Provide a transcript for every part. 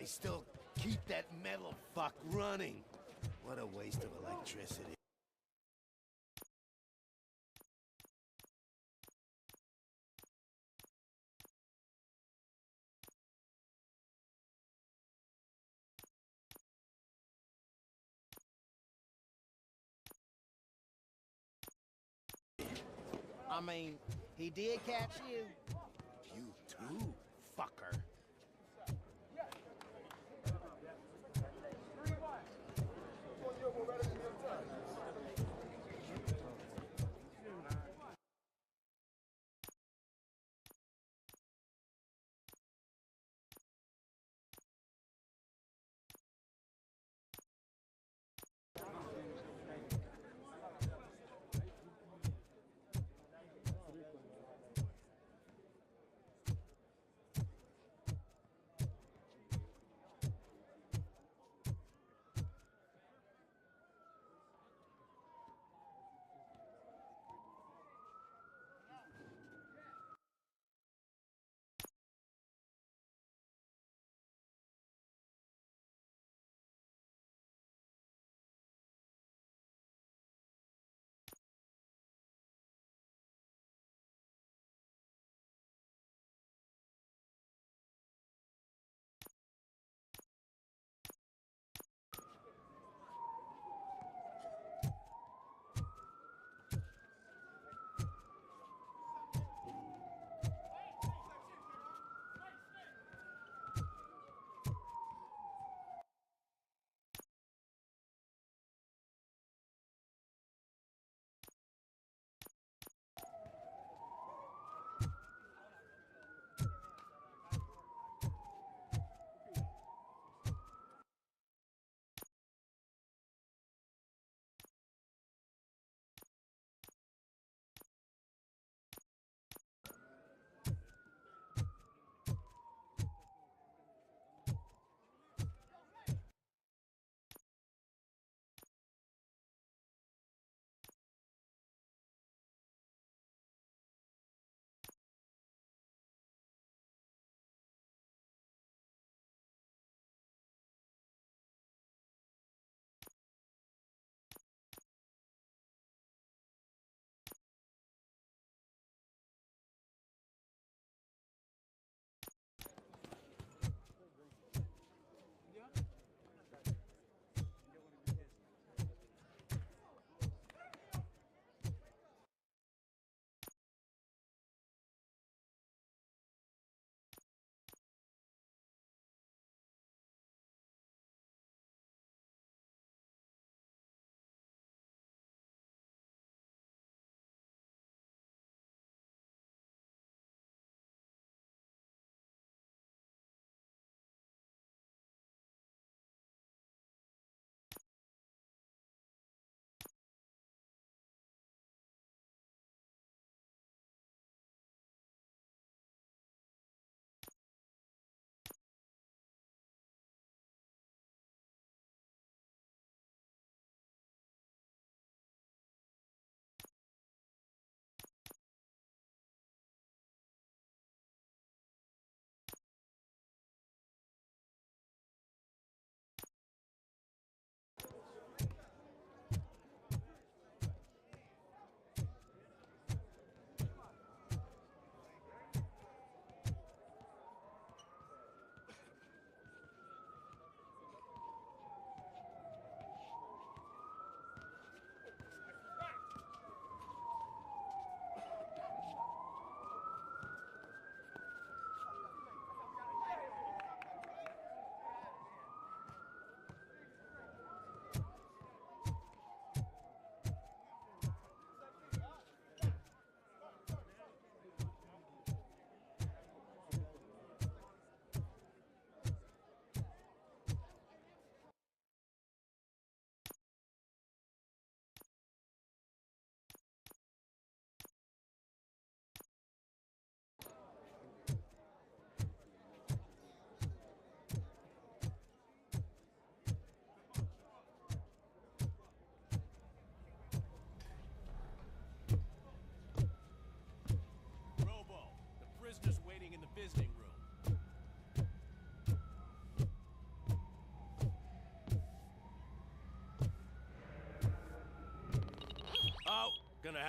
They still keep that metal fuck running. What a waste of electricity. I mean, he did catch you. You too, fucker.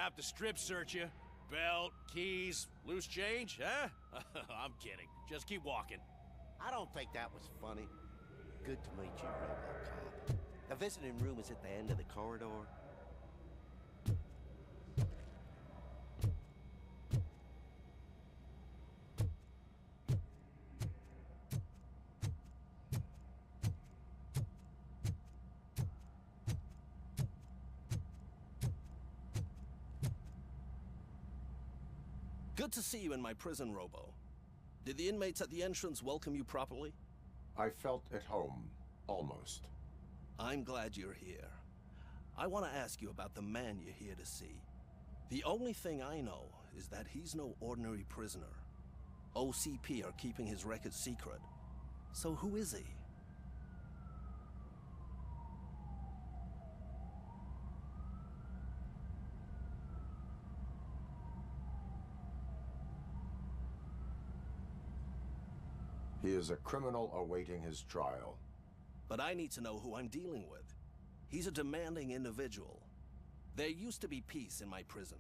have to strip search you. Belt, keys, loose change, huh? I'm kidding. Just keep walking. I don't think that was funny. Good to meet you, RoboCop. The visiting room is at the end of the corridor. Good to see you in my prison, Robo. Did the inmates at the entrance welcome you properly? I felt at home, almost. I'm glad you're here. I want to ask you about the man you're here to see. The only thing I know is that he's no ordinary prisoner. OCP are keeping his record secret. So who is he? He is a criminal awaiting his trial. But I need to know who I'm dealing with. He's a demanding individual. There used to be peace in my prison,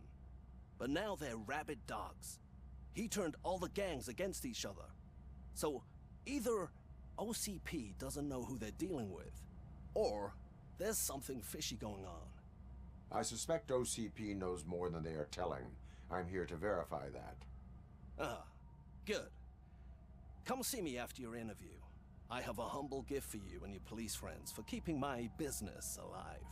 but now they're rabid dogs. He turned all the gangs against each other. So either OCP doesn't know who they're dealing with, or there's something fishy going on. I suspect OCP knows more than they are telling. I'm here to verify that. Ah, good. Come see me after your interview. I have a humble gift for you and your police friends for keeping my business alive.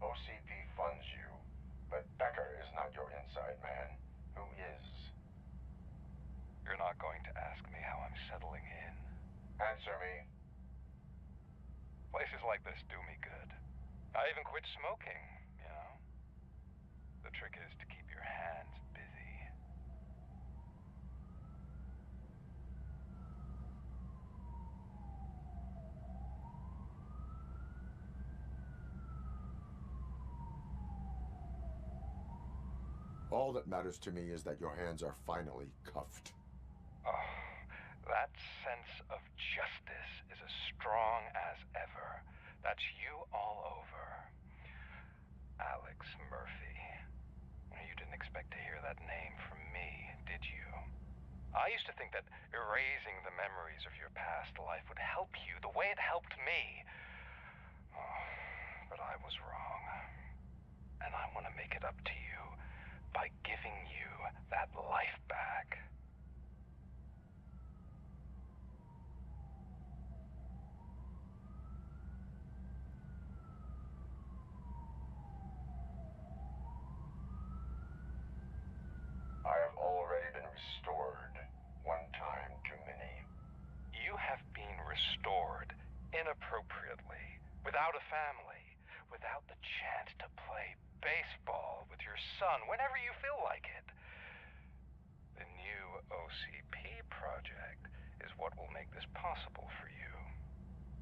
OCP funds you, but Becker is not your inside man. Who is? You're not going to ask me how I'm settling in. Answer me. Places like this do me good. I even quit smoking, you know? The trick is to keep your hands busy. All that matters to me is that your hands are finally cuffed. Oh, that sense of justice is as strong as ever. That's you all over. Alex Murphy. You didn't expect to hear that name from me, did you? I used to think that erasing the memories of your past life would help you the way it helped me. Oh, but I was wrong. And I want to make it up to you by giving you that life back. I have already been restored. One time too many. You have been restored inappropriately, without a family, without the chance to play baseball with your son whenever you feel like it. The new OCP project is what will make this possible for you.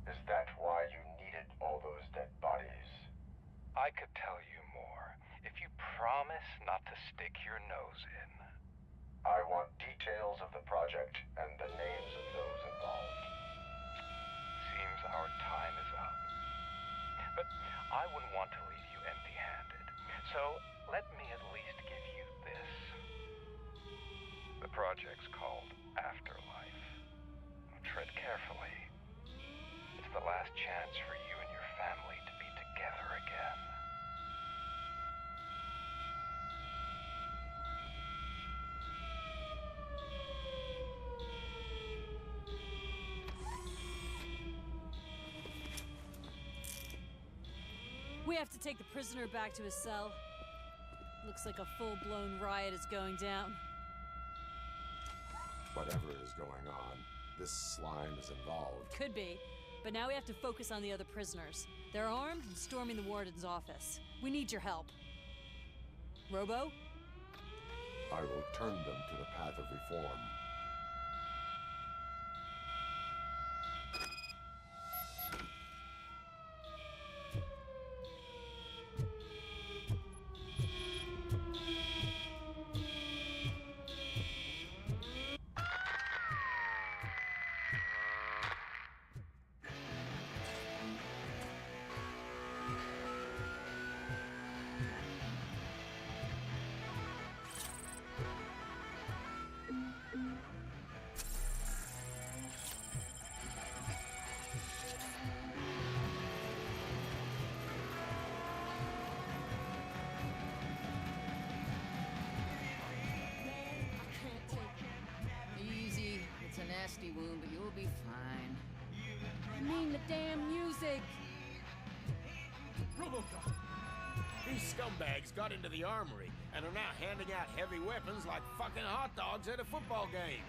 Is that why you needed all those dead bodies? I could tell you more if you promise not to stick your nose in. I want details of the project and the names of those involved. Seems our time is up. But I wouldn't want to leave you empty-handed. So let me at least give you this. The project's called Afterlife. Tread carefully. It's the last chance for you and your family to be together again. We have to take the prisoner back to his cell. Looks like a full-blown riot is going down. Whatever is going on, this slime is involved. Could be, but now we have to focus on the other prisoners. They're armed and storming the warden's office. We need your help. Robo? I will turn them to the path of reform. sake. RoboCop! These scumbags got into the armory and are now handing out heavy weapons like fucking hot dogs at a football game.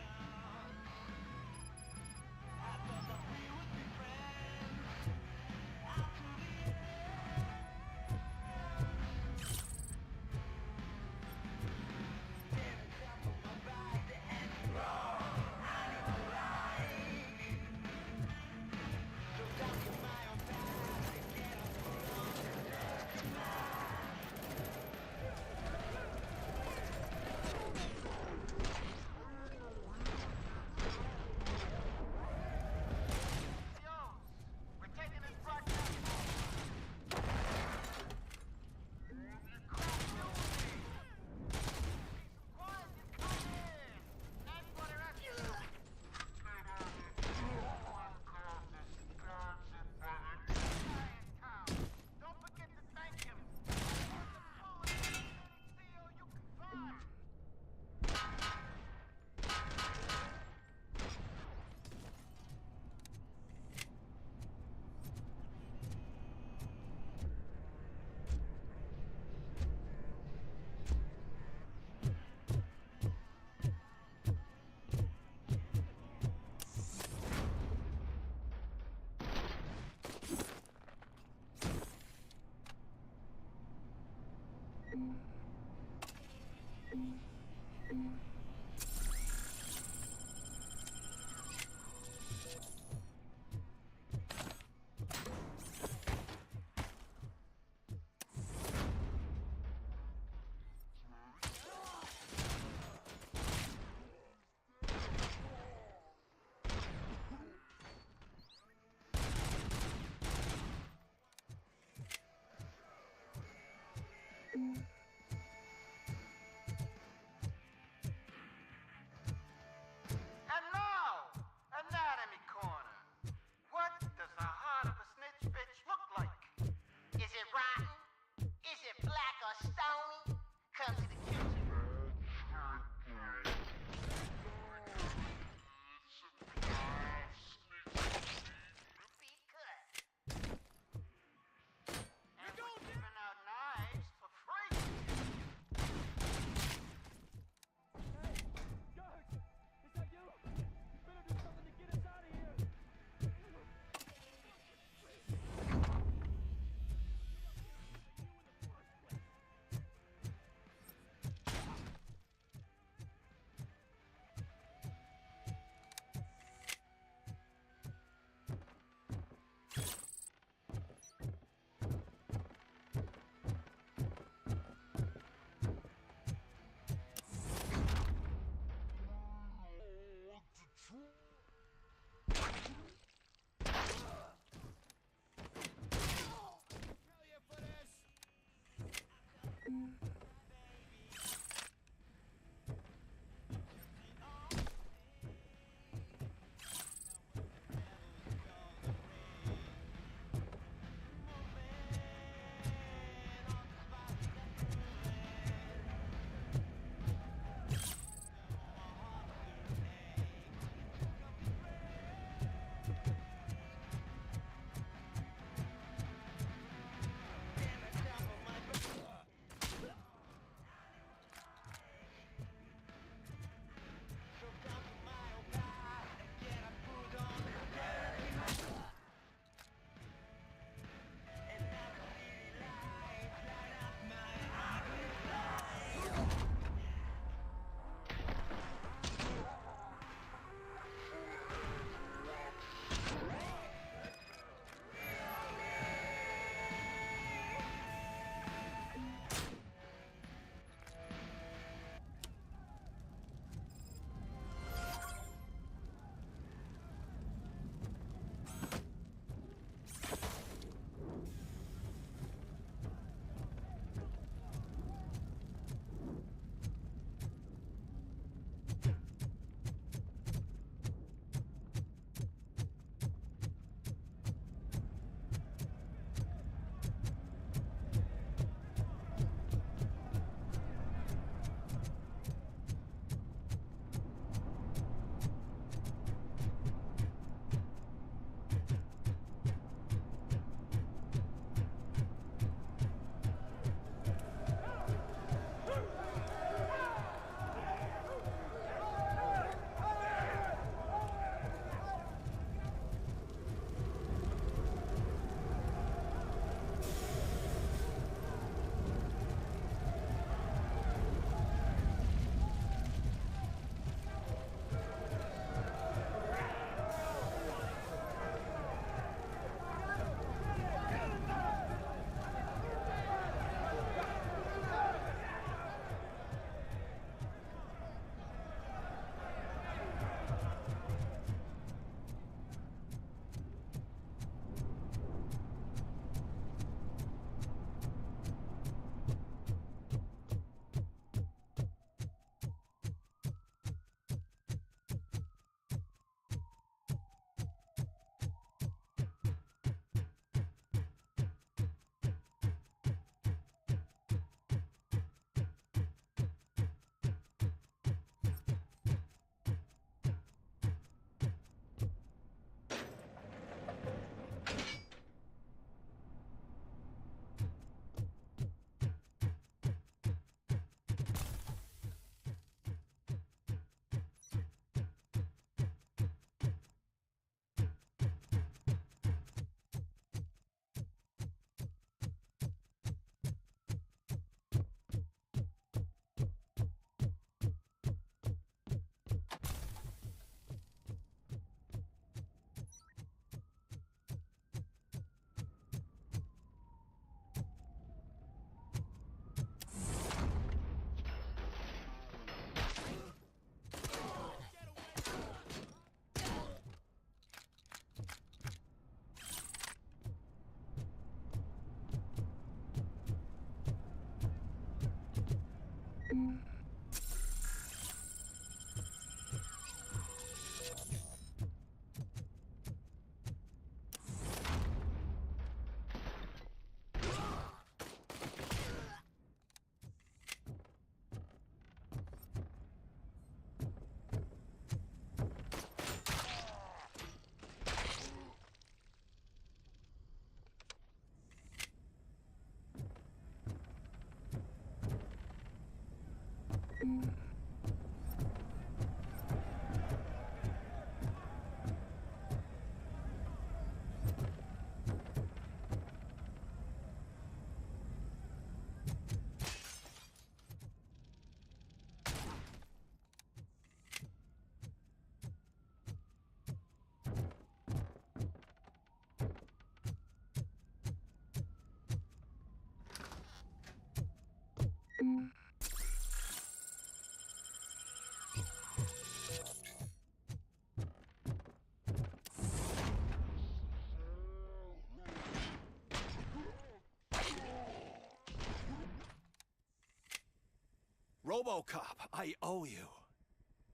RoboCop, I owe you.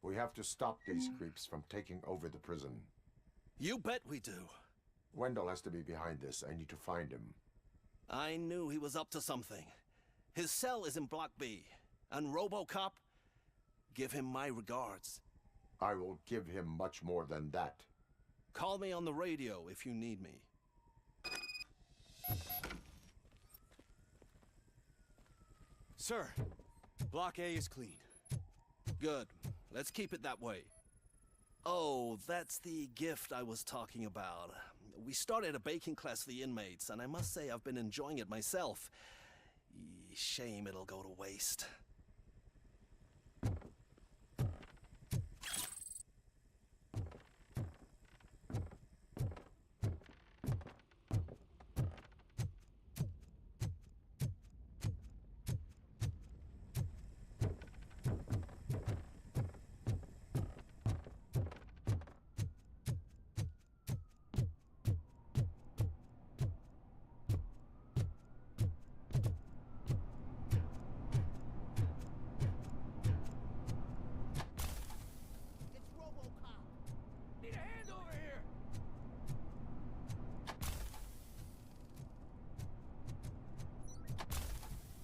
We have to stop these creeps from taking over the prison. You bet we do. Wendell has to be behind this. I need to find him. I knew he was up to something. His cell is in Block B. And RoboCop, give him my regards. I will give him much more than that. Call me on the radio if you need me. Sir, Block A is clean. Good. Let's keep it that way. Oh, that's the gift I was talking about. We started a baking class for the inmates, and I must say I've been enjoying it myself. Shame it'll go to waste.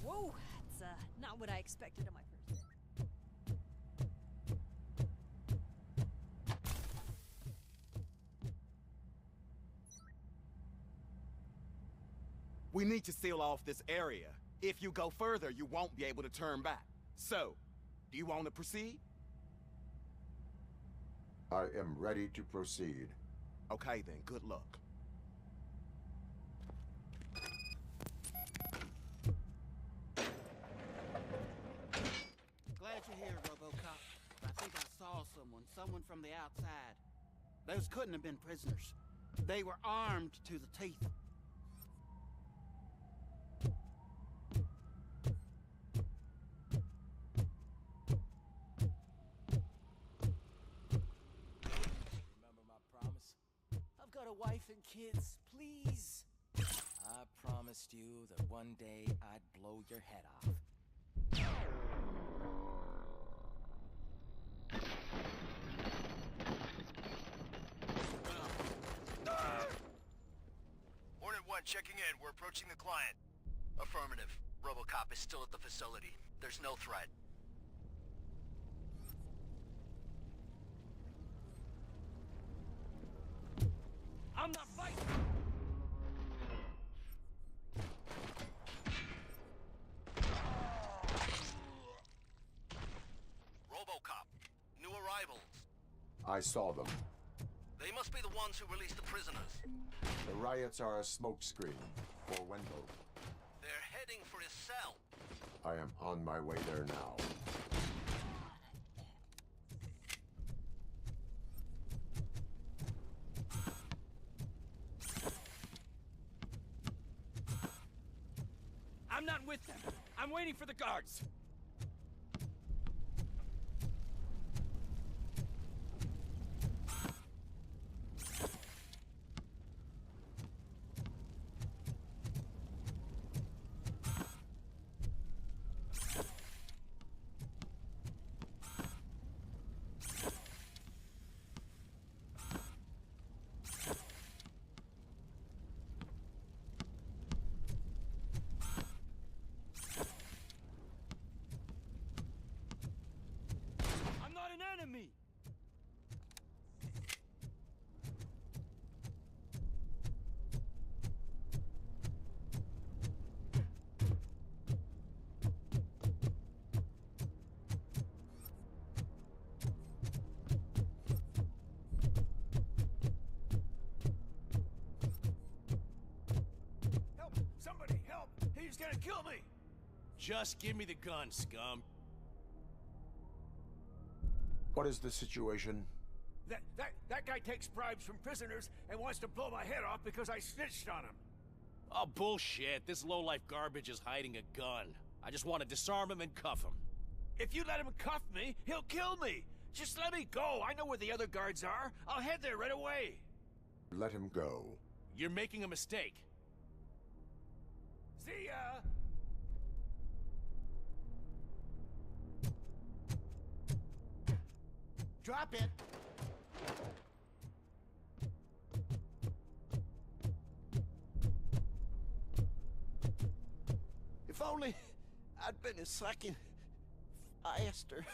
Whoa, that's not what I expected on my first day. We need to seal off this area. If you go further, you won't be able to turn back. So, do you want to proceed? I am ready to proceed. Okay then, good luck. Glad you're here, RoboCop. I think I saw someone from the outside. Those couldn't have been prisoners. They were armed to the teeth. Remember my promise? I've got a wife and kids, please. I promised you that one day I'd blow your head off. Hornet 1 checking in. We're approaching the client. Affirmative. RoboCop is still at the facility. There's no threat. I'm not fighting! RoboCop. New arrivals. I saw them. They must be the ones who released the prisoners. The riots are a smokescreen for Wendell. They're heading for his cell. I am on my way there now. I'm not with them. I'm waiting for the guards. He's gonna kill me! Just give me the gun, scum. What is the situation? That guy takes bribes from prisoners and wants to blow my head off because I snitched on him. Oh, bullshit. This lowlife garbage is hiding a gun. I just want to disarm him and cuff him. If you let him cuff me, he'll kill me. Just let me go. I know where the other guards are. I'll head there right away. Let him go. You're making a mistake. See ya! Drop it. If only I'd been a second faster.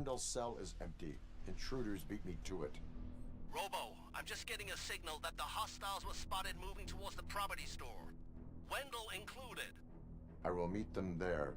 Wendell's cell is empty. Intruders beat me to it. Robo, I'm just getting a signal that the hostiles were spotted moving towards the property store. Wendell included. I will meet them there.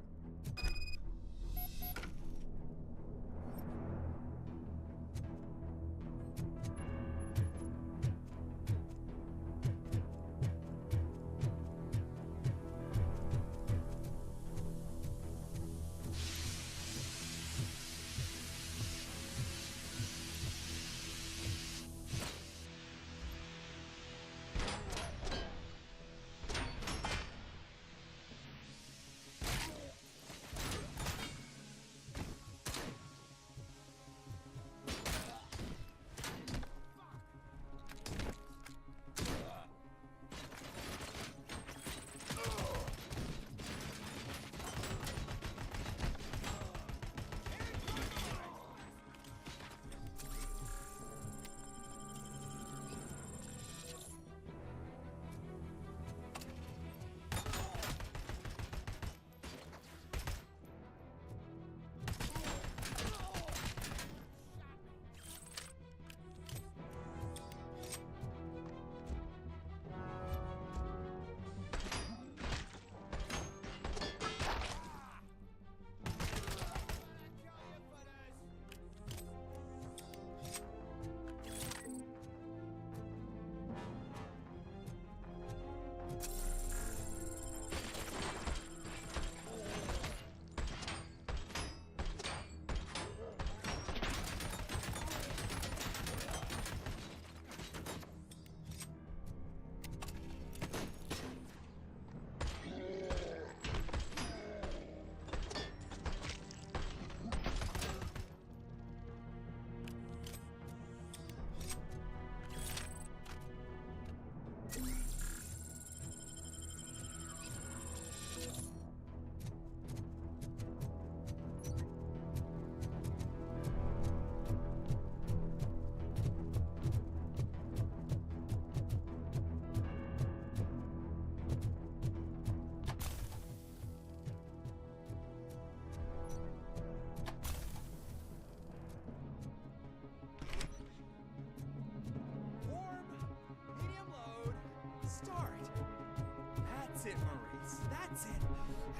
That's it, Maurice. That's it.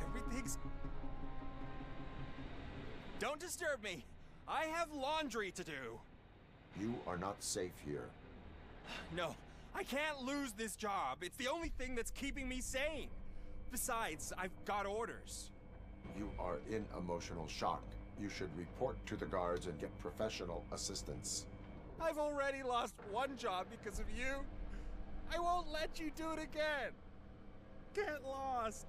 Everything's... Don't disturb me. I have laundry to do. You are not safe here. No, I can't lose this job. It's the only thing that's keeping me sane. Besides, I've got orders. You are in emotional shock. You should report to the guards and get professional assistance. I've already lost one job because of you. I won't let you do it again. Get lost.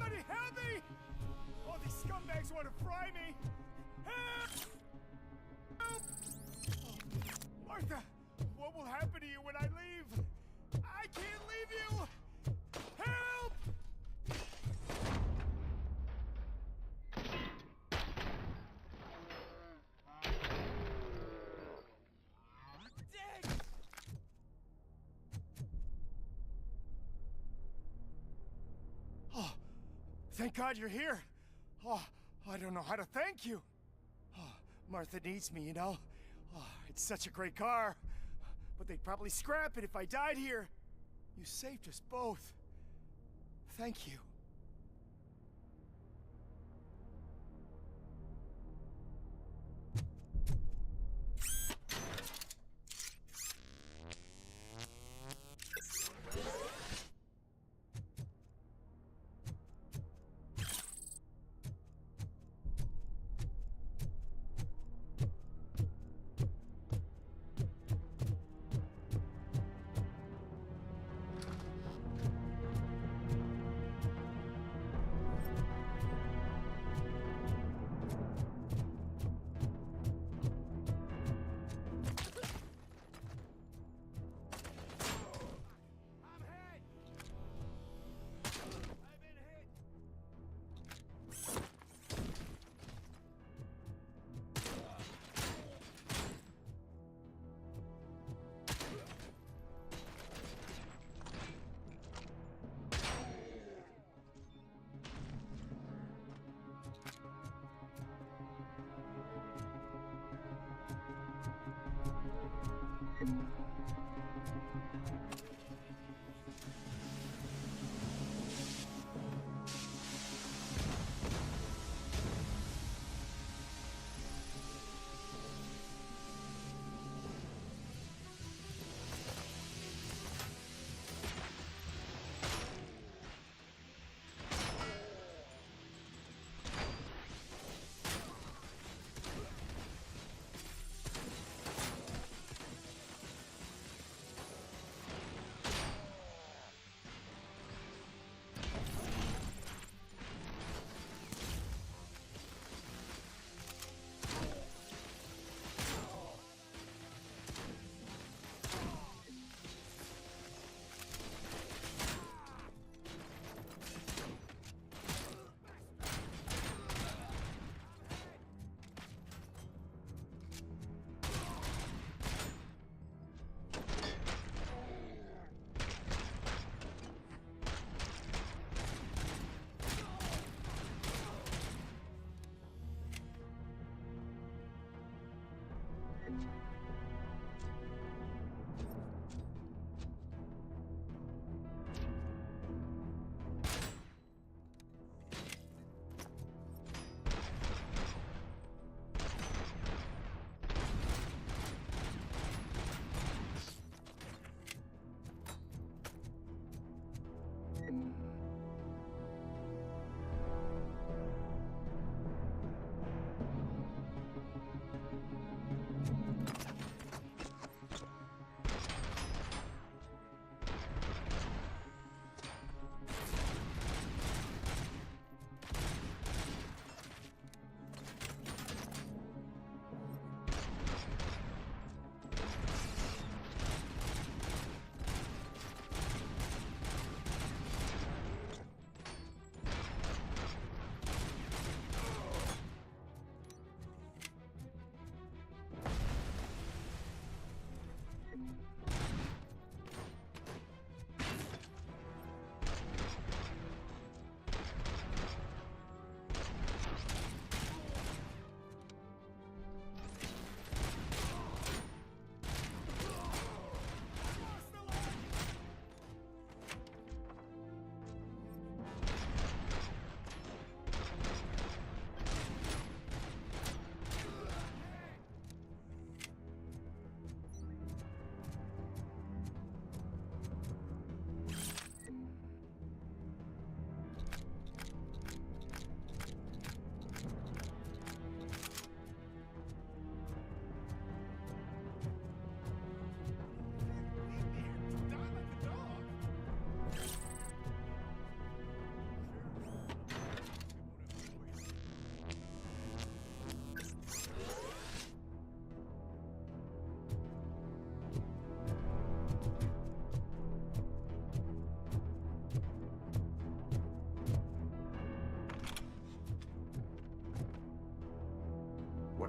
Somebody help me! All these scumbags want to fry me! Help! Help! Oh, Martha, what will happen to you when I leave? I can't leave you! Help! Dang! Oh, thank God you're here. Oh, I don't know how to thank you. Oh, Martha needs me, you know. Oh, it's such a great car. But they'd probably scrap it if I died here. You saved us both. Thank you.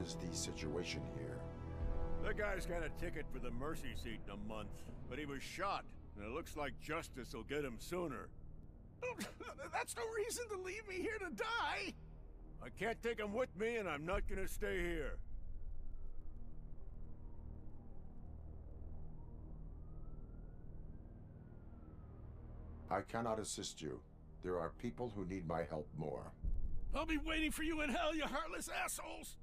is the situation here? That guy's got a ticket for the mercy seat in a month, but he was shot, and it looks like justice will get him sooner. That's no reason to leave me here to die! I can't take him with me, and I'm not gonna stay here. I cannot assist you. There are people who need my help more. I'll be waiting for you in hell, you heartless assholes!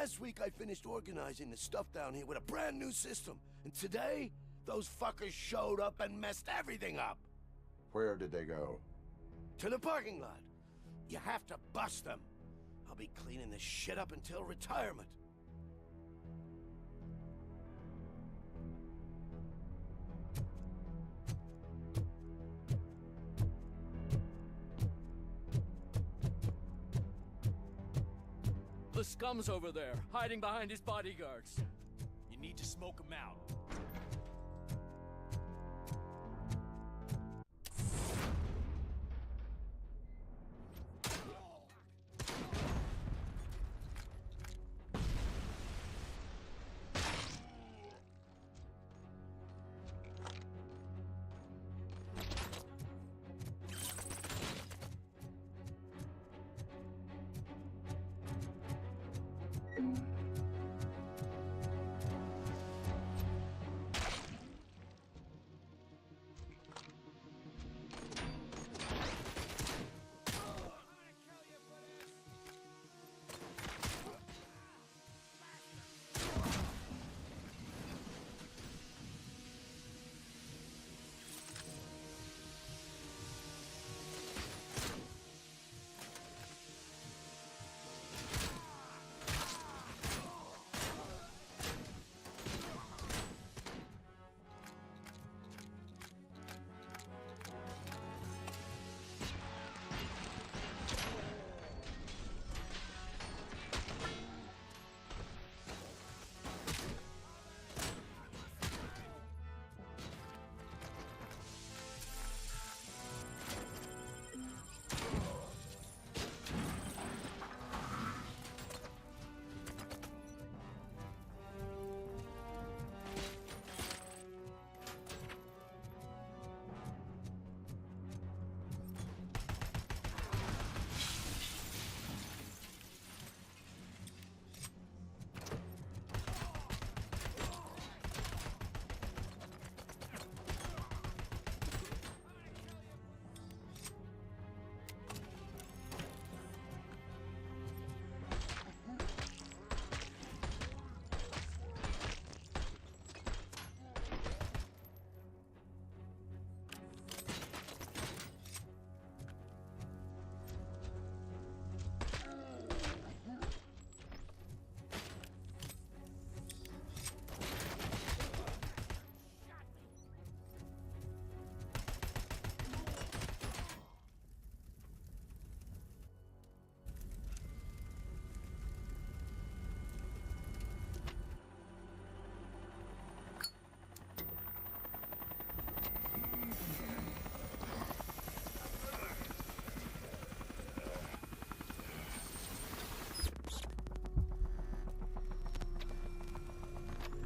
Last week I finished organizing the stuff down here with a brand new system. And today, those fuckers showed up and messed everything up. Where did they go? To the parking lot. You have to bust them. I'll be cleaning this shit up until retirement. The scum's over there, hiding behind his bodyguards. You need to smoke them out.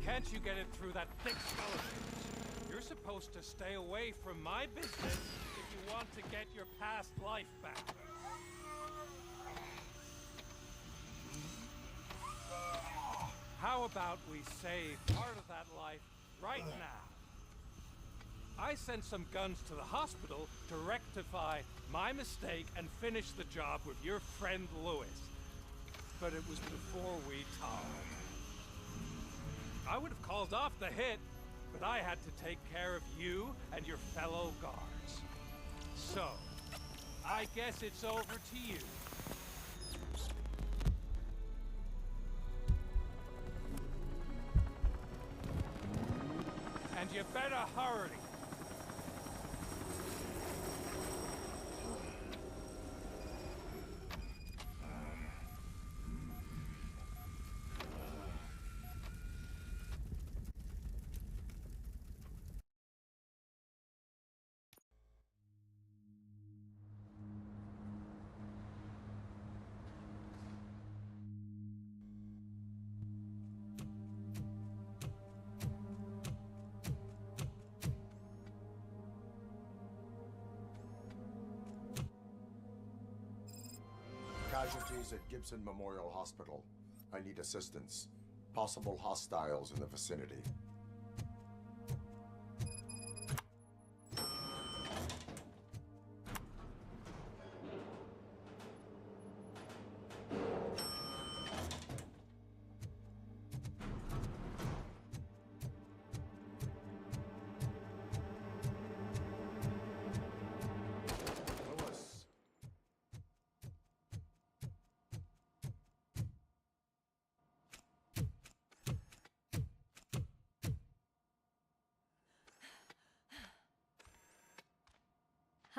Can't you get it through that thick skeleton? You're supposed to stay away from my business if you want to get your past life back. How about we save part of that life right now? I sent some guns to the hospital to rectify my mistake and finish the job with your friend Lewis. But it was before we talked. I would have called off the hit, but I had to take care of you and your fellow guards. So, I guess it's over to you. And you better hurry. Casualties at Gibson Memorial Hospital. I need assistance. Possible hostiles in the vicinity.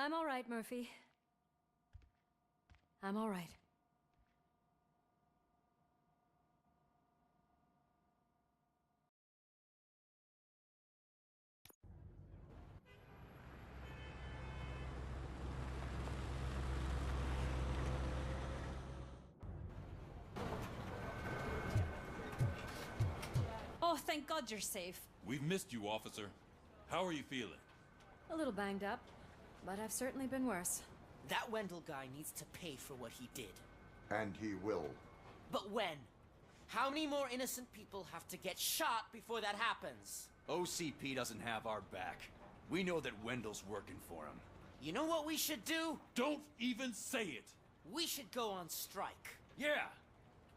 I'm all right, Murphy. I'm all right. Oh, thank God you're safe. We've missed you, officer. How are you feeling? A little banged up, but I've certainly been worse. That Wendell guy needs to pay for what he did. And he will. But when? How many more innocent people have to get shot before that happens? OCP doesn't have our back. We know that Wendell's working for him. You know what we should do? Don't even say it! We should go on strike. Yeah!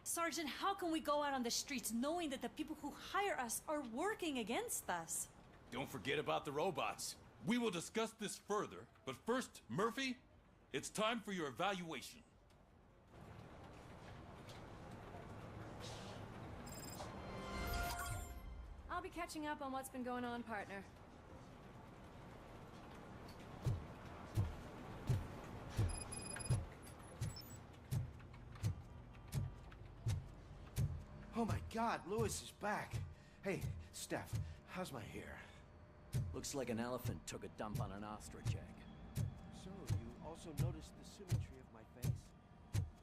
Sergeant, how can we go out on the streets knowing that the people who hire us are working against us? Don't forget about the robots. We will discuss this further, but first, Murphy, it's time for your evaluation. I'll be catching up on what's been going on, partner. Oh my God, Lewis is back. Hey, Steph, how's my hair? Looks like an elephant took a dump on an ostrich egg. So, you also noticed the symmetry of my face?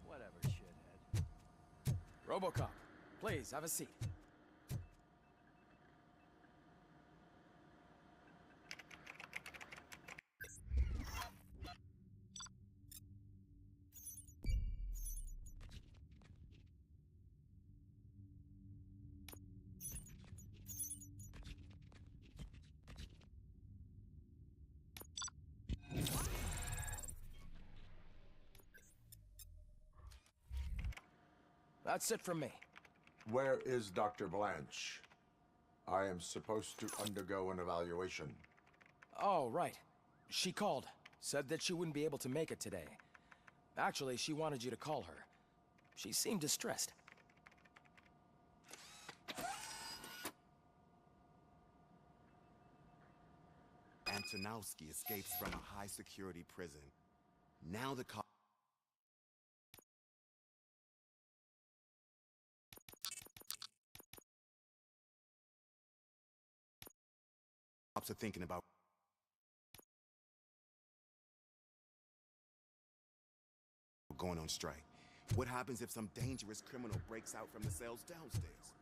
Whatever, shithead. RoboCop, please, have a seat. That's it from me. Where is Dr. Blanche? I am supposed to undergo an evaluation. Oh, right. She called. Said that she wouldn't be able to make it today. Actually, she wanted you to call her. She seemed distressed. Antonowski escapes from a high-security prison. Now the cops are thinking about going on strike. What happens if some dangerous criminal breaks out from the cells downstairs?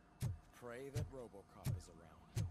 Pray that RoboCop is around.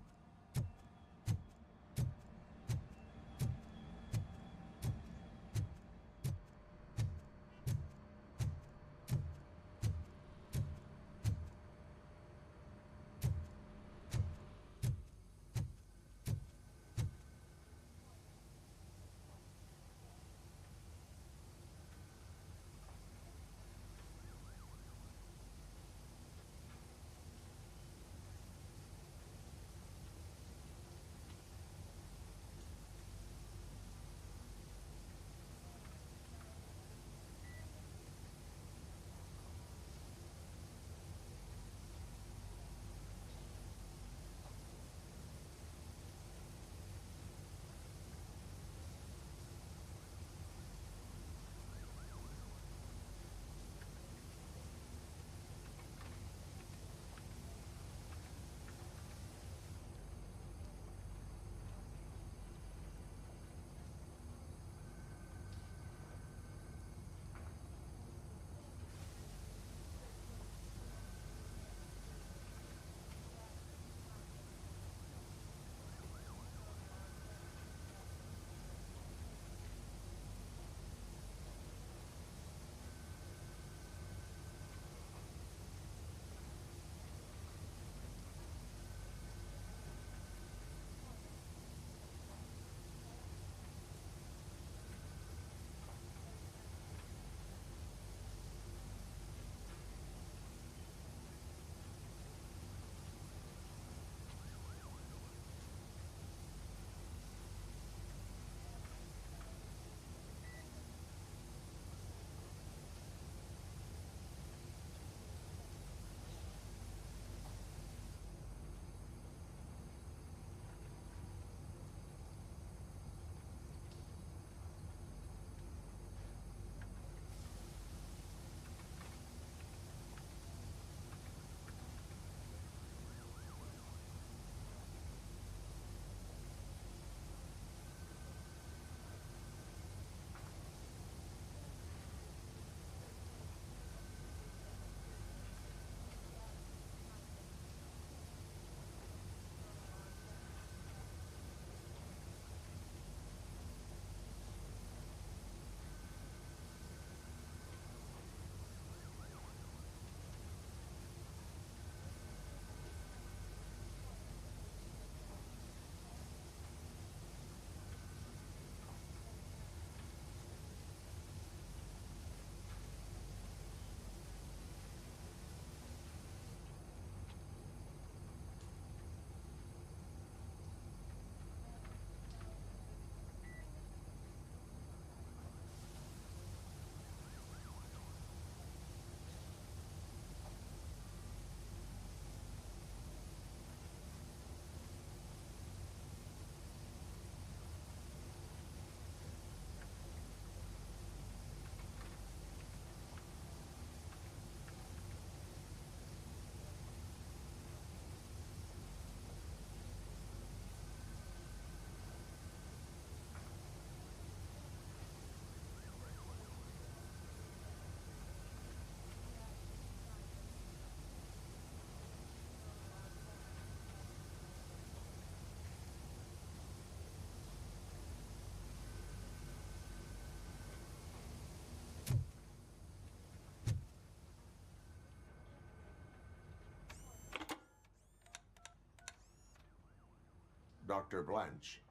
Dr. Blanche.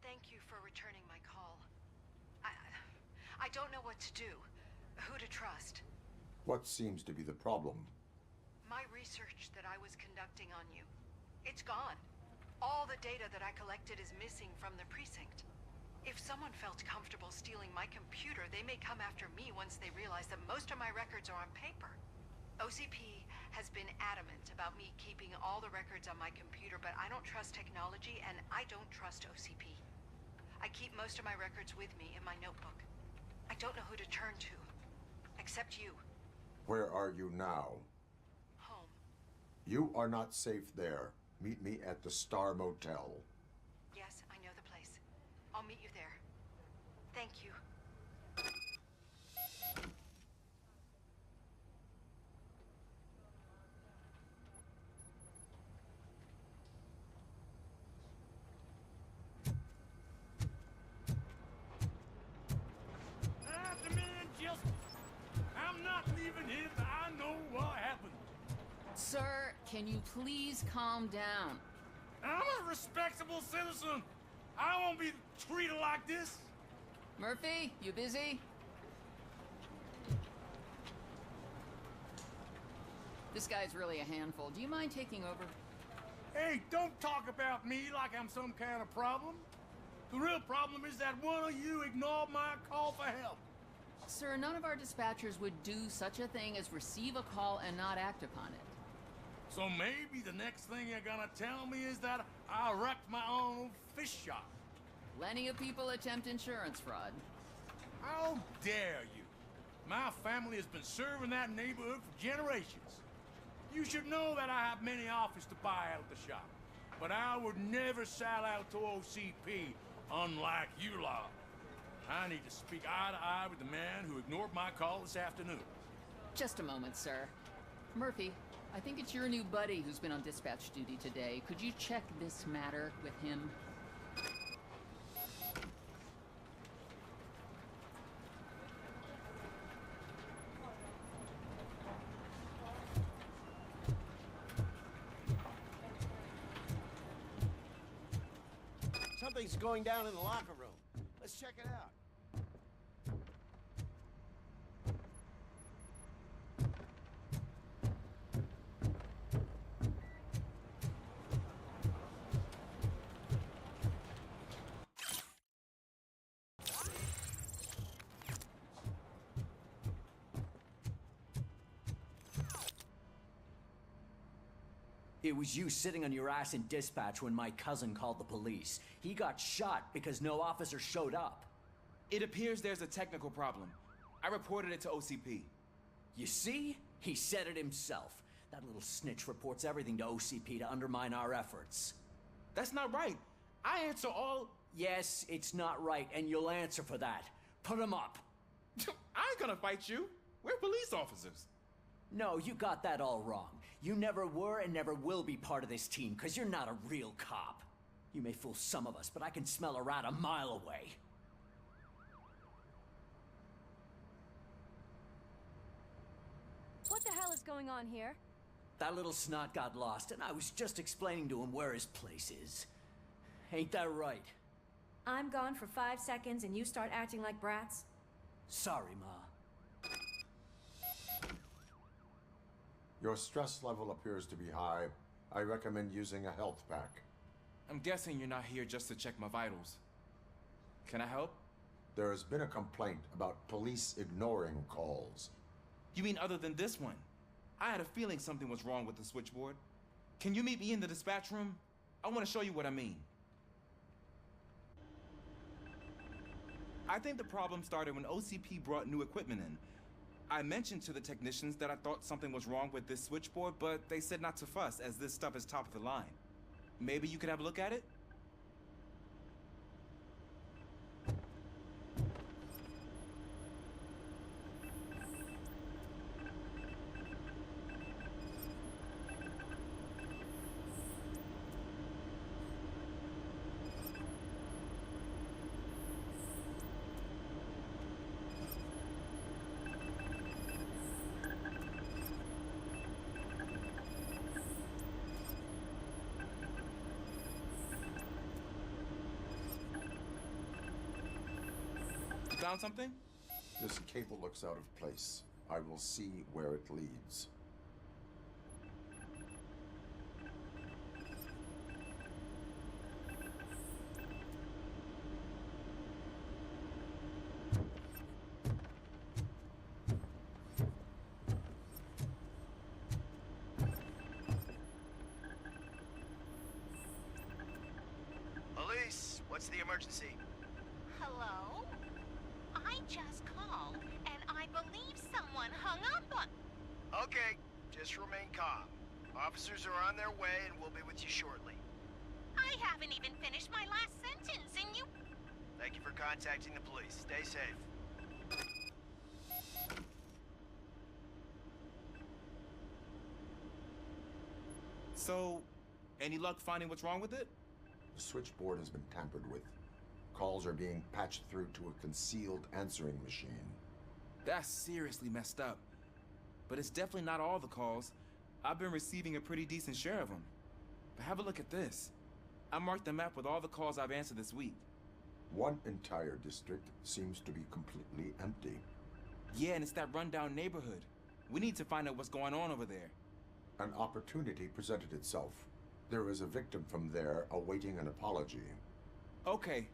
Thank you for returning my call. I don't know what to do. Who to trust. What seems to be the problem? My research that I was conducting on you. It's gone. All the data that I collected is missing from the precinct. If someone felt comfortable stealing my computer, they may come after me once they realize that most of my records are on paper. OCP has been adamant about me keeping all the records on my computer, but I don't trust technology and I don't trust OCP. I keep most of my records with me in my notebook. I don't know who to turn to, except you. Where are you now? Home. You are not safe there. Meet me at the Star Motel. Yes, I know the place. I'll meet you there. Thank you. I demand justice. I'm not leaving here till I know what happened. Sir, can you please calm down? I'm a respectable citizen. I won't be treated like this. Murphy, you busy? This guy's really a handful. Do you mind taking over? Hey, don't talk about me like I'm some kind of problem. The real problem is that one of you ignored my call for help. Sir, none of our dispatchers would do such a thing as receive a call and not act upon it. So maybe the next thing you're gonna tell me is that I wrecked my own fish shop. Plenty of people attempt insurance fraud. How dare you? My family has been serving that neighborhood for generations. You should know that I have many offers to buy out the shop. But I would never sell out to OCP, unlike you lot. I need to speak eye to eye with the man who ignored my call this afternoon. Just a moment, sir. Murphy, I think it's your new buddy who's been on dispatch duty today. Could you check this matter with him? Something's going down in the locker room. Let's check it out. It was you sitting on your ass in dispatch when my cousin called the police. He got shot because no officer showed up. It appears there's a technical problem. I reported it to OCP. You see? He said it himself. That little snitch reports everything to OCP to undermine our efforts. That's not right. I answer all... Yes, it's not right, and you'll answer for that. Put him up. I ain't gonna fight you. We're police officers. No, you got that all wrong. You never were and never will be part of this team, because you're not a real cop. You may fool some of us, but I can smell a rat a mile away. What the hell is going on here? That little snot got lost, and I was just explaining to him where his place is. Ain't that right? I'm gone for 5 seconds and you start acting like brats? Sorry, Ma. Your stress level appears to be high. I recommend using a health pack. I'm guessing you're not here just to check my vitals. Can I help? There has been a complaint about police ignoring calls. You mean other than this one? I had a feeling something was wrong with the switchboard. Can you meet me in the dispatch room? I want to show you what I mean. I think the problem started when OCP brought new equipment in. I mentioned to the technicians that I thought something was wrong with this switchboard, but they said not to fuss, as this stuff is top of the line. Maybe you could have a look at it? Found something? This cable looks out of place. I will see where it leads. Police, what's the emergency? Hello? I just called, and I believe someone hung up on... Okay, just remain calm. Officers are on their way and we'll be with you shortly. I haven't even finished my last sentence, and you... Thank you for contacting the police. Stay safe. So, any luck finding what's wrong with it? The switchboard has been tampered with. Calls are being patched through to a concealed answering machine. That's seriously messed up. But it's definitely not all the calls. I've been receiving a pretty decent share of them. But have a look at this. I marked the map with all the calls I've answered this week. One entire district seems to be completely empty. Yeah, and it's that rundown neighborhood. We need to find out what's going on over there. An opportunity presented itself. There is a victim from there awaiting an apology. Okay,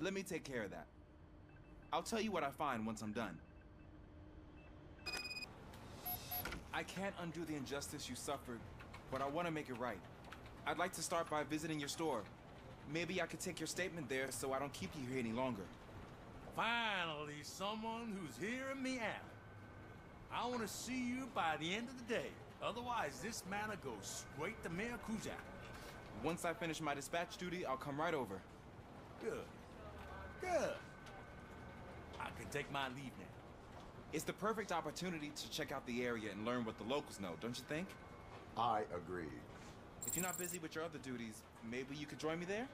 let me take care of that. I'll tell you what I find once I'm done. I can't undo the injustice you suffered, but I want to make it right. I'd like to start by visiting your store. Maybe I could take your statement there so I don't keep you here any longer. Finally, someone who's hearing me out. I want to see you by the end of the day. Otherwise, this matter goes straight to Mayor Kuzak. Once I finish my dispatch duty, I'll come right over. Good. Good. I can take my leave now. It's the perfect opportunity to check out the area and learn what the locals know, don't you think? I agree. If you're not busy with your other duties, maybe you could join me there?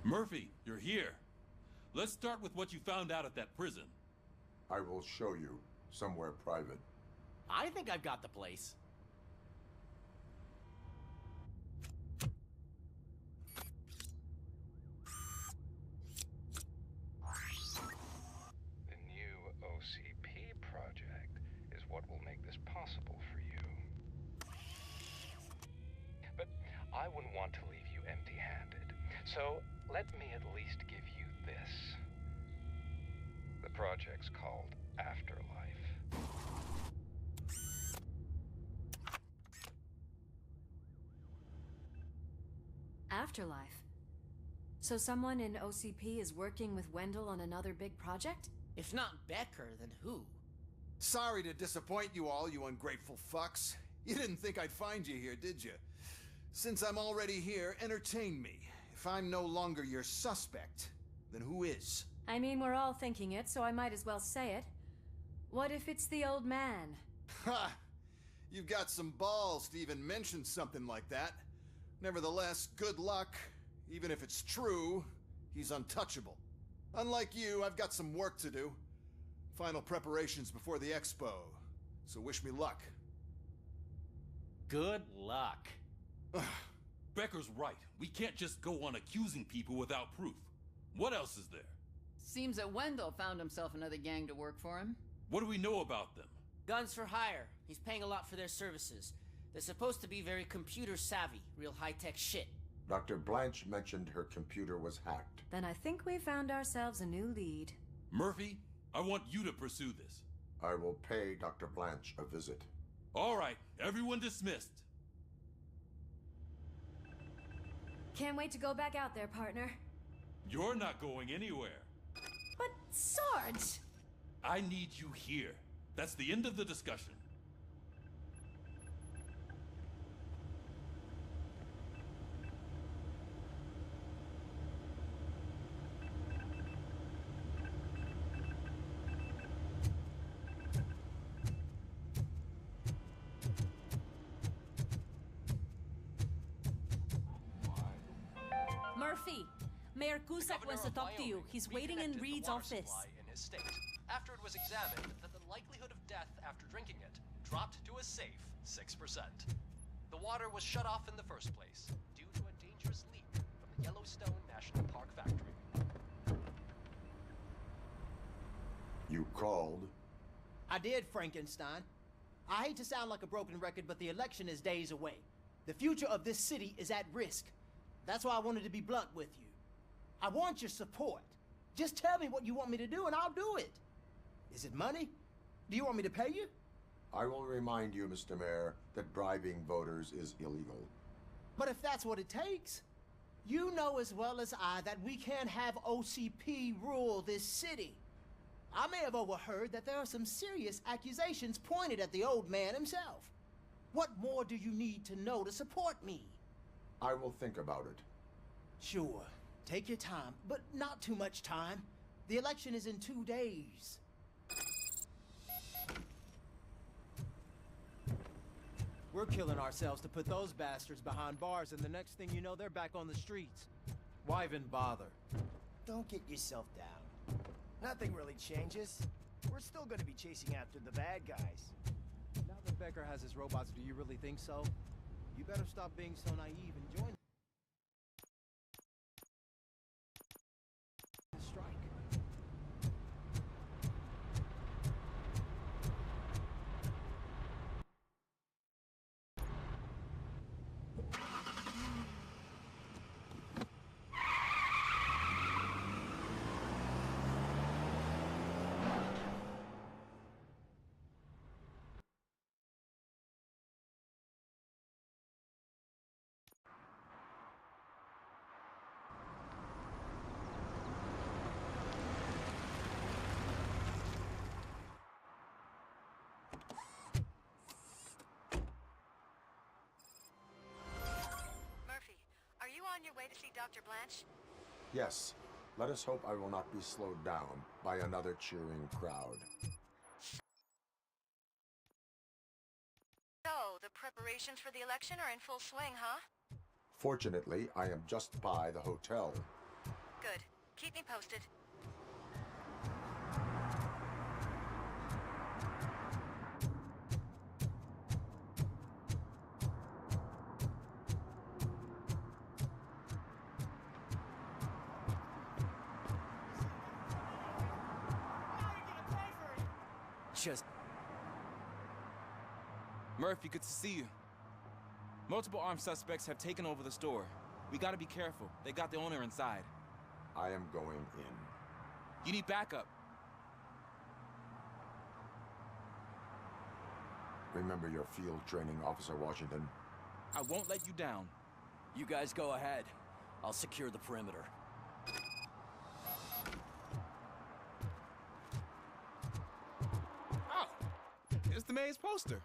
Murphy, you're here. Let's start with what you found out at that prison. I will show you, somewhere private. I think I've got the place. The new OCP project is what will make this possible for you. But I wouldn't want to leave you empty-handed, so let me at least give you this. The project's called Afterlife. Afterlife? So someone in OCP is working with Wendell on another big project? If not Becker, then who? Sorry to disappoint you all, you ungrateful fucks. You didn't think I'd find you here, did you? Since I'm already here, entertain me. If I'm no longer your suspect, then who is? I mean, we're all thinking it, so I might as well say it. What if it's the old man? Ha! You've got some balls to even mention something like that. Nevertheless, good luck. Even if it's true, he's untouchable. Unlike you, I've got some work to do. Final preparations before the expo, so wish me luck. Good luck. Becker's right. We can't just go on accusing people without proof. What else is there? Seems that Wendell found himself another gang to work for him. What do we know about them? Guns for hire. He's paying a lot for their services. They're supposed to be very computer savvy, real high-tech shit. Dr. Blanche mentioned her computer was hacked. Then I think we found ourselves a new lead. Murphy, I want you to pursue this. I will pay Dr. Blanche a visit. All right, everyone dismissed. Can't wait to go back out there, partner. You're not going anywhere. But, Sarge! I need you here. That's the end of the discussion. Murphy, Mayor Cusack wants to talk to you. He's waiting in Reed's office. In his state. After it was examined that the likelihood of death after drinking it dropped to a safe 6%. The water was shut off in the first place due to a dangerous leak from the Yellowstone National Park factory. You called? I did, Frankenstein. I hate to sound like a broken record, but the election is days away. The future of this city is at risk. That's why I wanted to be blunt with you. I want your support. Just tell me what you want me to do and I'll do it. Is it money? Do you want me to pay you? I will remind you, Mr. Mayor, that bribing voters is illegal. But if that's what it takes, you know as well as I that we can't have OCP rule this city. I may have overheard that there are some serious accusations pointed at the old man himself. What more do you need to know to support me? I will think about it. Sure. Take your time, but not too much time. The election is in 2 days. We're killing ourselves to put those bastards behind bars, and the next thing you know, they're back on the streets. Why even bother? Don't get yourself down. Nothing really changes. We're still gonna be chasing after the bad guys. Now that Becker has his robots, do you really think so? You better stop being so naive and join the strike. On your way to see Dr. Blanche? Yes. Let us hope I will not be slowed down by another cheering crowd. So, the preparations for the election are in full swing, huh? Fortunately, I am just by the hotel. Good. Keep me posted. Murphy, good to see you. Multiple armed suspects have taken over the store. We gotta be careful. They got the owner inside. I am going in. You need backup. Remember your field training, Officer Washington. I won't let you down. You guys go ahead. I'll secure the perimeter. Oh, it's the mayor's poster.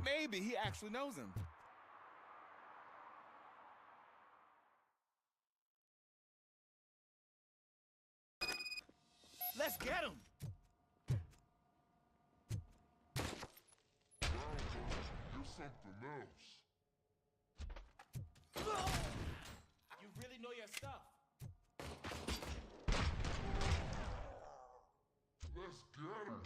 Maybe he actually knows him. Let's get him! Do something else. You really know your stuff. Let's get him.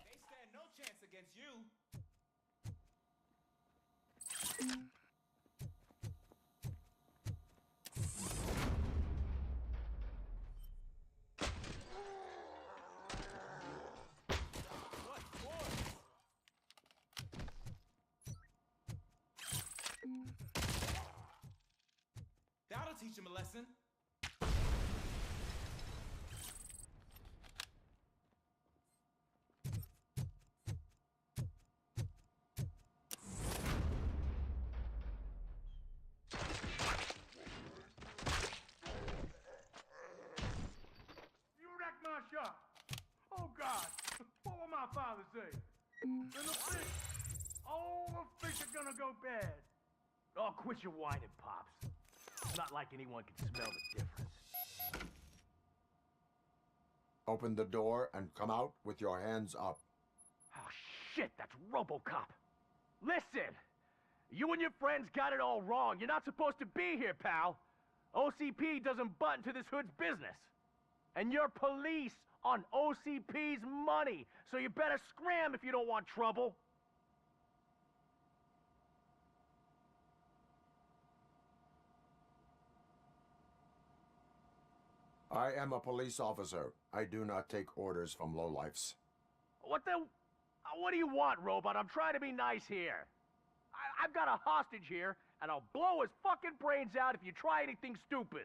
They stand no chance against you. I'll teach him a lesson. You wrecked my shop. Oh, God. What will my father say? And the fish. Oh, the fish are gonna go bad. Oh, quit your whining, Pops. It's not like anyone can smell the difference. Open the door and come out with your hands up. Oh, shit, that's RoboCop. Listen, you and your friends got it all wrong. You're not supposed to be here, pal. OCP doesn't butt into this hood's business. And you're police on OCP's money, so you better scram if you don't want trouble. I am a police officer. I do not take orders from lowlifes. What do you want, Robot? I'm trying to be nice here. I've got a hostage here, and I'll blow his fucking brains out if you try anything stupid.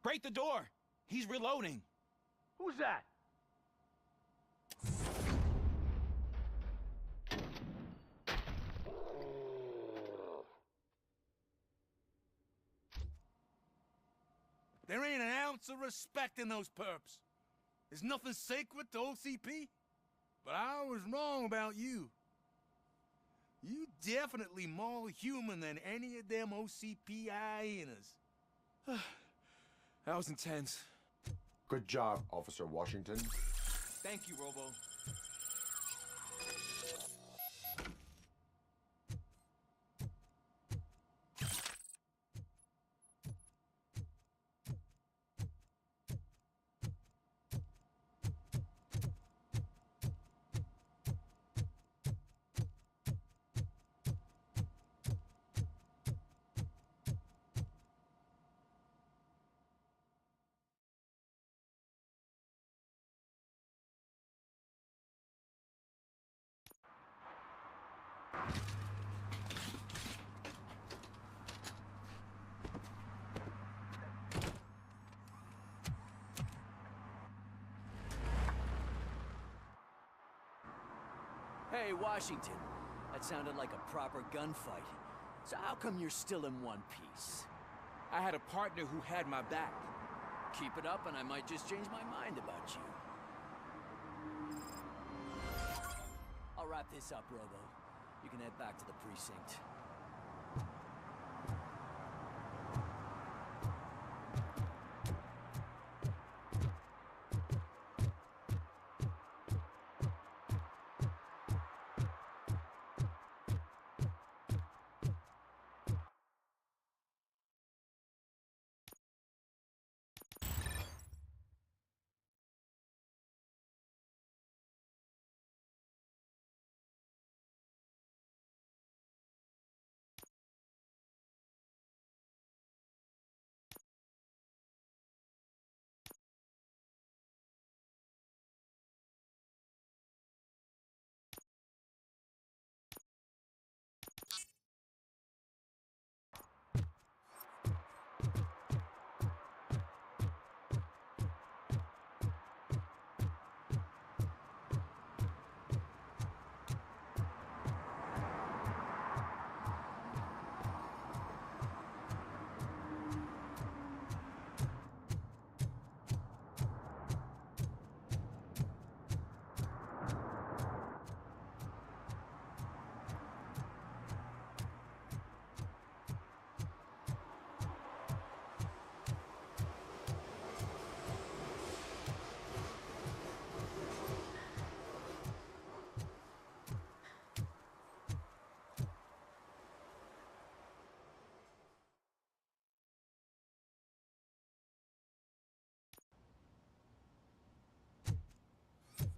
Break the door! He's reloading. Who's that? There ain't an ounce of respect in those perps. There's nothing sacred to OCP. But I was wrong about you. You definitely more human than any of them OCP hyenas. That was intense. Good job, Officer Washington. Thank you, Robo. Hey, Washington. That sounded like a proper gunfight. So how come you're still in one piece? I had a partner who had my back. Keep it up and I might just change my mind about you. I'll wrap this up, Robo. You can head back to the precinct.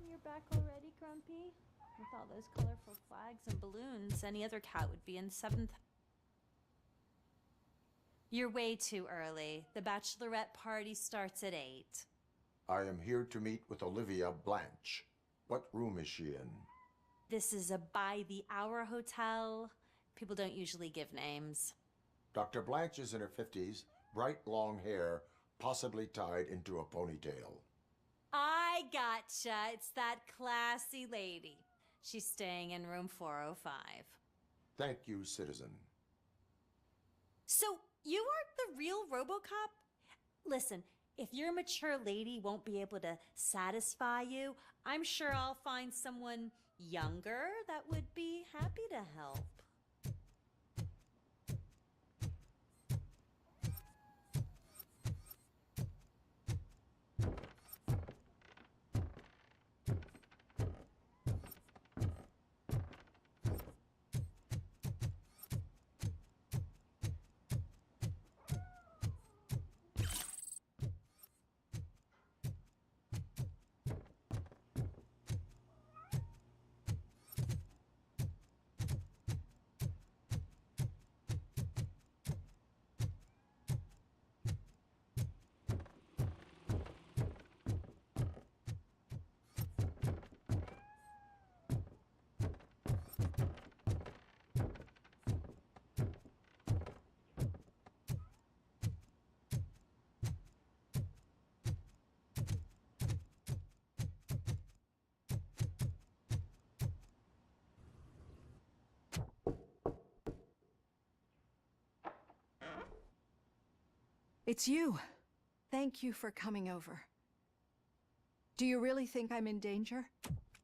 You're back already, Grumpy? With all those colorful flags and balloons, any other cat would be in 7th. You're way too early. The bachelorette party starts at 8. I am here to meet with Olivia Blanche. What room is she in? This is a by-the-hour hotel. People don't usually give names. Dr. Blanche is in her 50s. Bright long hair, possibly tied into a ponytail. I gotcha. It's that classy lady. She's staying in room 405. Thank you, citizen. So, you aren't the real RoboCop? Listen, if your mature lady won't be able to satisfy you, I'm sure I'll find someone younger that would be happy to help. It's you. Thank you for coming over. Do you really think I'm in danger?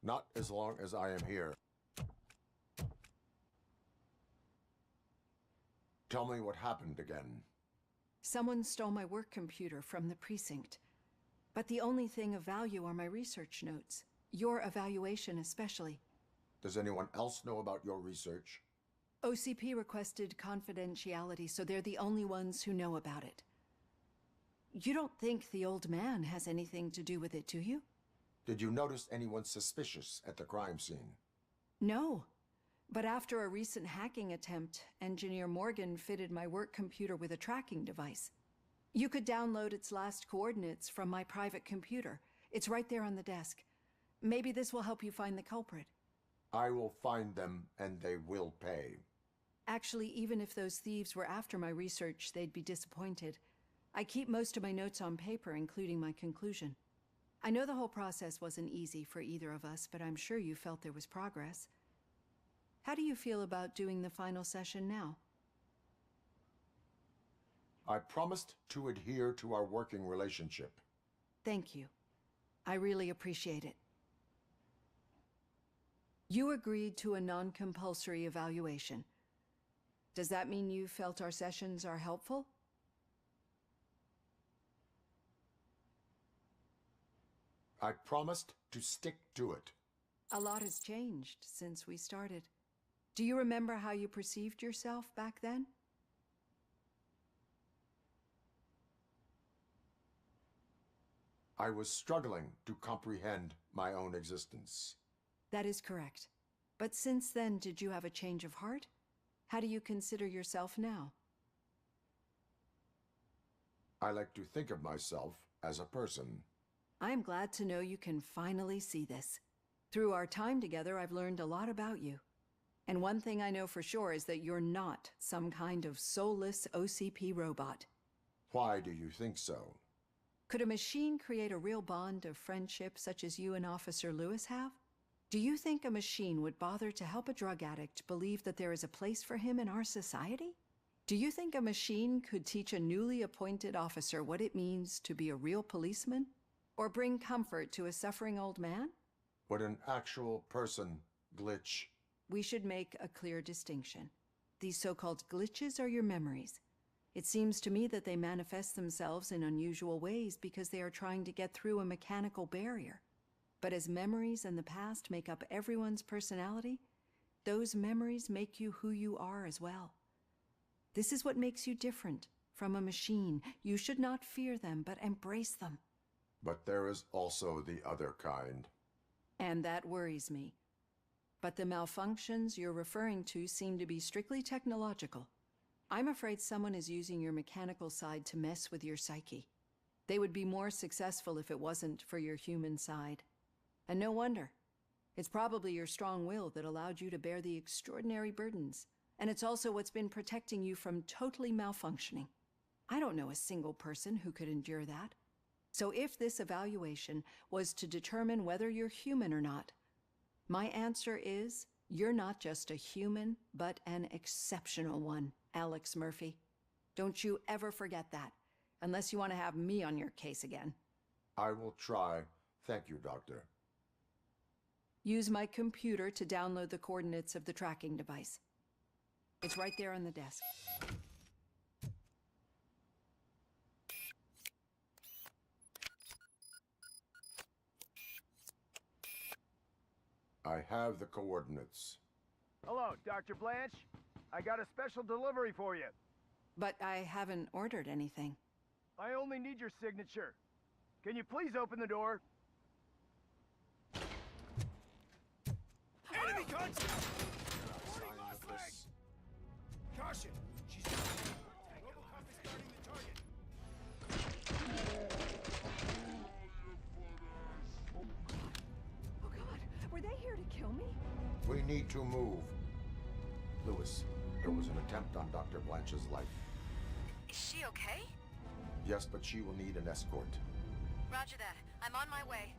Not as long as I am here. Tell me what happened again. Someone stole my work computer from the precinct. But the only thing of value are my research notes. Your evaluation especially. Does anyone else know about your research? OCP requested confidentiality, so they're the only ones who know about it. You don't think the old man has anything to do with it, do you? Did you notice anyone suspicious at the crime scene? No. But after a recent hacking attempt, Engineer Morgan fitted my work computer with a tracking device. You could download its last coordinates from my private computer. It's right there on the desk. Maybe this will help you find the culprit. I will find them, and they will pay. Actually, even if those thieves were after my research, they'd be disappointed. I keep most of my notes on paper, including my conclusion. I know the whole process wasn't easy for either of us, but I'm sure you felt there was progress. How do you feel about doing the final session now? I promised to adhere to our working relationship. Thank you. I really appreciate it. You agreed to a non-compulsory evaluation. Does that mean you felt our sessions are helpful? I promised to stick to it. A lot has changed since we started. Do you remember how you perceived yourself back then? I was struggling to comprehend my own existence. That is correct. But since then, did you have a change of heart? How do you consider yourself now? I like to think of myself as a person. I am glad to know you can finally see this. Through our time together, I've learned a lot about you. And one thing I know for sure is that you're not some kind of soulless OCP robot. Why do you think so? Could a machine create a real bond of friendship such as you and Officer Lewis have? Do you think a machine would bother to help a drug addict believe that there is a place for him in our society? Do you think a machine could teach a newly appointed officer what it means to be a real policeman? Or bring comfort to a suffering old man? Would an actual person glitch? We should make a clear distinction. These so-called glitches are your memories. It seems to me that they manifest themselves in unusual ways because they are trying to get through a mechanical barrier. But as memories and the past make up everyone's personality, those memories make you who you are as well. This is what makes you different from a machine. You should not fear them, but embrace them. But there is also the other kind. And that worries me. But the malfunctions you're referring to seem to be strictly technological. I'm afraid someone is using your mechanical side to mess with your psyche. They would be more successful if it wasn't for your human side. And no wonder. It's probably your strong will that allowed you to bear the extraordinary burdens. And it's also what's been protecting you from totally malfunctioning. I don't know a single person who could endure that. So if this evaluation was to determine whether you're human or not, my answer is you're not just a human, but an exceptional one, Alex Murphy. Don't you ever forget that, unless you want to have me on your case again. I will try. Thank you, Doctor. Use my computer to download the coordinates of the tracking device. It's right there on the desk. I have the coordinates. Hello, Dr. Blanche. I got a special delivery for you. But I haven't ordered anything. I only need your signature. Can you please open the door? Enemy contact! Warning, lost leg! Caution! She's RoboCop is guarding the target. Oh God, were they here to kill me? We need to move. Lewis, there was an attempt on Dr. Blanche's life. Is she okay? Yes, but she will need an escort. Roger that. I'm on my way.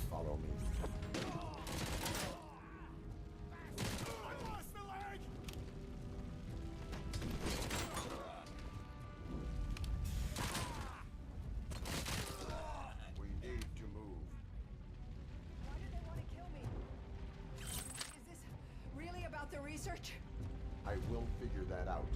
Follow me. I lost the leg! We need to move. Why do they want to kill me? Is this really about the research? I will figure that out.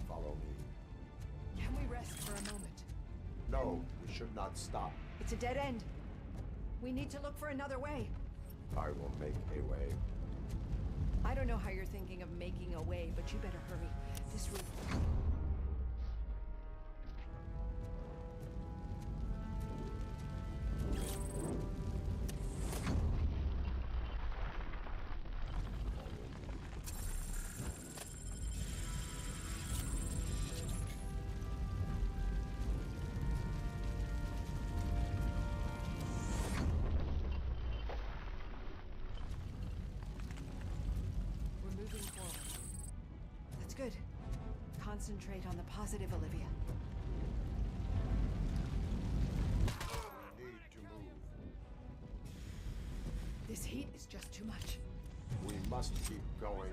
Follow me. Can we rest for a moment? No, we should not stop. It's a dead end. We need to look for another way. I will make a way. I don't know how you're thinking of making a way, but you better hurry. This route... We're moving forward. That's good. Concentrate on the positive, Olivia. We need to move. This heat is just too much. We must keep going.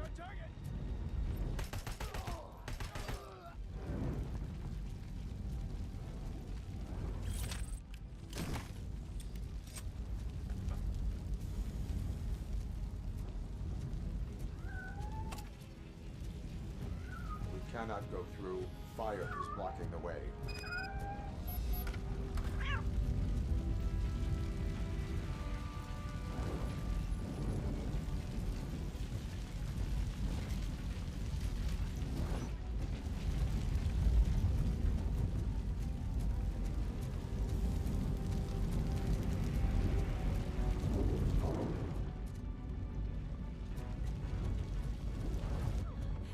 We cannot go through. Fire is blocking the way.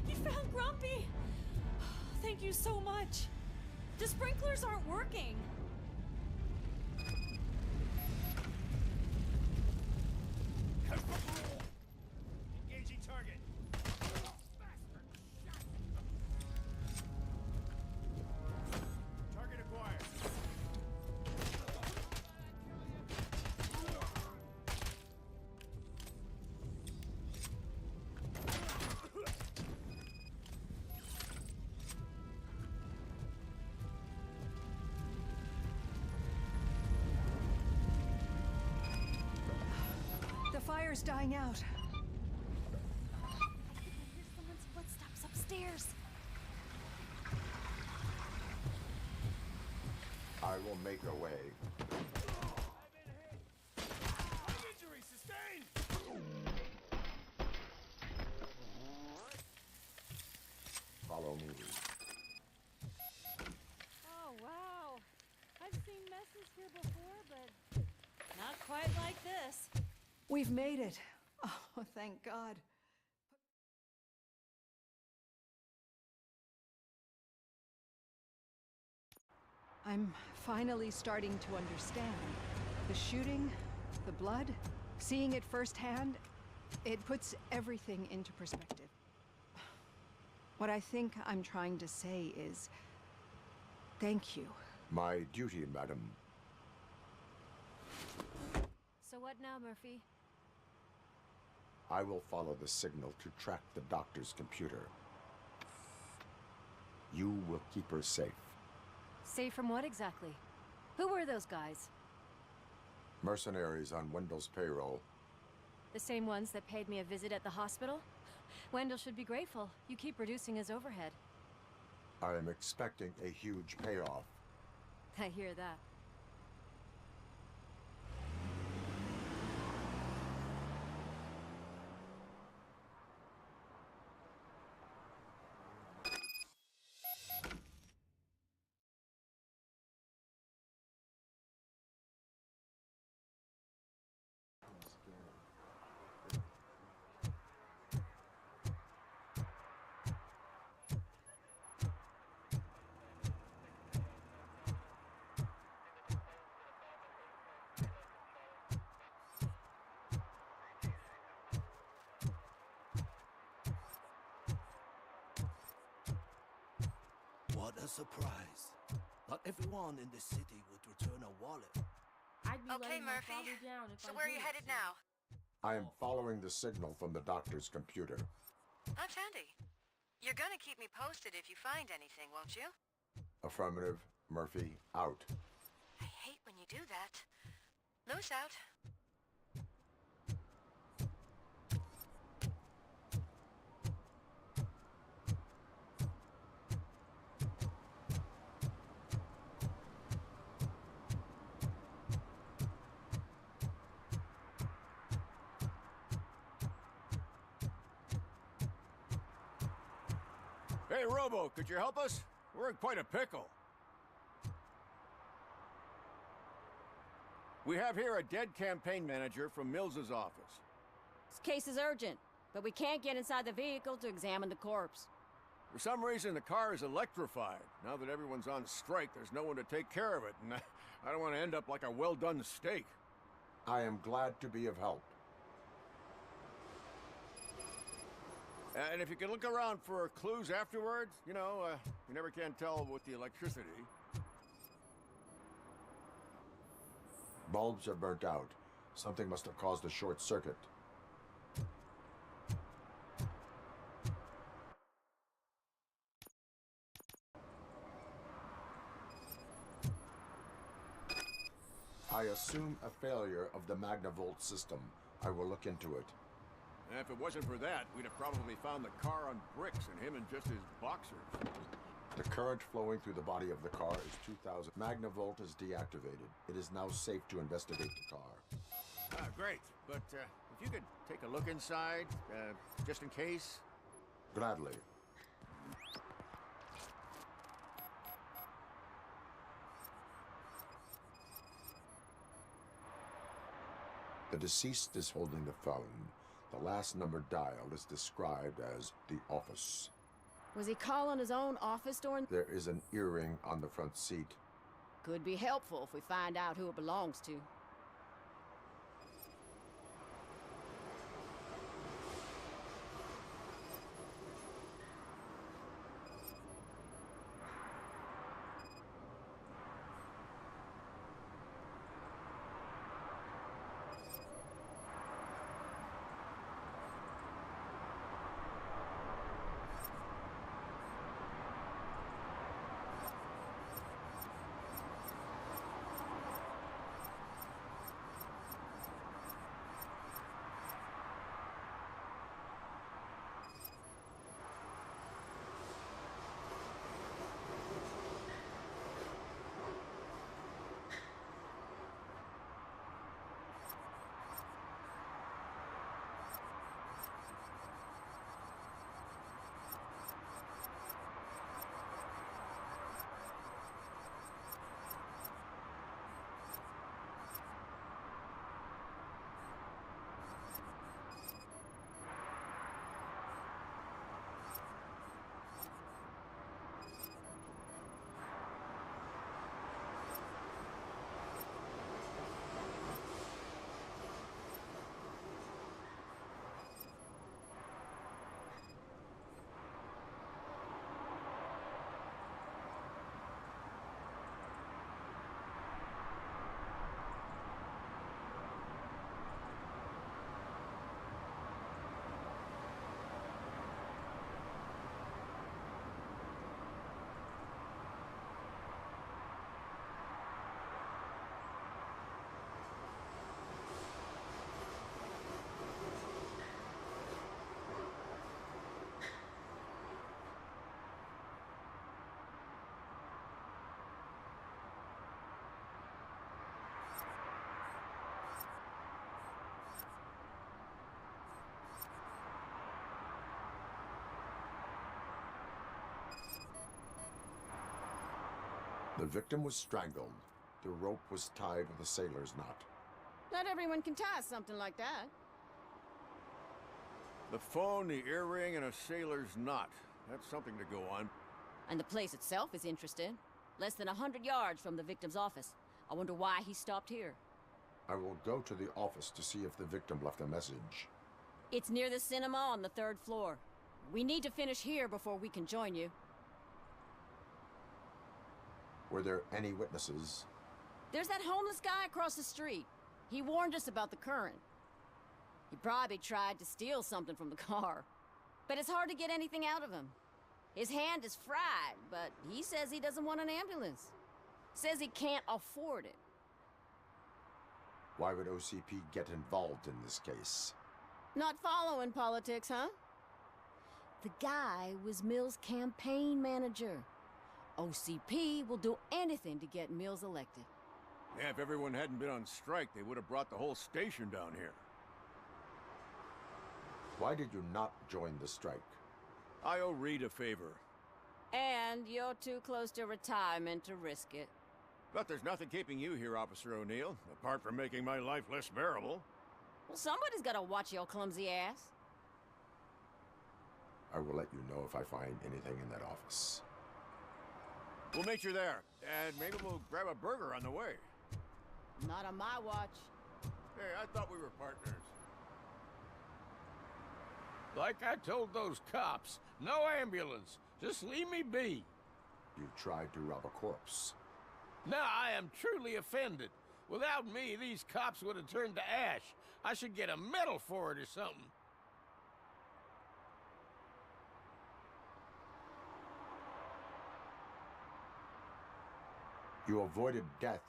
You found Grumpy! Thank you so much. The sprinklers aren't working. Engaging target. Target acquired. The fire's dying out. I hear someone's footsteps upstairs. I will make a way. Injury sustained. Follow me. Oh, wow. I've seen messes here before, but not quite like this. We've made it. Oh, thank God. I'm finally starting to understand. The shooting, the blood, seeing it firsthand, it puts everything into perspective. What I think I'm trying to say is, thank you. My duty, madam. So what now, Murphy? I will follow the signal to track the doctor's computer. You will keep her safe. Safe from what exactly? Who were those guys? Mercenaries on Wendell's payroll. The same ones that paid me a visit at the hospital? Wendell should be grateful. You keep reducing his overhead. I am expecting a huge payoff. I hear that. What a surprise. Not everyone in this city would return a wallet. Okay, Murphy. So where are you headed now? I am following the signal from the doctor's computer. That's handy. You're gonna keep me posted if you find anything, won't you? Affirmative. Murphy, out. I hate when you do that. Loose out. Hey, Robo, could you help us? We're in quite a pickle. We have here a dead campaign manager from Mills's office. This case is urgent, but we can't get inside the vehicle to examine the corpse. For some reason, the car is electrified. Now that everyone's on strike, there's no one to take care of it, and I don't want to end up like a well-done steak. I am glad to be of help. And if you can look around for clues afterwards, you know, you never can tell with the electricity. Bulbs are burnt out. Something must have caused a short circuit. I assume a failure of the Magnavolt system. I will look into it. And if it wasn't for that, we'd have probably found the car on bricks and him in just his boxers. The current flowing through the body of the car is 2000. Magnavolt is deactivated. It is now safe to investigate the car. Great. But if you could take a look inside, just in case. Gladly. The deceased is holding the phone. The last number dialed is described as the office. Was he calling his own office door? There is an earring on the front seat. Could be helpful if we find out who it belongs to. The victim was strangled. The rope was tied with a sailor's knot. Not everyone can tie something like that. The phone, the earring, and a sailor's knot. That's something to go on. And the place itself is interesting. Less than 100 yards from the victim's office. I wonder why he stopped here. I will go to the office to see if the victim left a message. It's near the cinema on the 3rd floor. We need to finish here before we can join you. Were there any witnesses? There's that homeless guy across the street. He warned us about the current. He probably tried to steal something from the car. But it's hard to get anything out of him. His hand is fried, but he says he doesn't want an ambulance. Says he can't afford it. Why would OCP get involved in this case? Not following politics, huh? The guy was Mills' campaign manager. OCP will do anything to get Mills elected. Yeah, if everyone hadn't been on strike, they would have brought the whole station down here. Why did you not join the strike? I owe Reed a favor. And you're too close to retirement to risk it. But there's nothing keeping you here, Officer O'Neill, apart from making my life less bearable. Well, somebody's gotta watch your clumsy ass. I will let you know if I find anything in that office. We'll meet you there, and maybe we'll grab a burger on the way. Not on my watch. Hey, I thought we were partners. Like I told those cops, no ambulance. Just leave me be. You tried to rob a corpse. Now I am truly offended. Without me, these cops would have turned to ash. I should get a medal for it or something. You avoided death.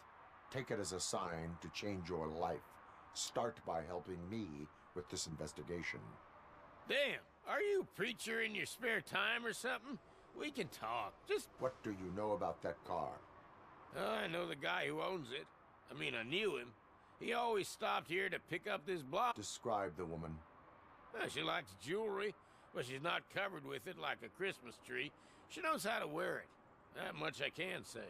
Take it as a sign to change your life. Start by helping me with this investigation. Damn, are you a preacher in your spare time or something? We can talk, just... What do you know about that car? I know the guy who owns it. I mean, I knew him. He always stopped here to pick up this block. Describe the woman. She likes jewelry, but she's not covered with it like a Christmas tree. She knows how to wear it. That much I can say.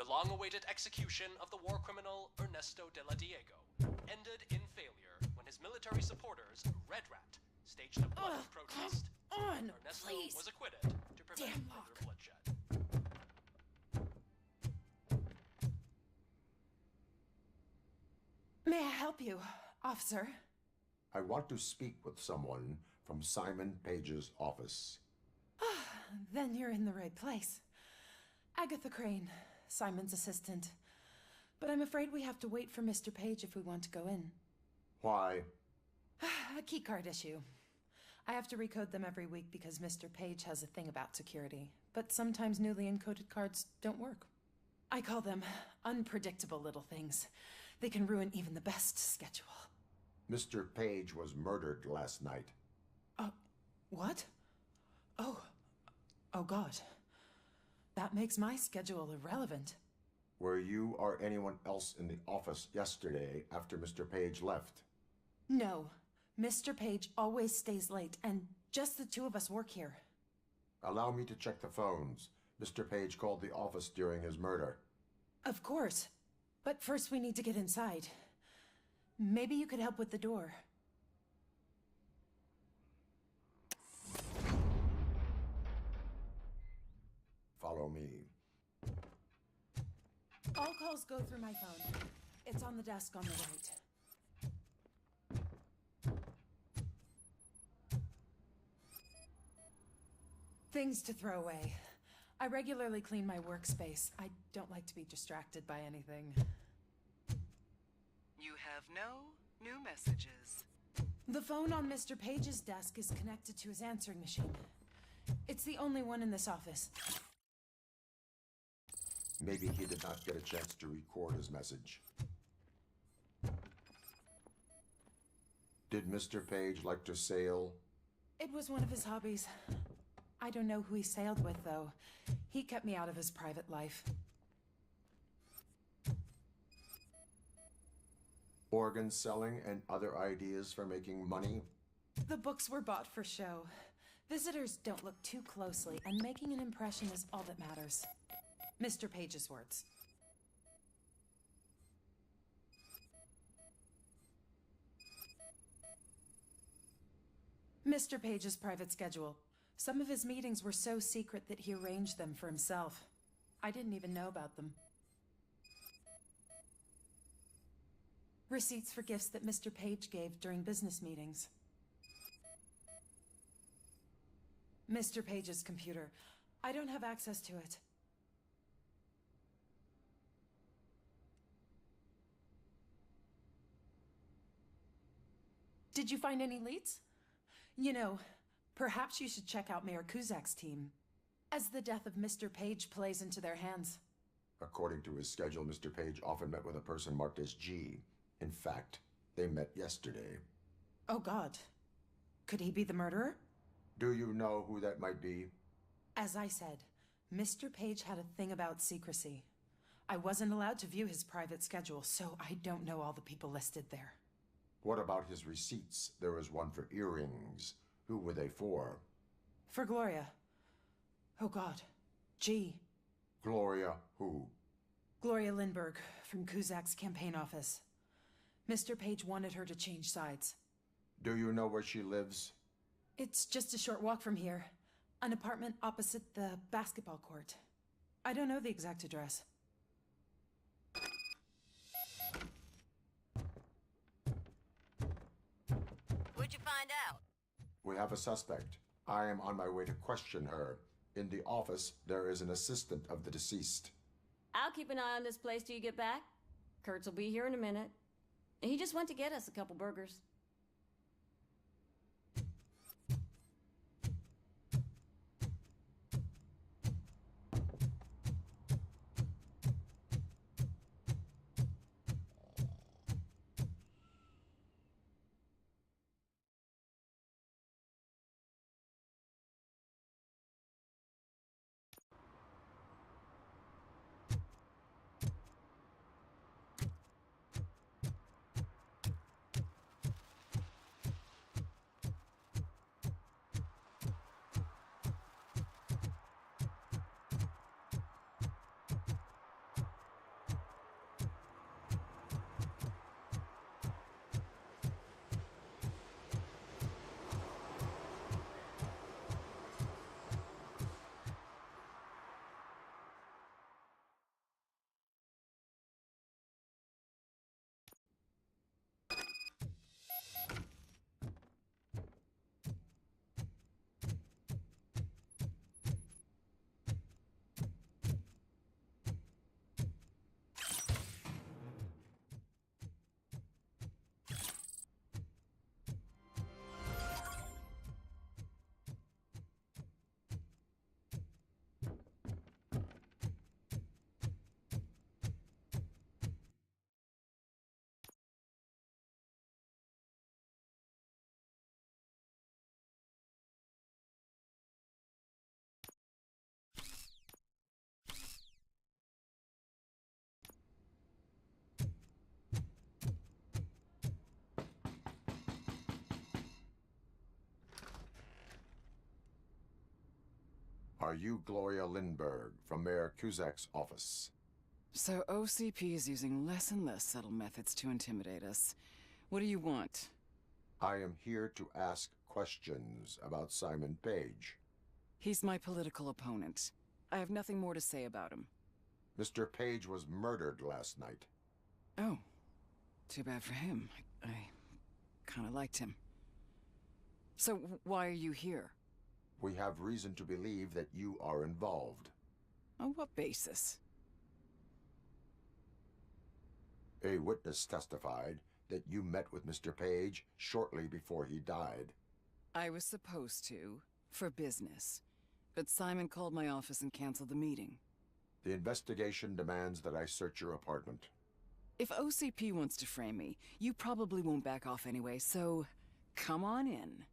Long-awaited execution of the war criminal Ernesto de la Diego ended in failure when his military supporters, Red Rat, staged a bloody protest. Ernesto was acquitted to prevent further bloodshed. May I help you, officer? I want to speak with someone from Simon Page's office. Then you're in the right place. Agatha Crane, Simon's assistant. But I'm afraid we have to wait for Mr. Page if we want to go in. Why? A keycard issue. I have to recode them every week because Mr. Page has a thing about security. But sometimes newly encoded cards don't work. I call them unpredictable little things. They can ruin even the best schedule. Mr. Page was murdered last night. What? Oh God. That makes my schedule irrelevant. Were you or anyone else in the office yesterday after Mr. Page left? No. Mr. Page always stays late, and just the two of us work here. Allow me to check the phones. Mr. Page called the office during his murder. Of course. But first we need to get inside. Maybe you could help with the door. Follow me. All calls go through my phone. It's on the desk on the right. Things to throw away. I regularly clean my workspace. I don't like to be distracted by anything. You have no New messages. The phone on Mr. Page's desk is connected to his answering machine. It's the only one in this office. Maybe he did not get a chance to record his message. Did Mr. Page like to sail? It was one of his hobbies. I don't know who he sailed with, though. He kept me out of his private life. Organ selling and other ideas for making money? The books were bought for show. Visitors don't look too closely, and making an impression is all that matters. Mr. Page's words. Mr. Page's private schedule. Some of his meetings were so secret that he arranged them for himself. I didn't even know about them. Receipts for gifts that Mr. Page gave during business meetings. Mr. Page's computer. I don't have access to it. Did you find any leads? You know, perhaps you should check out Mayor Kuzak's team, as the death of Mr. Page plays into their hands. According to his schedule, Mr. Page often met with a person marked as G. In fact, they met yesterday. Oh God. Could he be the murderer? Do you know who that might be? As I said, Mr. Page had a thing about secrecy. I wasn't allowed to view his private schedule, so I don't know all the people listed there. What about his receipts? There was one for earrings. Who were they for? For Gloria. Oh God. G. Gloria who? Gloria Lindbergh, from Kuzak's campaign office. Mr. Page wanted her to change sides. Do you know where she lives? It's just a short walk from here. An apartment opposite the basketball court. I don't know the exact address. What'd you find out? We have a suspect. I am on my way to question her. In the office, there is an assistant of the deceased. I'll keep an eye on this place till you get back. Kurtz will be here in a minute. He just went to get us a couple burgers. Are you Gloria Lindbergh from Mayor Kuzak's office? So OCP is using less and less subtle methods to intimidate us. What do you want? I am here to ask questions about Simon Page. He's my political opponent. I have nothing more to say about him. Mr. Page was murdered last night. Oh. Too bad for him. I kinda liked him. So why are you here? We have reason to believe that you are involved. On what basis? A witness testified that you met with Mr. Page shortly before he died. I was supposed to, for business. But Simon called my office and canceled the meeting. The investigation demands that I search your apartment. If OCP wants to frame me, you probably won't back off anyway, so come on in.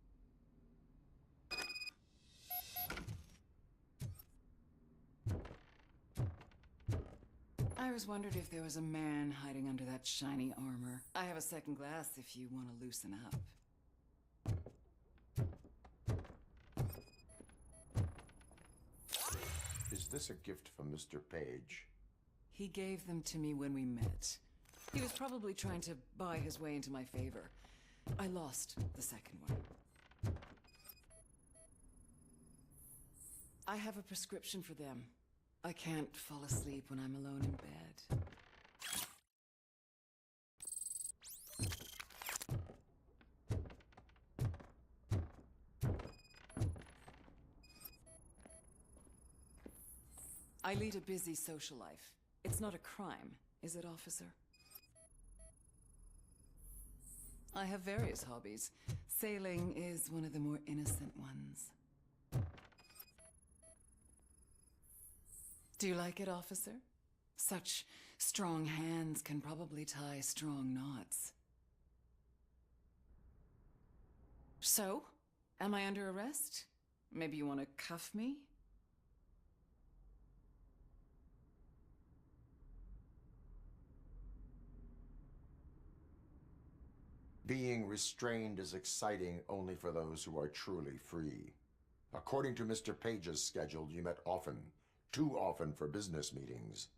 I was wondering if there was a man hiding under that shiny armor. I have a second glass if you want to loosen up. Is this a gift from Mr. Page? He gave them to me when we met. He was probably trying to buy his way into my favor. I lost the second one. I have a prescription for them. I can't fall asleep when I'm alone in bed. I lead a busy social life. It's not a crime, is it, officer? I have various hobbies. Sailing is one of the more innocent ones. Do you like it, officer? Such strong hands can probably tie strong knots. So, am I under arrest? Maybe you want to cuff me? Being restrained is exciting only for those who are truly free. According to Mr. Page's schedule, you met often. Too often for business meetings.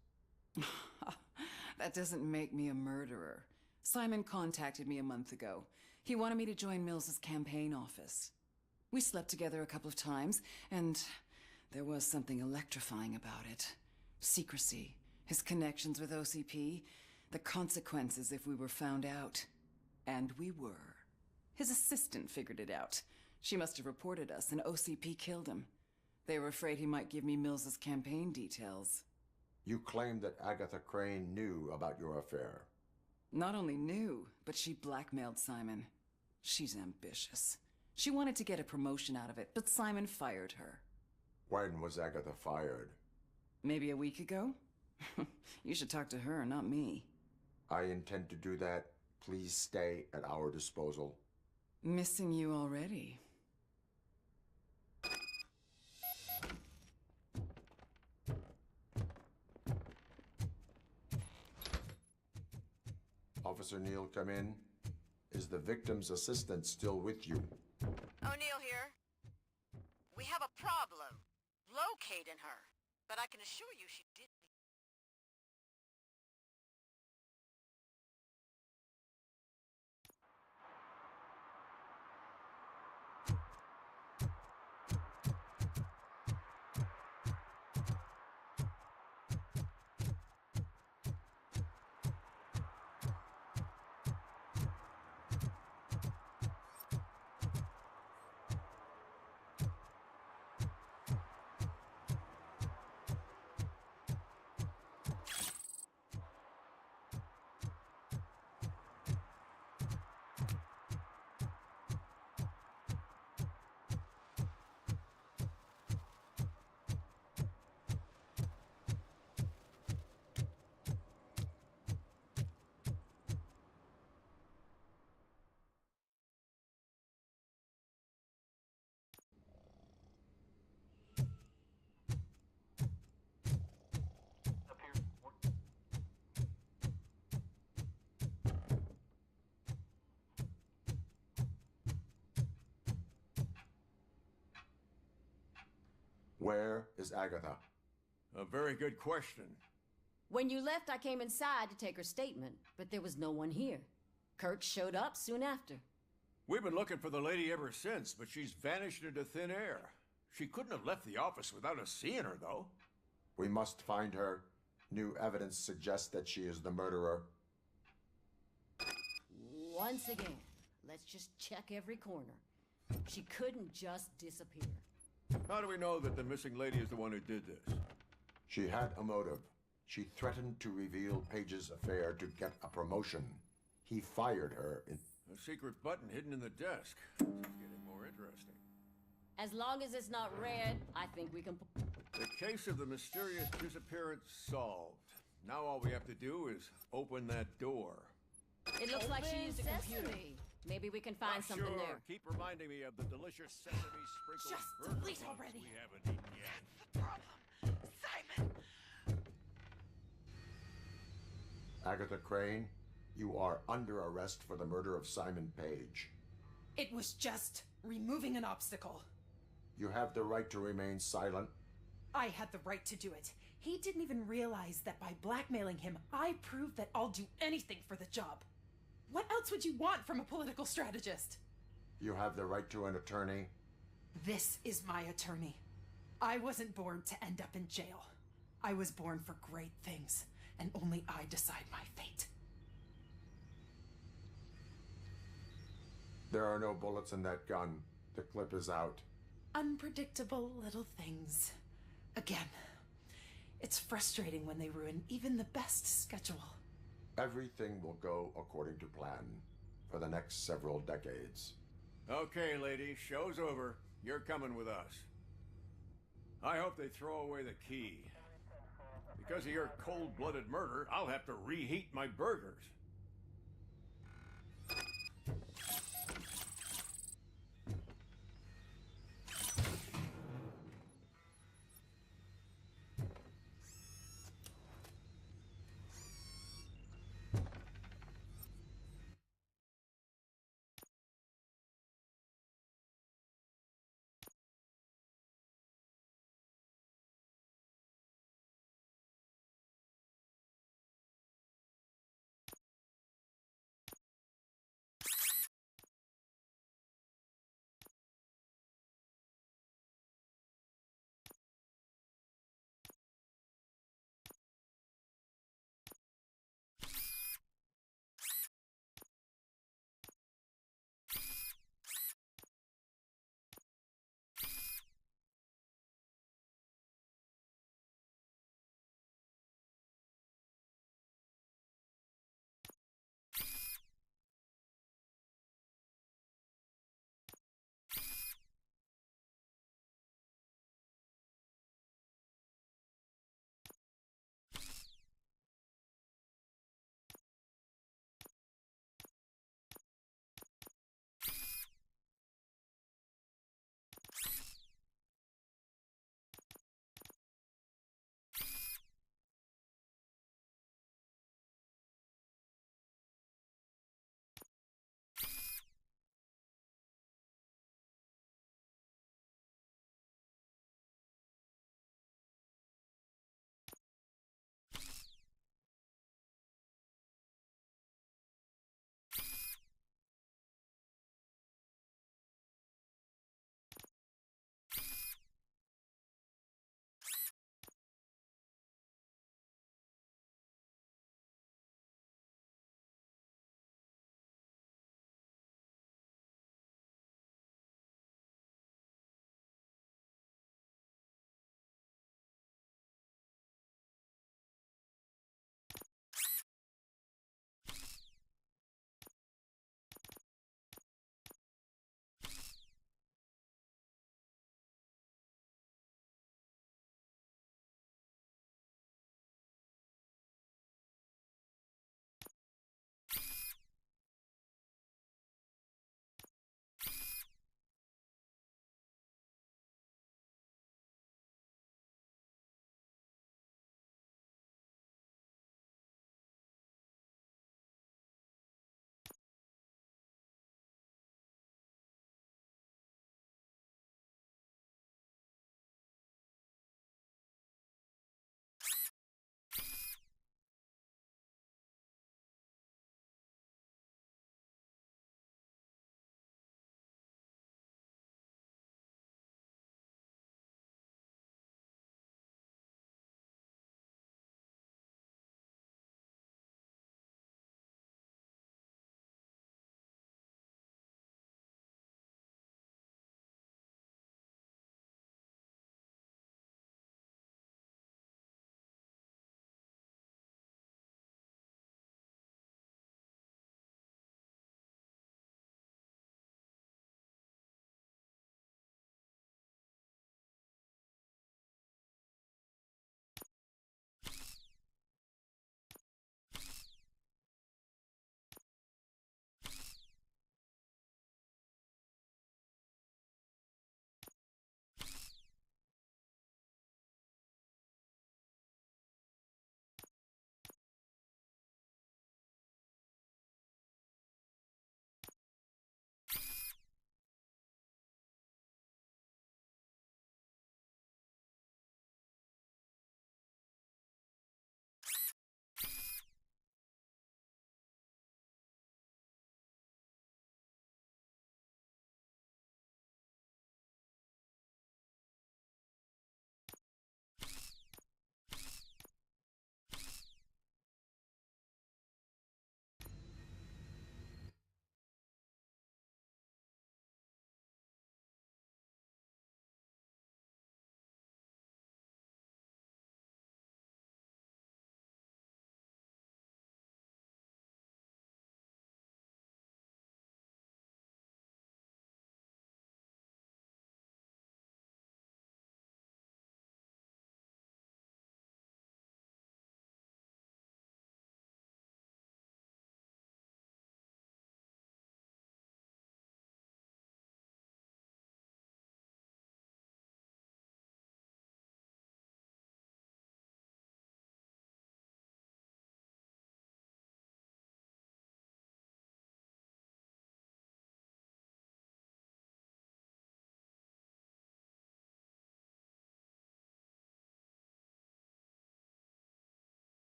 That doesn't make me a murderer. Simon contacted me a month ago. He wanted me to join Mills's campaign office. We slept together a couple of times, and there was something electrifying about it. Secrecy, his connections with OCP, the consequences if we were found out. And we were. His assistant figured it out. She must have reported us, and OCP killed him. They were afraid he might give me Mills's campaign details. You claim that Agatha Crane knew about your affair. Not only knew, but she blackmailed Simon. She's ambitious. She wanted to get a promotion out of it, but Simon fired her. When was Agatha fired? Maybe a week ago? You should talk to her, not me. I intend to do that. Please stay at our disposal. Missing you already. Officer Neal, come in. Is the victim's assistant still with you? O'Neill here. We have a problem locating her, but I can assure you she didn't. Where is Agatha? A very good question. When you left, I came inside to take her statement, but there was no one here. Kurt showed up soon after. We've been looking for the lady ever since, but she's vanished into thin air. She couldn't have left the office without us seeing her, though. We must find her. New evidence suggests that she is the murderer. Once again, let's just check every corner. She couldn't just disappear. How do we know that the missing lady is the one who did this? She had a motive. She threatened to reveal Page's affair to get a promotion. He fired her in... A secret button hidden in the desk. This is getting more interesting. As long as it's not red, I think we can... The case of the mysterious disappearance solved. Now all we have to do is open that door. It looks like she used a computer. Maybe we can find something sure. there. Keep reminding me of the delicious sesame sprinkled Just burger delete buns already. we haven't eaten yet. The problem, Simon. Agatha Crane, you are under arrest for the murder of Simon Page. It was just removing an obstacle. You have the right to remain silent. I had the right to do it. He didn't even realize that by blackmailing him, I proved that I'll do anything for the job. What else would you want from a political strategist? You have the right to an attorney. This is my attorney. I wasn't born to end up in jail. I was born for great things, and only I decide my fate. There are no bullets in that gun. The clip is out. Unpredictable little things. Again, it's frustrating when they ruin even the best schedule. Everything will go according to plan for the next several decades. Okay, lady, show's over. You're coming with us. I hope they throw away the key. Because of your cold-blooded murder, I'll have to reheat my burgers.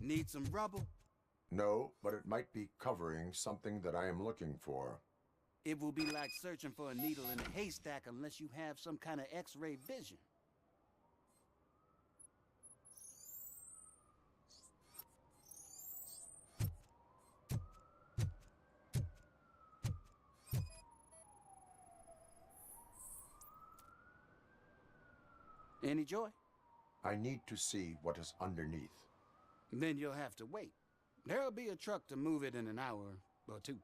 Need some rubble? No, but it might be covering something that I am looking for. It will be like searching for a needle in a haystack unless you have some kind of X-ray vision. Any joy? I need to see what is underneath. Then you'll have to wait. There'll be a truck to move it in an hour or two.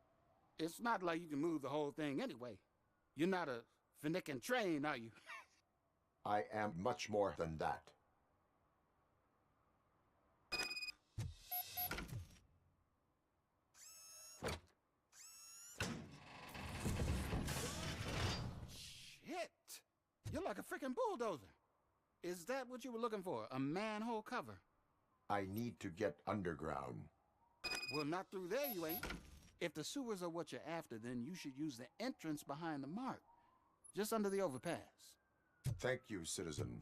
It's not like you can move the whole thing anyway. You're not a finicking train, are you? I am much more than that. Shit! You're like a freaking bulldozer. Is that what you were looking for? A manhole cover? I need to get underground. Well, not through there, you ain't. If the sewers are what you're after, then you should use the entrance behind the mark. Just under the overpass. Thank you, citizen.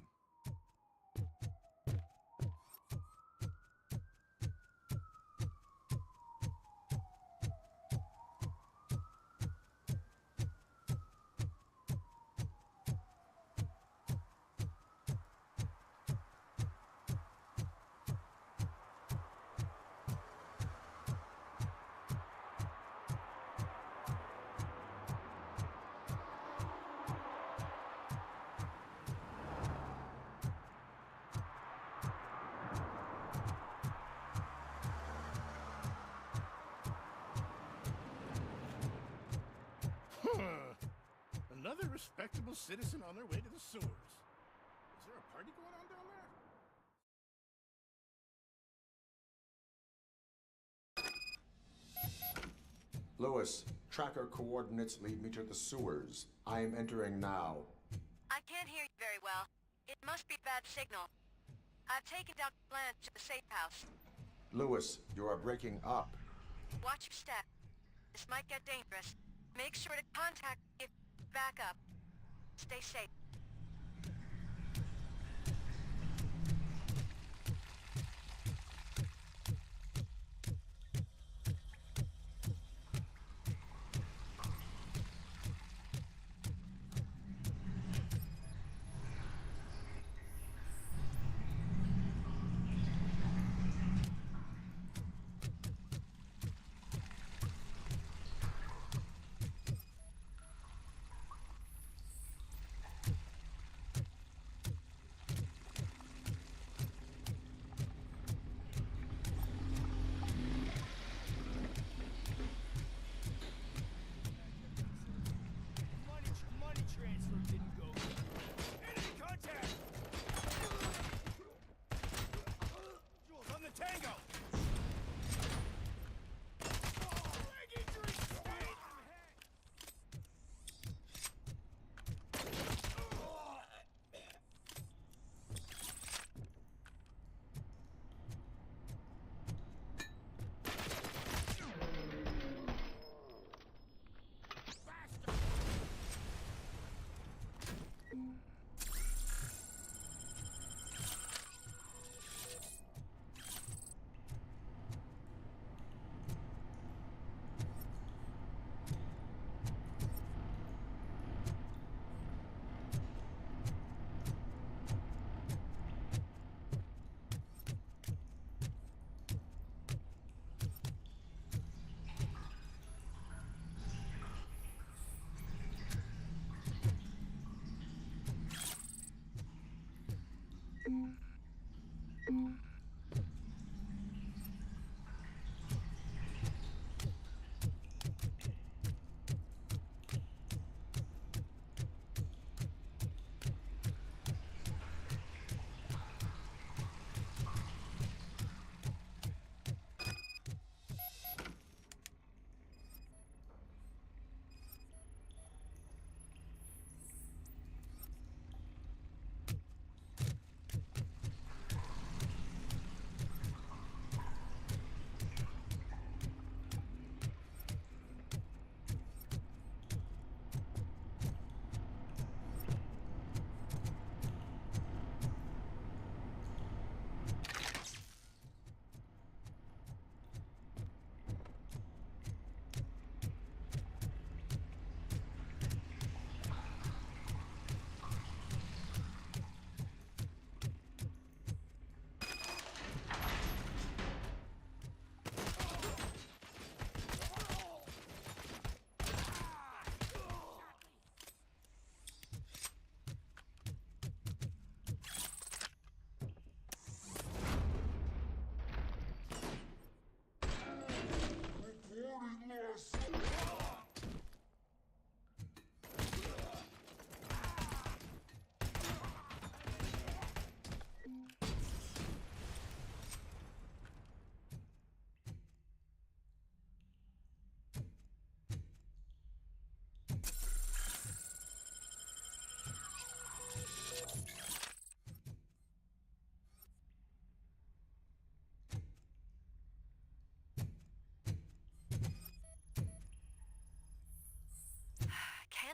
Another respectable citizen on their way to the sewers. Is there a party going on down there? Lewis, tracker coordinates lead me to the sewers. I am entering now. I can't hear you very well. It must be bad signal. I've taken Dr. Blanche to the safe house. Lewis, you are breaking up. Watch your step. This might get dangerous. Make sure to contact me if you back up. Stay safe.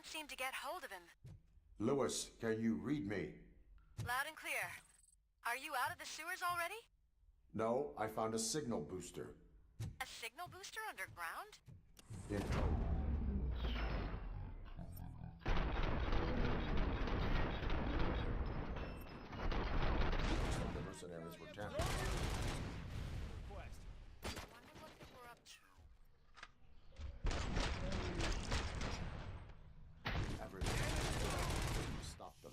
Can't seem to get hold of him. Lewis, can you read me? Loud and clear. Are you out of the sewers already? No, I found a signal booster. A signal booster underground? In code. The mercenaries were tampered. Wonder what they were up to. Everyone stop them.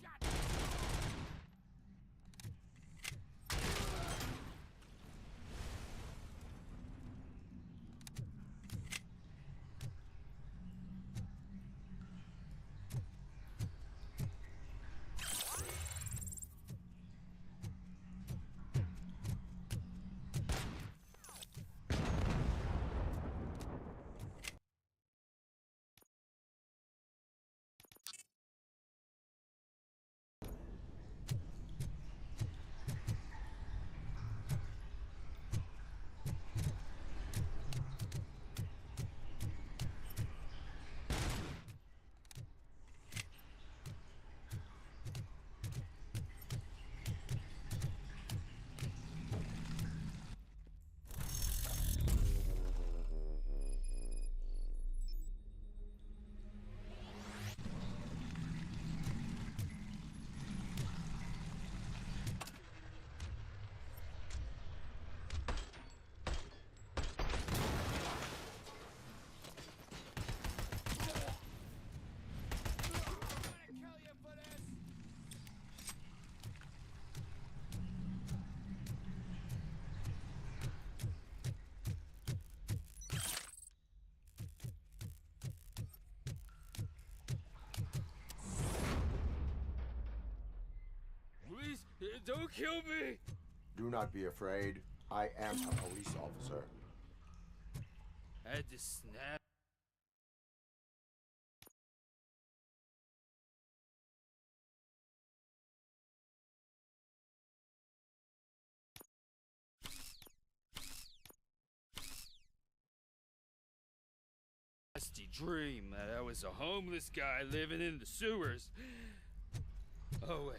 Don't kill me! Do not be afraid. I am a police officer. I had to snap. Nasty dream that I was a homeless guy living in the sewers. Oh wait.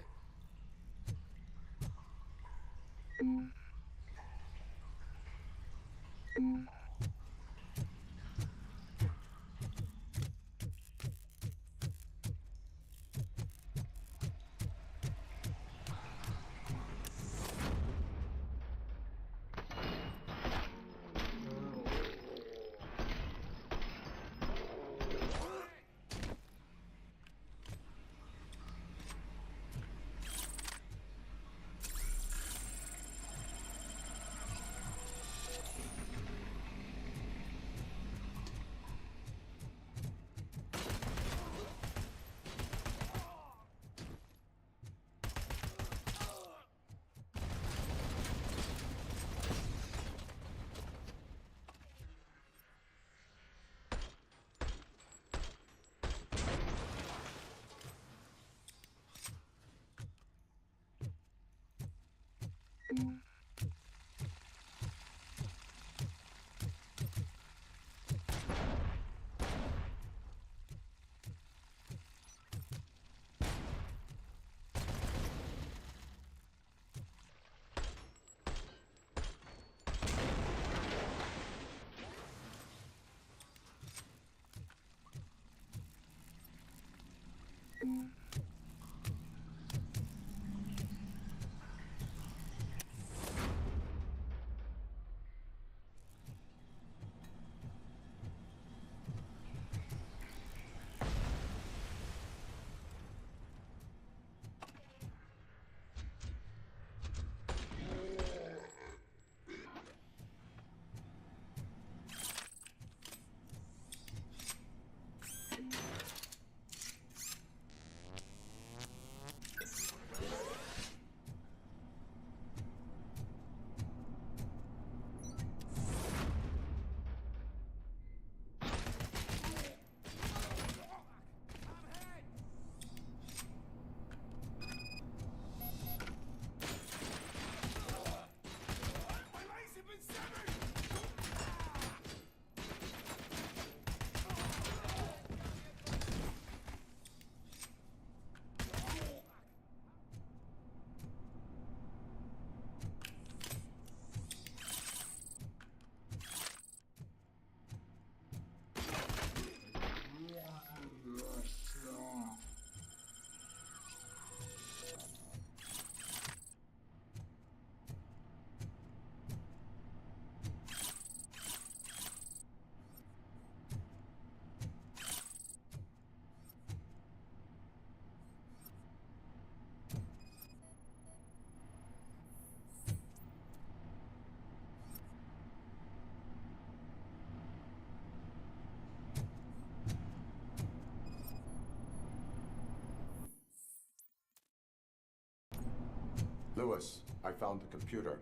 Lewis, I found the computer.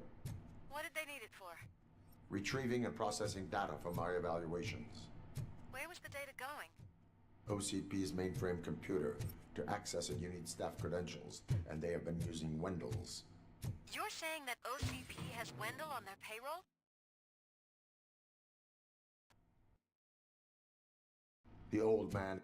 What did they need it for? Retrieving and processing data from our evaluations. Where was the data going? OCP's mainframe computer. To access it, you need staff credentials, and they have been using Wendell's. You're saying that OCP has Wendell on their payroll? The old man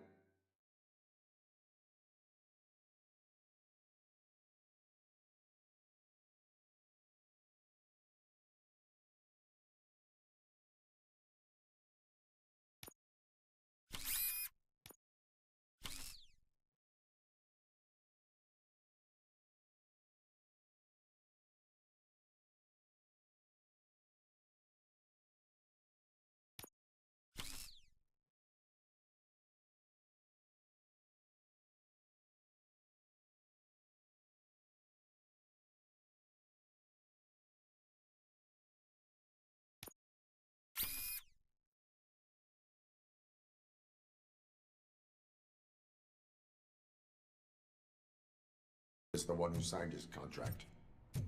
is the one who signed his contract.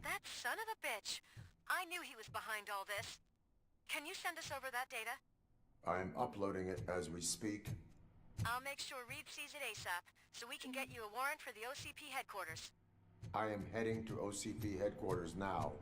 That son of a bitch! I knew he was behind all this. Can you send us over that data? I'm uploading it as we speak. I'll make sure Reed sees it ASAP, so we can get you a warrant for the OCP headquarters. I am heading to OCP headquarters now.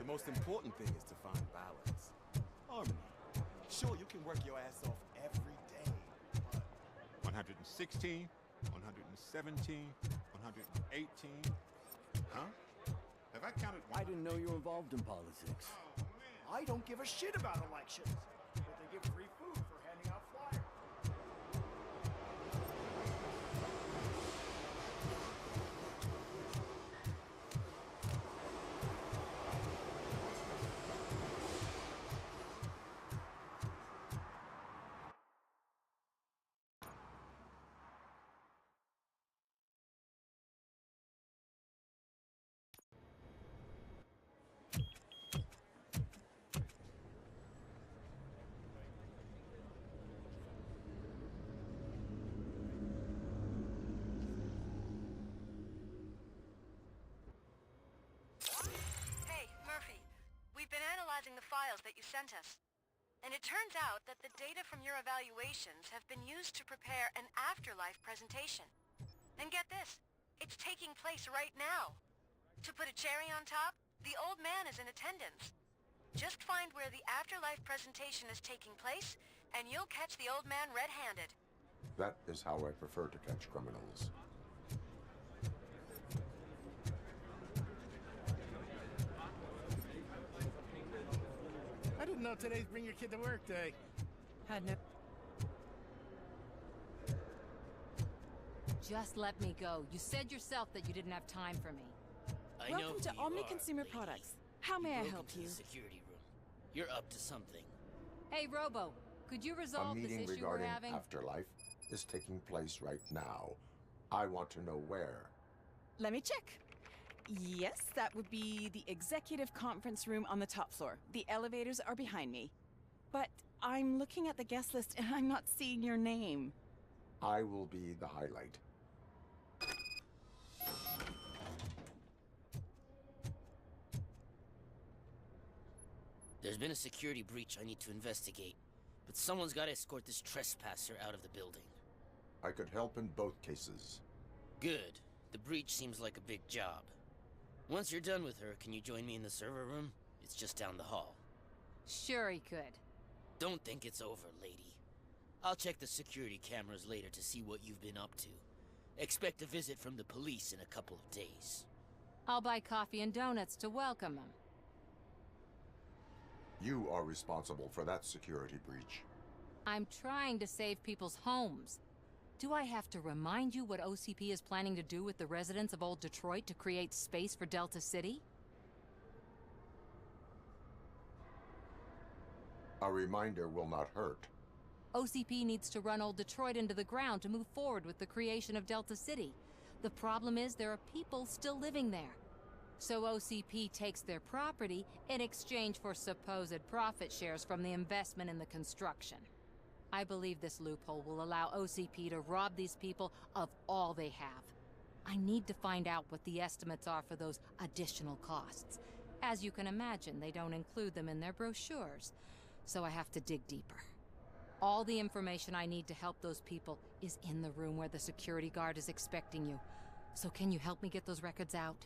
The most important thing is to find balance. Harmony. Sure, you can work your ass off every day, but 116, 117, 118. Huh? Have I counted? I didn't know you were involved in politics. I don't give a shit about elections, but they give free food for handing out flyers. sent us. And it turns out that the data from your evaluations have been used to prepare an afterlife presentation. And get this, it's taking place right now. To put a cherry on top, the old man is in attendance. Just find where the afterlife presentation is taking place, and you'll catch the old man red-handed. That is how I prefer to catch criminals. I didn't know today's Bring Your Kid to Work day. Had no... Just let me go. You said yourself that you didn't have time for me. Welcome to Omni Consumer Products. How may I help you? Security room. You're up to something. Hey, Robo, could you A resolve this meeting issue we're regarding having? afterlife is taking place right now. I want to know where. Let me check. Yes, that would be the executive conference room on the top floor. The elevators are behind me. But I'm looking at the guest list and I'm not seeing your name. I will be the highlight. There's been a security breach I need to investigate, but someone's got to escort this trespasser out of the building. I could help in both cases. Good. The breach seems like a big job. Once you're done with her, can you join me in the server room? It's just down the hall. Sure he could. Don't think it's over, lady. I'll check the security cameras later to see what you've been up to. Expect a visit from the police in a couple of days. I'll buy coffee and donuts to welcome him. You are responsible for that security breach. I'm trying to save people's homes. Do I have to remind you what OCP is planning to do with the residents of Old Detroit to create space for Delta City? A reminder will not hurt. OCP needs to run Old Detroit into the ground to move forward with the creation of Delta City. The problem is there are people still living there. So OCP takes their property in exchange for supposed profit shares from the investment in the construction. I believe this loophole will allow OCP to rob these people of all they have. I need to find out what the estimates are for those additional costs. As you can imagine, they don't include them in their brochures, so I have to dig deeper. All the information I need to help those people is in the room where the security guard is expecting you. So can you help me get those records out?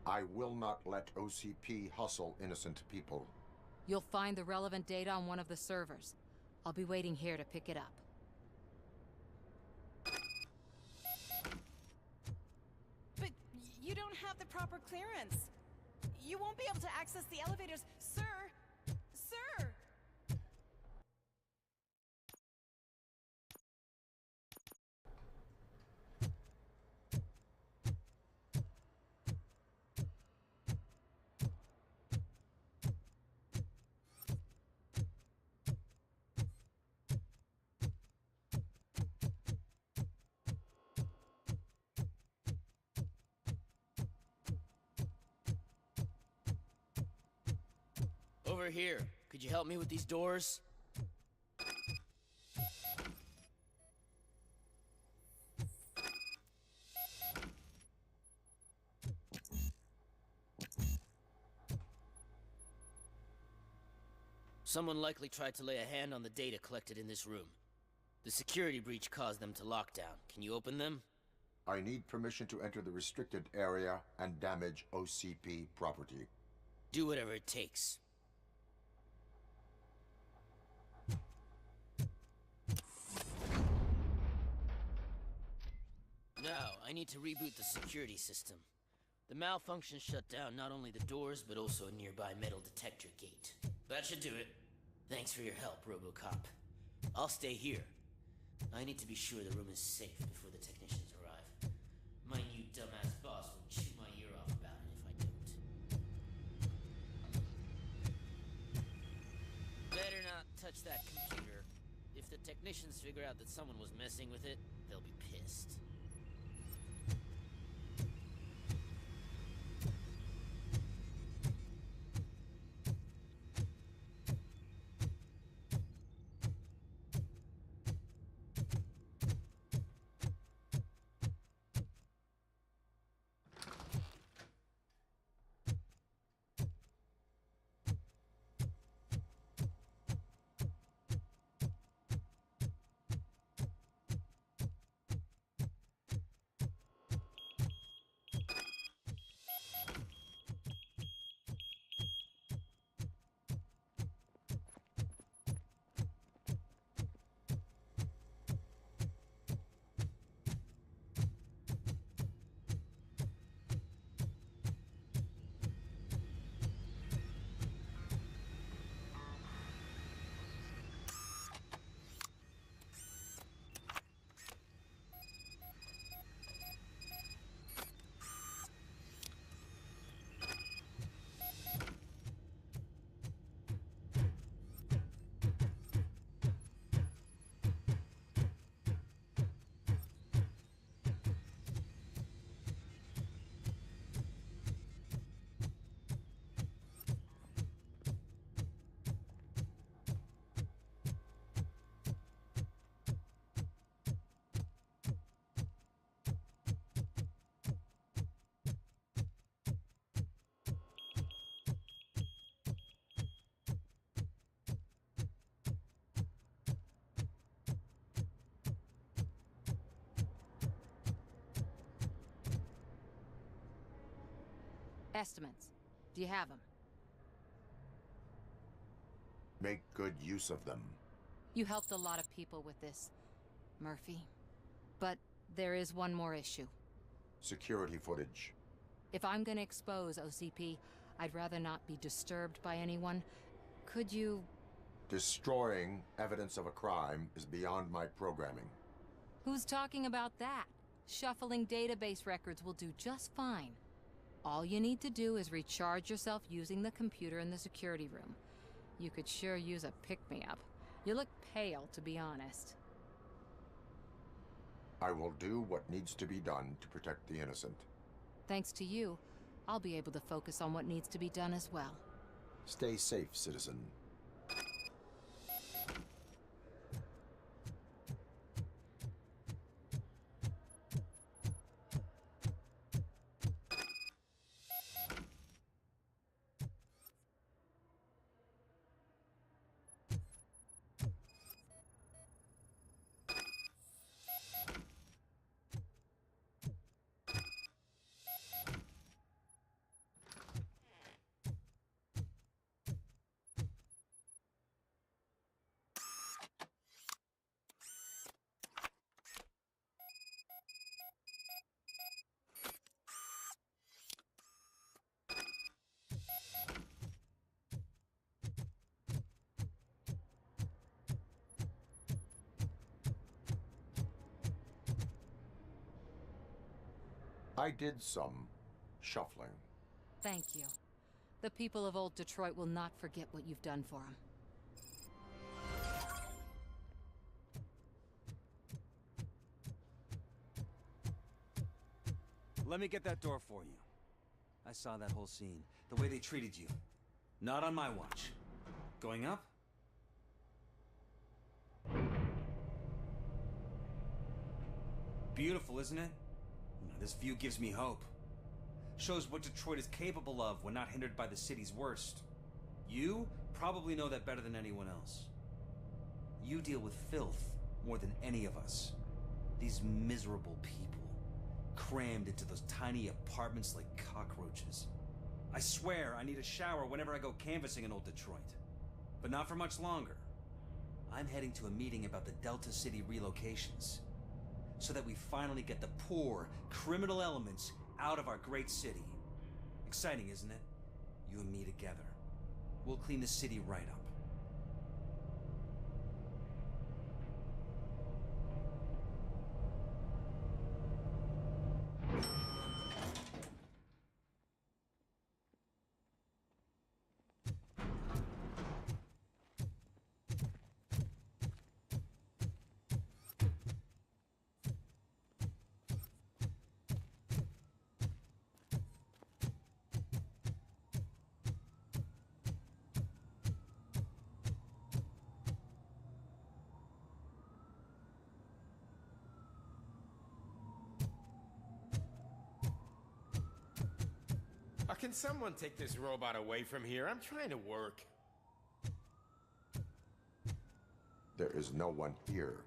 I will not let OCP hustle innocent people. You'll find the relevant data on one of the servers. I'll be waiting here to pick it up. But you don't have the proper clearance. You won't be able to access the elevators, sir. Sir! Over here. Could you help me with these doors? Someone likely tried to lay a hand on the data collected in this room. The security breach caused them to lock down. Can you open them? I need permission to enter the restricted area and damage OCP property. Do whatever it takes. Now, I need to reboot the security system. The malfunction shut down not only the doors, but also a nearby metal detector gate. That should do it. Thanks for your help, RoboCop. I'll stay here. I need to be sure the room is safe before the technicians arrive. My new dumbass boss will chew my ear off about it if I don't. Better not touch that computer. If the technicians figure out that someone was messing with it, they'll be pissed. Estimates. Do you have them? Make good use of them. You helped a lot of people with this, Murphy. But there is one more issue. Security footage. If I'm gonna expose OCP, I'd rather not be disturbed by anyone. Could you... Destroying evidence of a crime is beyond my programming. Who's talking about that? Shuffling database records will do just fine. All you need to do is recharge yourself using the computer in the security room. You could sure use a pick-me-up. You look pale, to be honest. I will do what needs to be done to protect the innocent. Thanks to you, I'll be able to focus on what needs to be done as well. Stay safe, citizen. I did some shuffling. Thank you. The people of old Detroit will not forget what you've done for them. Let me get that door for you. I saw that whole scene. The way they treated you. Not on my watch. Going up? Beautiful, isn't it? This view gives me hope. Shows what Detroit is capable of when not hindered by the city's worst. You probably know that better than anyone else. You deal with filth more than any of us. These miserable people, crammed into those tiny apartments like cockroaches. I swear I need a shower whenever I go canvassing in old Detroit. But not for much longer. I'm heading to a meeting about the Delta City relocations, so that we finally get the poor, criminal elements out of our great city. Exciting, isn't it? You and me together. We'll clean the city right up. Can someone take this robot away from here? I'm trying to work. There is no one here.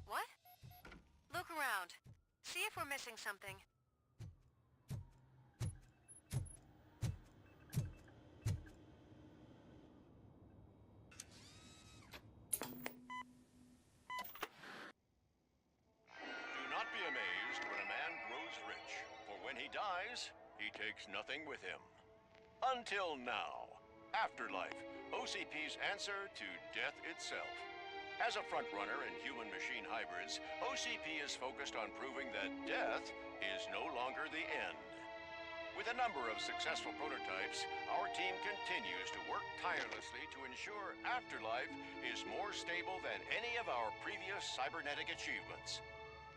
What? Look around. See if we're missing something. Do not be amazed when a man grows rich, for when he dies, he takes nothing with him. Until now. Afterlife, OCP's answer to death itself. As a frontrunner in human-machine hybrids, OCP is focused on proving that death is no longer the end. With a number of successful prototypes, our team continues to work tirelessly to ensure Afterlife is more stable than any of our previous cybernetic achievements.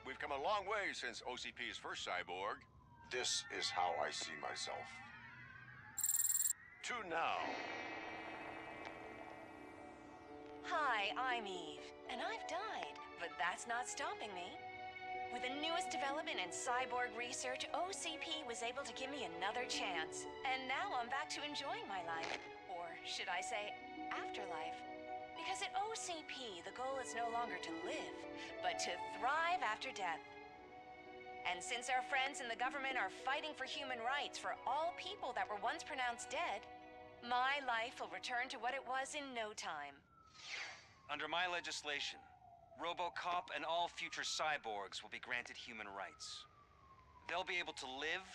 We've come a long way since OCP's first cyborg. This is how I see myself. To now. Hi, I'm Eve, and I've died, but that's not stopping me. With the newest development in cyborg research, OCP was able to give me another chance. And now I'm back to enjoying my life. Or should I say, afterlife. Because at OCP, the goal is no longer to live, but to thrive after death. And since our friends in the government are fighting for human rights for all people that were once pronounced dead, my life will return to what it was in no time. Under my legislation, RoboCop and all future cyborgs will be granted human rights. They'll be able to live,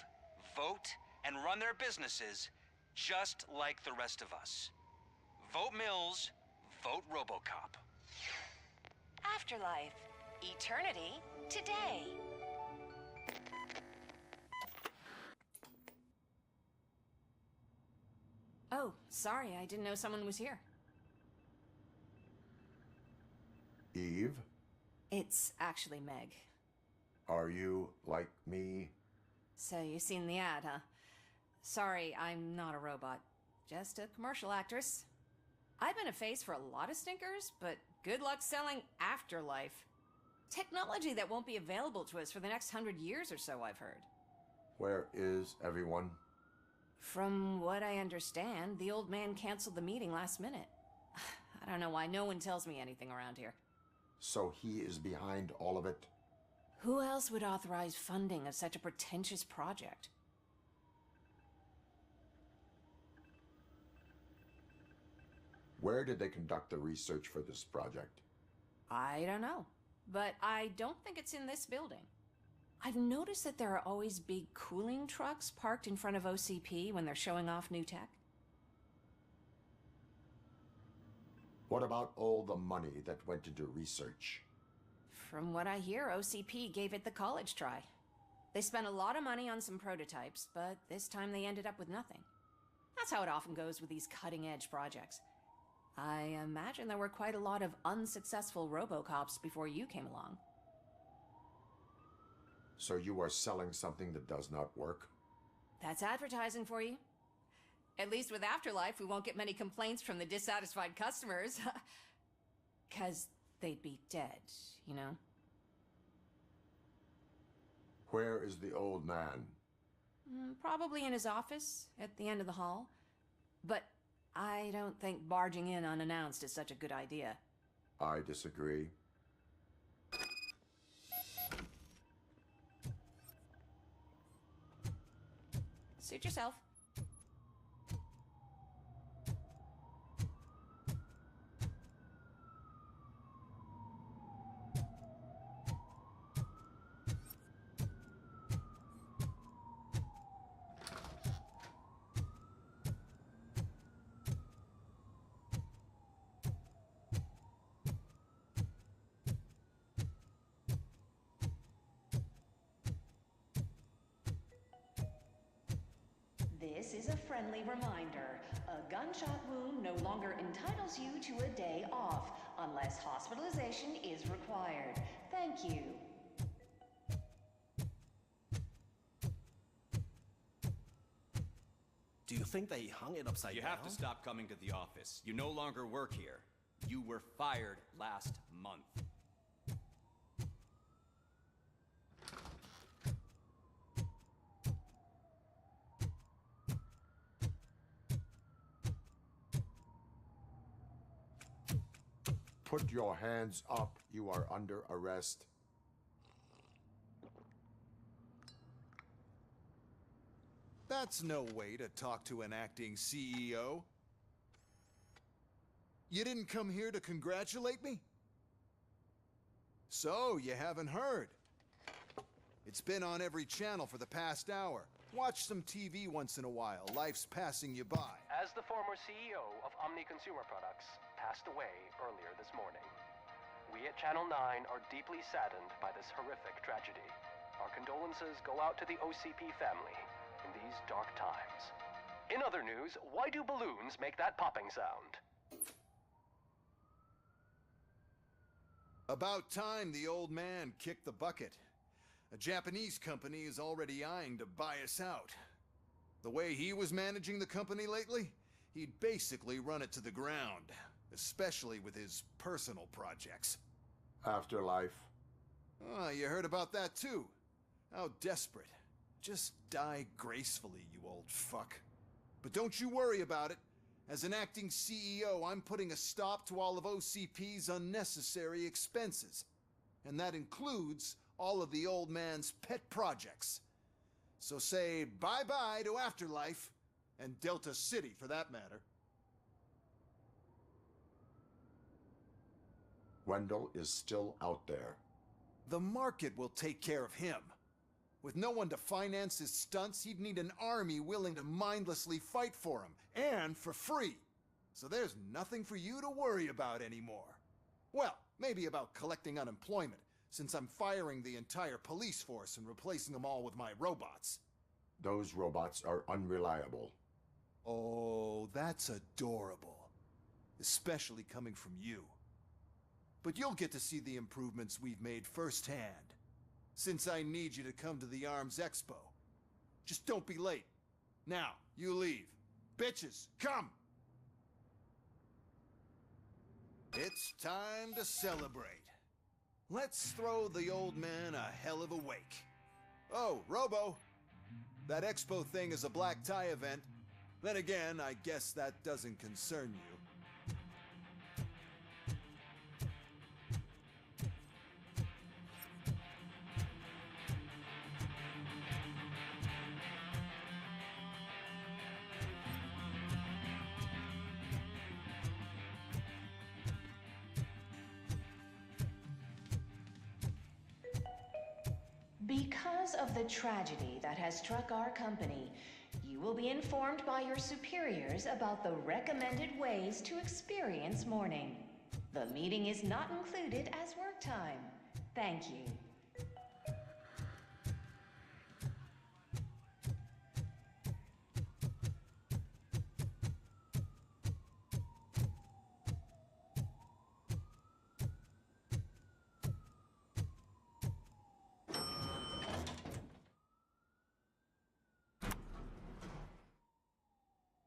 vote, and run their businesses just like the rest of us. Vote Mills, vote RoboCop. Afterlife. Eternity. Today. Oh, sorry, I didn't know someone was here. Eve? It's actually Meg. Are you like me? So you seen the ad, huh? Sorry, I'm not a robot. Just a commercial actress. I've been a face for a lot of stinkers, but good luck selling Afterlife. Technology that won't be available to us for the next 100 years or so, I've heard. Where is everyone? From what I understand, the old man canceled the meeting last minute. I don't know why no one tells me anything around here. So he is behind all of it? Who else would authorize funding of such a pretentious project? Where did they conduct the research for this project? I don't know, but I don't think it's in this building. I've noticed that there are always big cooling trucks parked in front of OCP when they're showing off new tech. What about all the money that went into research? From what I hear, OCP gave it the college try. They spent a lot of money on some prototypes, but this time they ended up with nothing. That's how it often goes with these cutting-edge projects. I imagine there were quite a lot of unsuccessful RoboCops before you came along. So you are selling something that does not work? That's advertising for you. At least with Afterlife, we won't get many complaints from the dissatisfied customers. 'Cause they'd be dead, you know? Where is the old man? Probably in his office, at the end of the hall. But I don't think barging in unannounced is such a good idea. I disagree. Suit yourself. This is a friendly reminder. A gunshot wound no longer entitles you to a day off, unless hospitalization is required. Thank you. Do you think they hung it upside down? You have to stop coming to the office. You no longer work here. You were fired last month. Put your hands up. You are under arrest. That's no way to talk to an acting CEO. You didn't come here to congratulate me? So, you haven't heard. It's been on every channel for the past hour. Watch some TV once in a while. Life's passing you by. As the former CEO of Omni Consumer Products passed away earlier this morning, we at Channel 9 are deeply saddened by this horrific tragedy. Our condolences go out to the OCP family in these dark times. In other news, why do balloons make that popping sound? About time the old man kicked the bucket. A Japanese company is already eyeing to buy us out. The way he was managing the company lately, he'd basically run it to the ground, especially with his personal projects. Afterlife. Oh, you heard about that too. How desperate. Just die gracefully, you old fuck. But don't you worry about it. As an acting CEO, I'm putting a stop to all of OCP's unnecessary expenses. And that includes all of the old man's pet projects. So say bye-bye to Afterlife, and Delta City for that matter. Wendell is still out there. The market will take care of him. With no one to finance his stunts, he'd need an army willing to mindlessly fight for him, and for free. So there's nothing for you to worry about anymore. Well, maybe about collecting unemployment, since I'm firing the entire police force and replacing them all with my robots. Those robots are unreliable. Oh, that's adorable. Especially coming from you. But you'll get to see the improvements we've made firsthand. Since I need you to come to the Arms Expo. Just don't be late. Now, you leave. Bitches, come! It's time to celebrate. Let's throw the old man a hell of a wake. Oh, Robo! That expo thing is a black tie event. Then again, I guess that doesn't concern you. Because of the tragedy that has struck our company, you will be informed by your superiors about the recommended ways to experience mourning. The meeting is not included as work time. Thank you.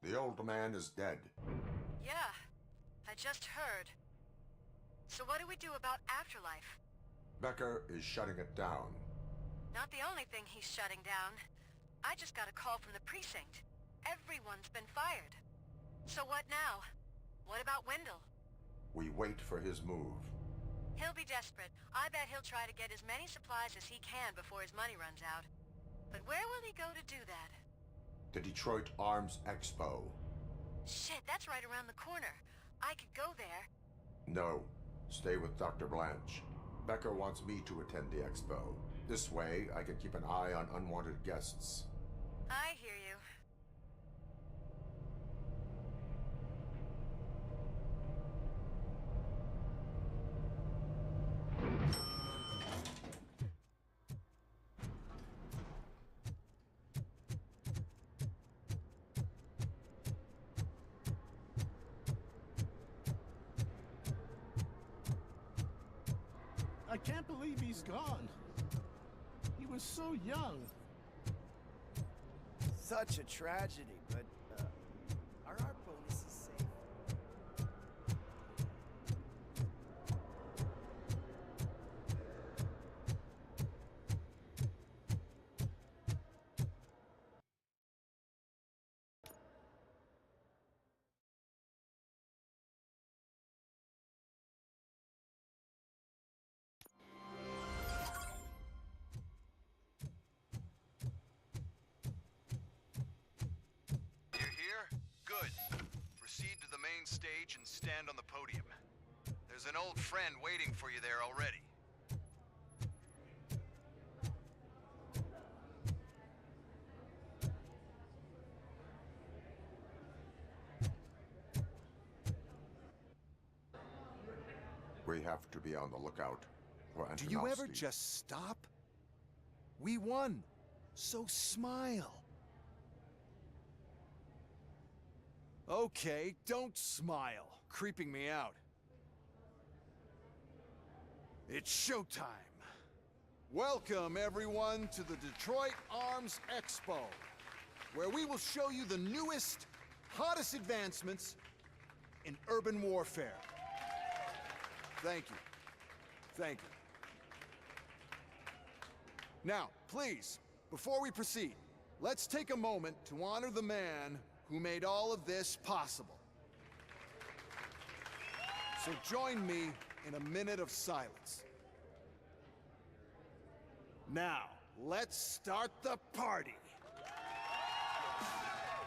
The old man is dead. Yeah, I just heard. So what do we do about Afterlife? Becker is shutting it down. Not the only thing he's shutting down. I just got a call from the precinct. Everyone's been fired. So what now? What about Wendell? We wait for his move. He'll be desperate. I bet he'll try to get as many supplies as he can before his money runs out. But where will he go to do that? The Detroit Arms Expo. Shit, that's right around the corner. I could go there. No. Stay with Dr. Blanche. Becker wants me to attend the expo. This way, I can keep an eye on unwanted guests. I hear you. I can't believe he's gone. He was so young. Such a tragedy, but are our bonuses safe? Stage and stand on the podium. There's an old friend waiting for you there already. We have to be on the lookout for Antonovsky. Do you ever just stop? We won, so smile. Okay, don't smile. Creeping me out. It's showtime. Welcome, everyone, to the Detroit Arms Expo, where we will show you the newest, hottest advancements in urban warfare. Thank you. Thank you. Now, please, before we proceed, let's take a moment to honor the man who made all of this possible. So join me in a minute of silence. Now, let's start the party.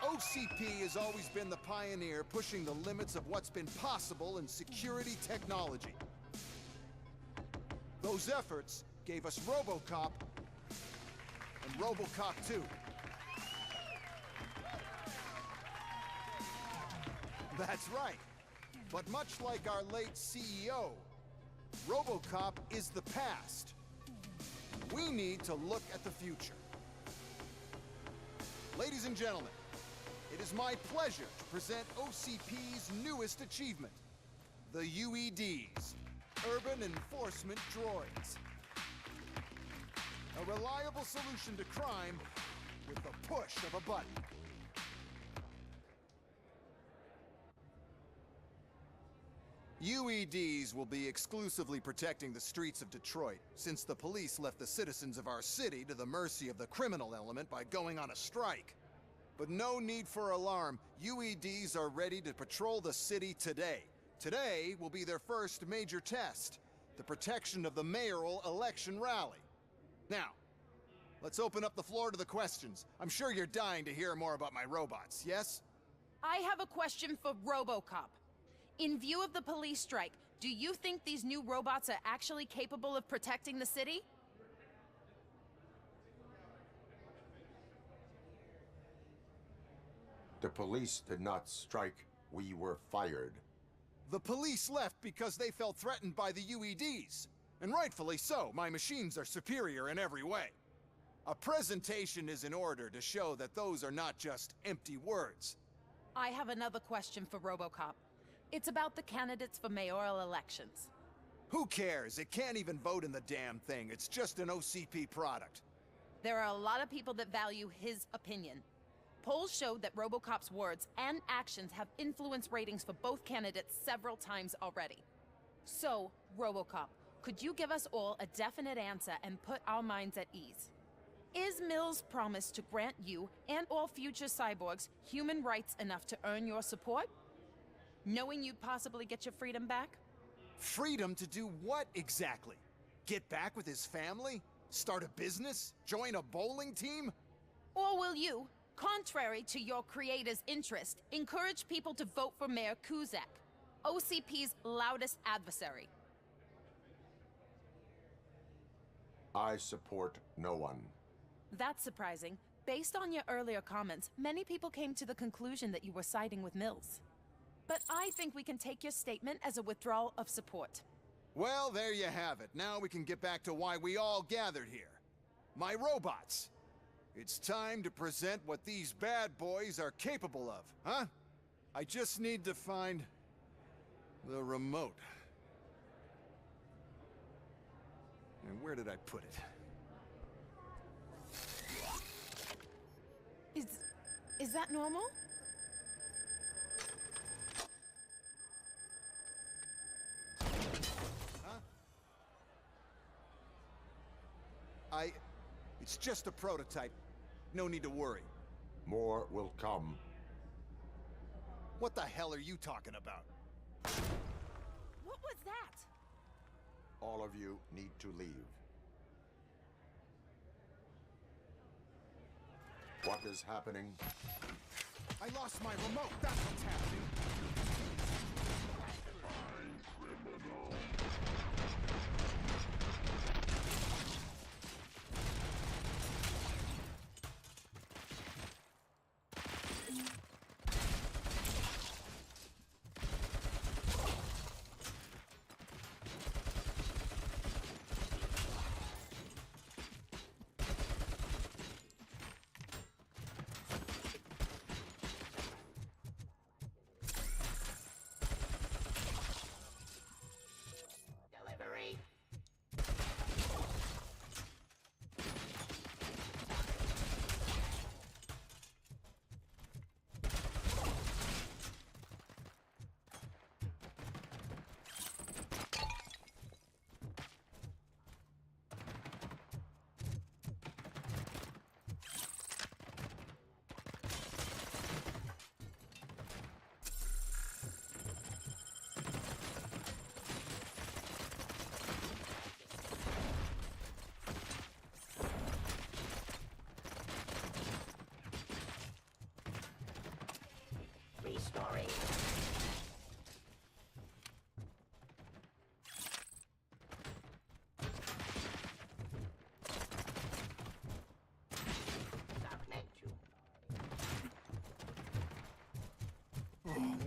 OCP has always been the pioneer pushing the limits of what's been possible in security technology. Those efforts gave us RoboCop and RoboCop 2. That's right. But much like our late CEO, RoboCop is the past. We need to look at the future. Ladies and gentlemen, it is my pleasure to present OCP's newest achievement, the UEDs, Urban Enforcement Droids. A reliable solution to crime with the push of a button. UEDs will be exclusively protecting the streets of Detroit, since the police left the citizens of our city to the mercy of the criminal element by going on a strike. But no need for alarm. UEDs are ready to patrol the city today. Today will be their first major test, the protection of the mayoral election rally. Now, let's open up the floor to the questions. I'm sure you're dying to hear more about my robots, yes? I have a question for RoboCop. In view of the police strike, do you think these new robots are actually capable of protecting the city? The police did not strike. We were fired. The police left because they felt threatened by the UEDs. And rightfully so. My machines are superior in every way. A presentation is in order to show that those are not just empty words. I have another question for RoboCop. It's about the candidates for mayoral elections. Who cares? It can't even vote in the damn thing. It's just an OCP product. There are a lot of people that value his opinion. Polls showed that RoboCop's words and actions have influenced ratings for both candidates several times already. So, RoboCop, could you give us all a definite answer and put our minds at ease? Is Mills' promise to grant you and all future cyborgs human rights enough to earn your support? Knowing you'd possibly get your freedom back? Freedom to do what exactly? Get back with his family? Start a business? Join a bowling team? Or will you, contrary to your creator's interest, encourage people to vote for Mayor Kuzak, OCP's loudest adversary? I support no one. That's surprising. Based on your earlier comments, many people came to the conclusion that you were siding with Mills. But I think we can take your statement as a withdrawal of support. Well, there you have it. Now we can get back to why we all gathered here. My robots. It's time to present what these bad boys are capable of, huh? I just need to find the remote. And where did I put it? Is that normal? It's just a prototype. No need to worry. More will come. What the hell are you talking about? What was that? All of you need to leave. What is happening? I lost my remote. That's what's happening.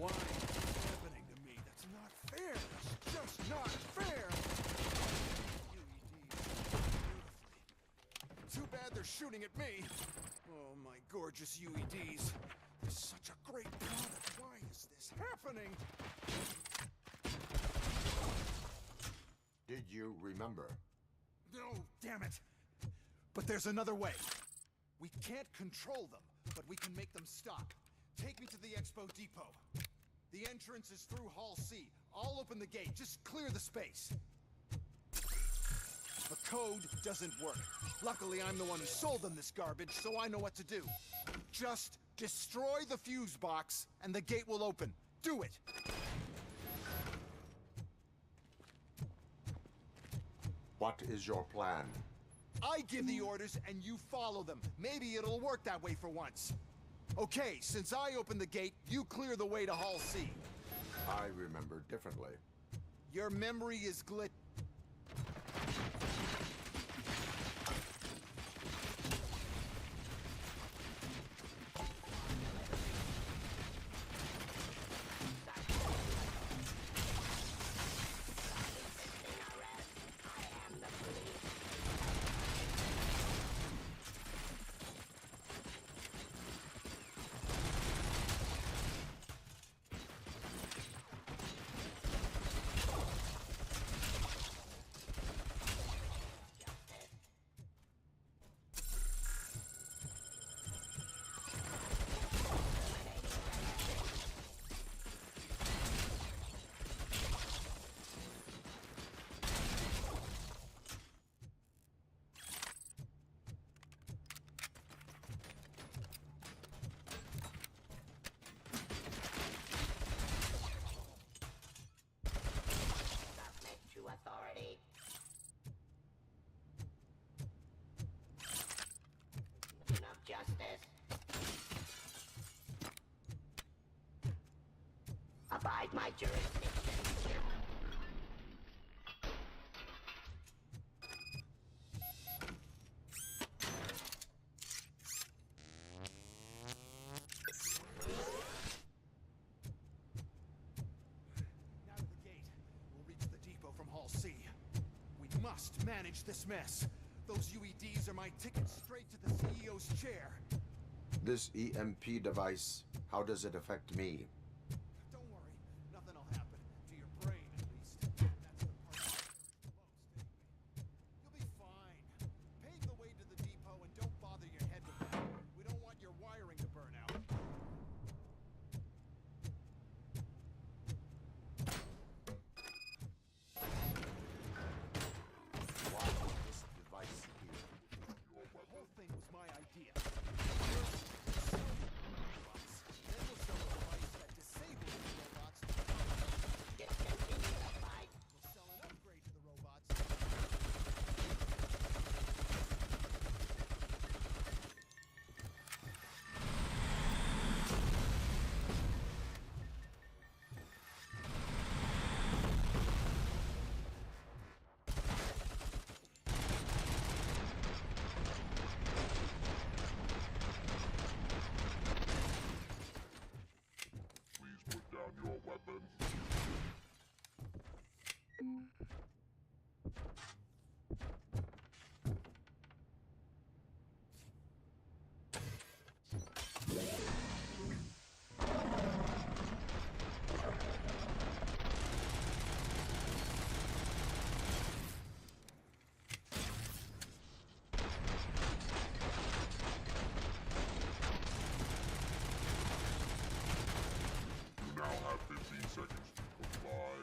Why is this happening to me? That's not fair. That's just not fair. Too bad they're shooting at me. Oh, my gorgeous UEDs. They're such a great product. Why is this happening? Did you remember? No, damn it. But there's another way. We can't control them, but we can make them stop. Take me to the Expo Depot. The entrance is through Hall C. I'll open the gate. Just clear the space. The code doesn't work. Luckily, I'm the one who sold them this garbage, so I know what to do. Just destroy the fuse box, and the gate will open. Do it! What is your plan? I give the orders, and you follow them. Maybe it'll work that way for once. Okay, since I opened the gate, you clear the way to Hall C. I remember differently. Your memory is glit... Abide my jurisdiction. Now to the gate. We'll reach the depot from Hall C. We must manage this mess. Those UEDs are my ticket straight to the CEO's chair. This EMP device, how does it affect me? Don't worry, nothing will happen. To your brain, at least. That's the part that hurts the most, anyway. You'll be fine. Pave the way to the depot and don't bother your head with that. We don't want your wiring to burn out. Why is this device here? The whole thing was my idea. First, then we'll sell a device that disables the robots. We'll sell an upgrade to the robots. Please put down your weapon. You now have 15 seconds to comply.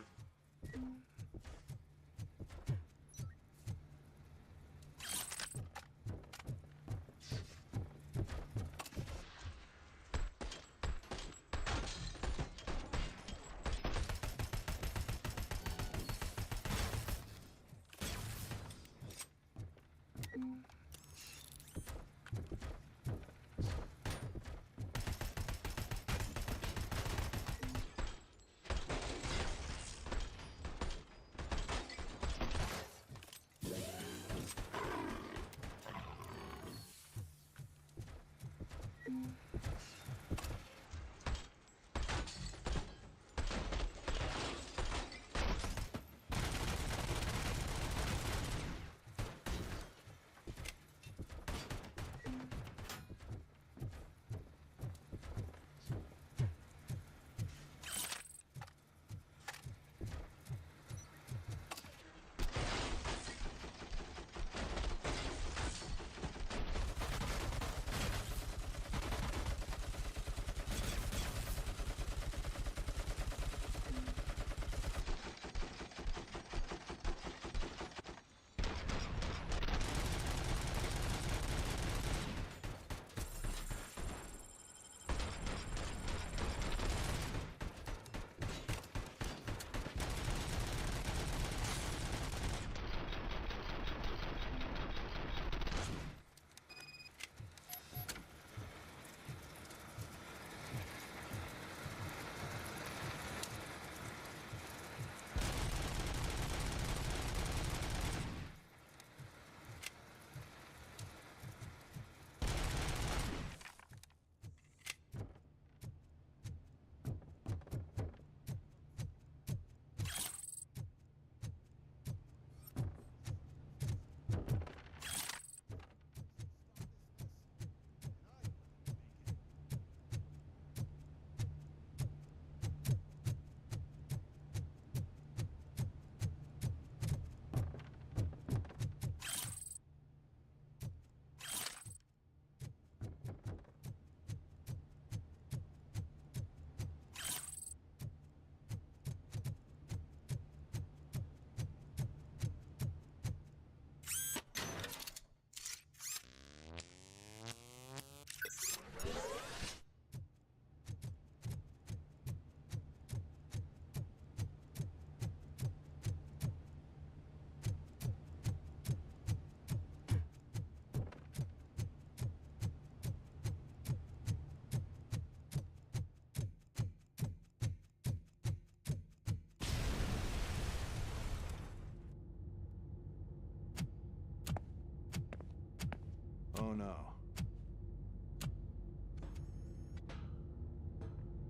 Oh no.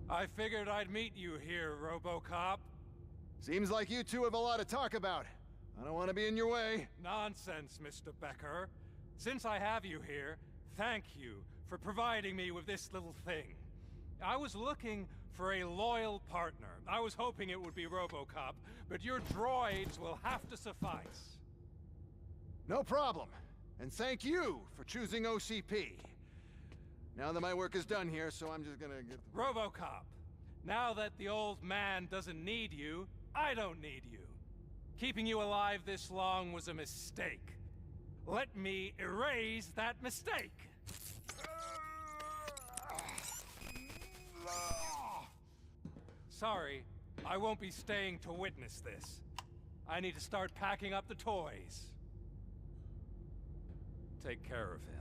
I figured I'd meet you here, RoboCop. Seems like you two have a lot to talk about. I don't want to be in your way. Nonsense, Mr. Becker. Since I have you here, thank you for providing me with this little thing. I was looking for a loyal partner. I was hoping it would be RoboCop, but your droids will have to suffice. No problem. And thank you for choosing OCP. Now that my work is done here, so I'm just gonna get... RoboCop, now that the old man doesn't need you, I don't need you. Keeping you alive this long was a mistake. Let me erase that mistake. Sorry, I won't be staying to witness this. I need to start packing up the toys. Take care of him.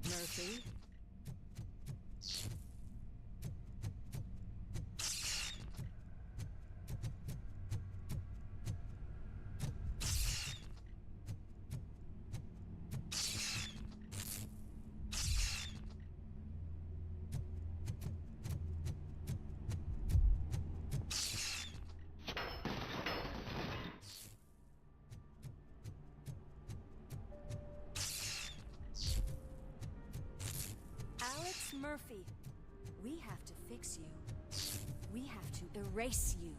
Murphy? Murphy, we have to fix you. We have to erase you.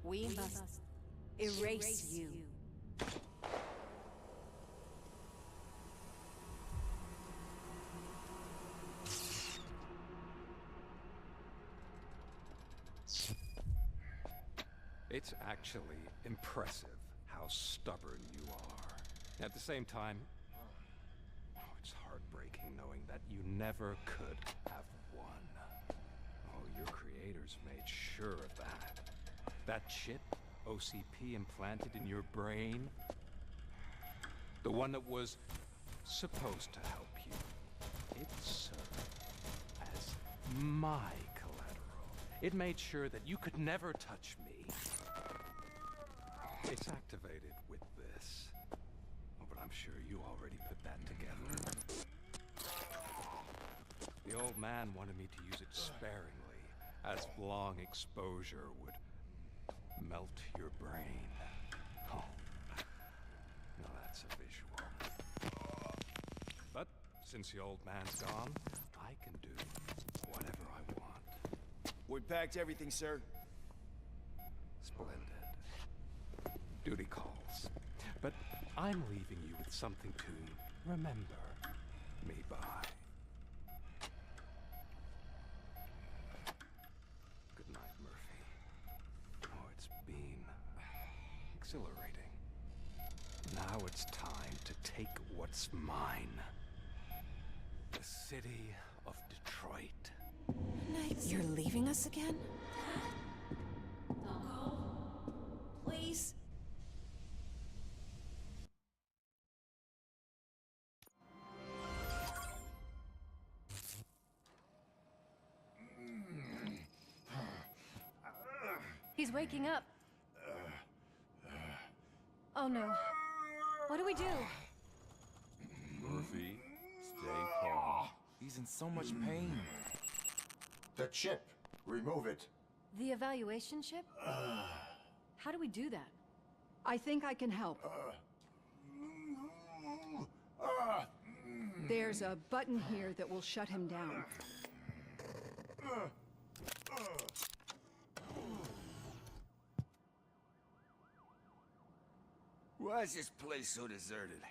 We must erase you. It's actually impressive how stubborn you are. At the same time, it's heartbreaking knowing that you never could have won. Oh, your creators made sure of that. That chip OCP implanted in your brain, the one that was supposed to help you, It served as my collateral. It made sure that you could never touch me. It's activated with this. Oh, but I'm sure you already put that together. The old man wanted me to use it sparingly, as long exposure would melt your brain. Oh, now that's a visual. But since the old man's gone, I can do whatever I want. We packed everything, sir. Splendid. Duty calls. But I'm leaving you with something to remember me by. Good night, Murphy. Oh, it's been exhilarating. Now it's time to take what's mine. The city of Detroit. You're leaving us again? Don't go. Please. He's waking up. Oh no. What do we do? Murphy, stay calm. He's in so much pain. The chip. Remove it. The evaluation chip? How do we do that? I think I can help. There's a button here that will shut him down. Why is this place so deserted?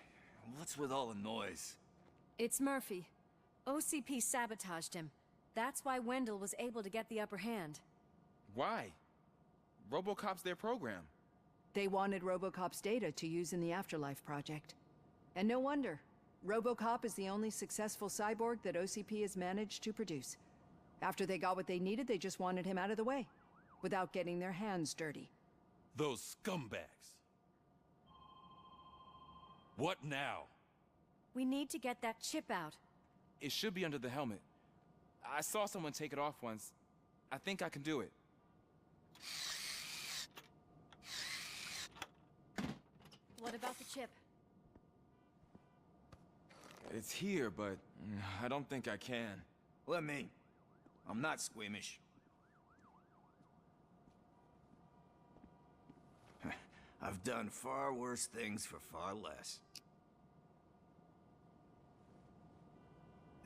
What's with all the noise? It's Murphy. OCP sabotaged him. That's why Wendell was able to get the upper hand. Why? RoboCop's their program. They wanted RoboCop's data to use in the Afterlife project. And no wonder. RoboCop is the only successful cyborg that OCP has managed to produce. After they got what they needed, they just wanted him out of the way, without getting their hands dirty. Those scumbags. What now? We need to get that chip out. It should be under the helmet. I saw someone take it off once. I think I can do it. What about the chip? It's here, but I don't think I can. Let me. I'm not squeamish. I've done far worse things for far less.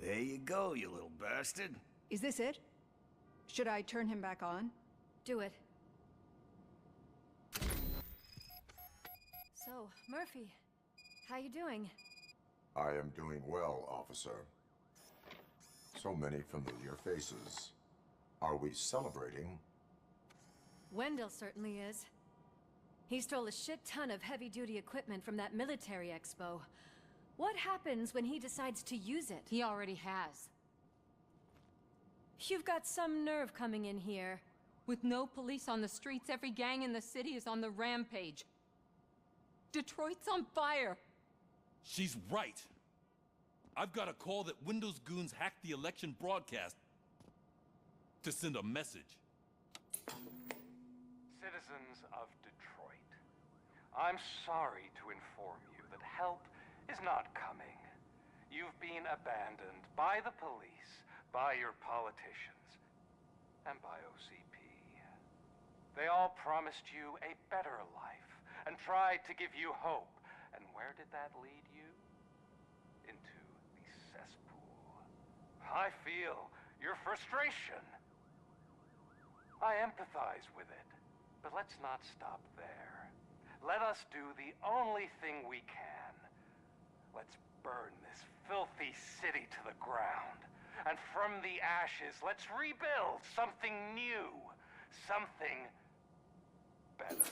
There you go, you little bastard. Is this it? Should I turn him back on? Do it. So, Murphy, how you doing? I am doing well, officer. So many familiar faces. Are we celebrating? Wendell certainly is. He stole a shit ton of heavy-duty equipment from that military expo. What happens when he decides to use it? He already has. You've got some nerve coming in here. With no police on the streets, every gang in the city is on the rampage. Detroit's on fire. She's right. I've got a call that Windows goons hacked the election broadcast to send a message. Citizens of Detroit, I'm sorry to inform you that help is not coming. You've been abandoned by the police, by your politicians, and by OCP. They all promised you a better life and tried to give you hope. And where did that lead you? Into the cesspool. I feel your frustration. I empathize with it, but let's not stop there. Let us do the only thing we can. Let's burn this filthy city to the ground. And from the ashes, let's rebuild something new. Something better.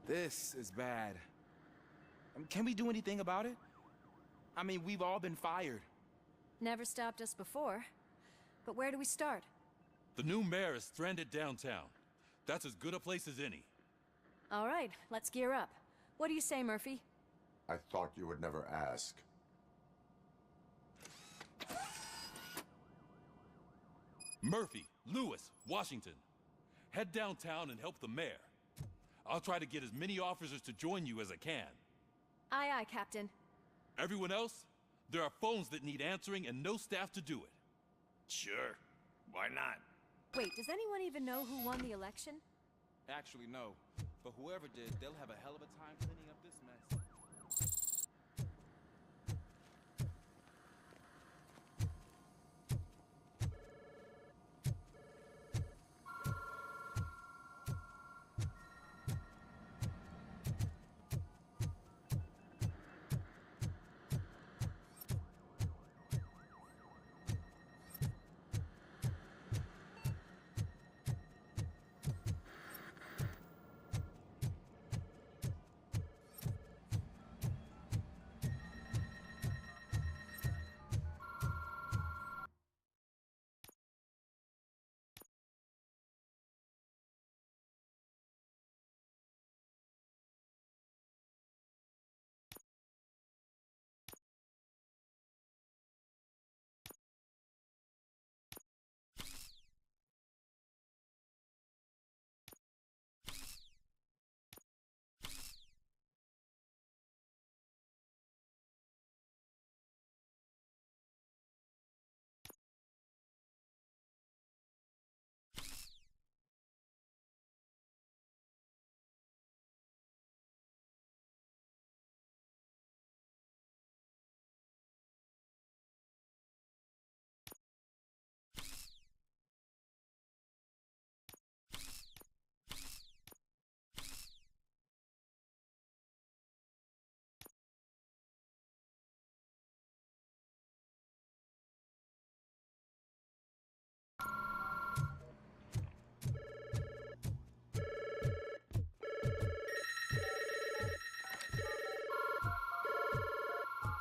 This is bad. Can we do anything about it? I mean, we've all been fired. Never stopped us before. But where do we start? The new mayor is stranded downtown. That's as good a place as any. All right, let's gear up. What do you say, Murphy? I thought you would never ask. Murphy, Lewis, Washington. Head downtown and help the mayor. I'll try to get as many officers to join you as I can. Aye, aye, Captain. Everyone else? There are phones that need answering and no staff to do it. Sure. Why not? Wait, does anyone even know who won the election? Actually, no. But whoever did, they'll have a hell of a time cleaning up this mess.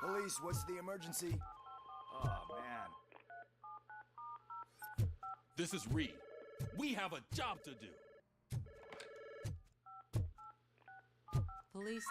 Police, what's the emergency? Oh, man. This is Reed. We have a job to do. Police.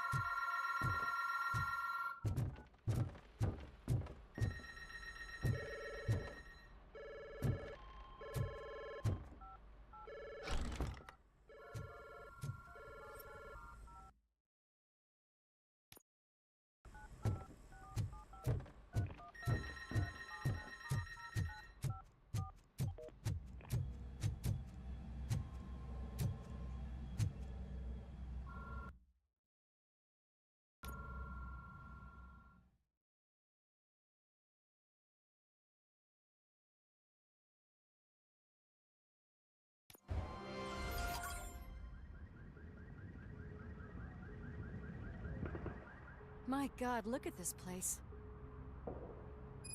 My God, look at this place.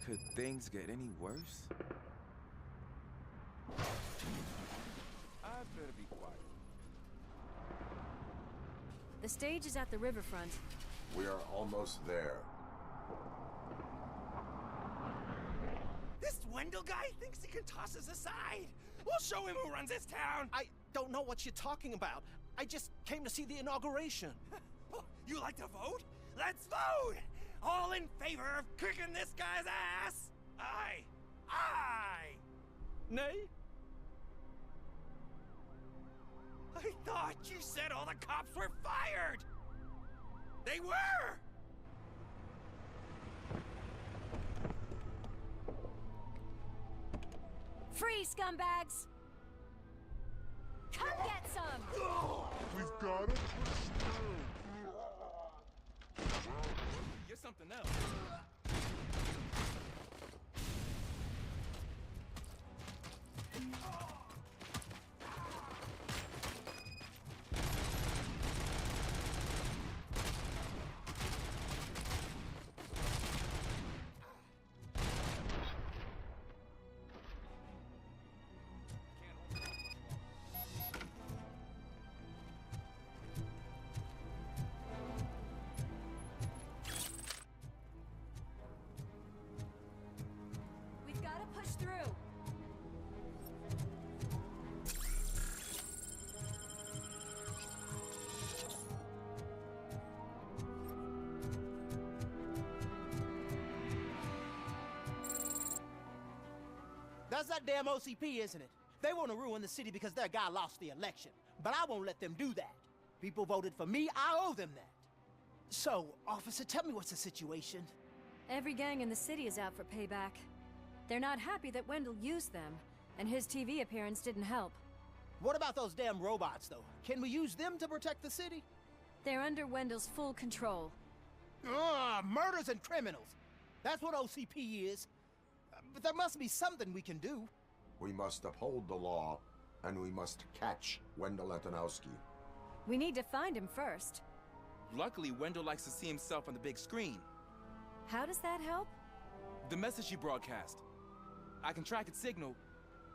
Could things get any worse? I'd better be quiet. The stage is at the riverfront. We are almost there. This Wendell guy thinks he can toss us aside. We'll show him who runs this town. I don't know what you're talking about. I just came to see the inauguration. You like to vote? Let's vote! All in favor of kicking this guy's ass? Aye. Aye! Nay? I thought you said all the cops were fired! They were! Free, scumbags! Come get some! We've got it. You're something else. That's that damn OCP, isn't it? They want to ruin the city because their guy lost the election. But I won't let them do that. People voted for me, I owe them that. So, officer, tell me what's the situation. Every gang in the city is out for payback. They're not happy that Wendell used them, and his TV appearance didn't help. What about those damn robots, though? Can we use them to protect the city? They're under Wendell's full control. Murders and criminals. That's what OCP is. But there must be something we can do. We must uphold the law, and we must catch Wendell Antonowski. We need to find him first. Luckily, Wendell likes to see himself on the big screen. How does that help? The message you broadcast. I can track its signal,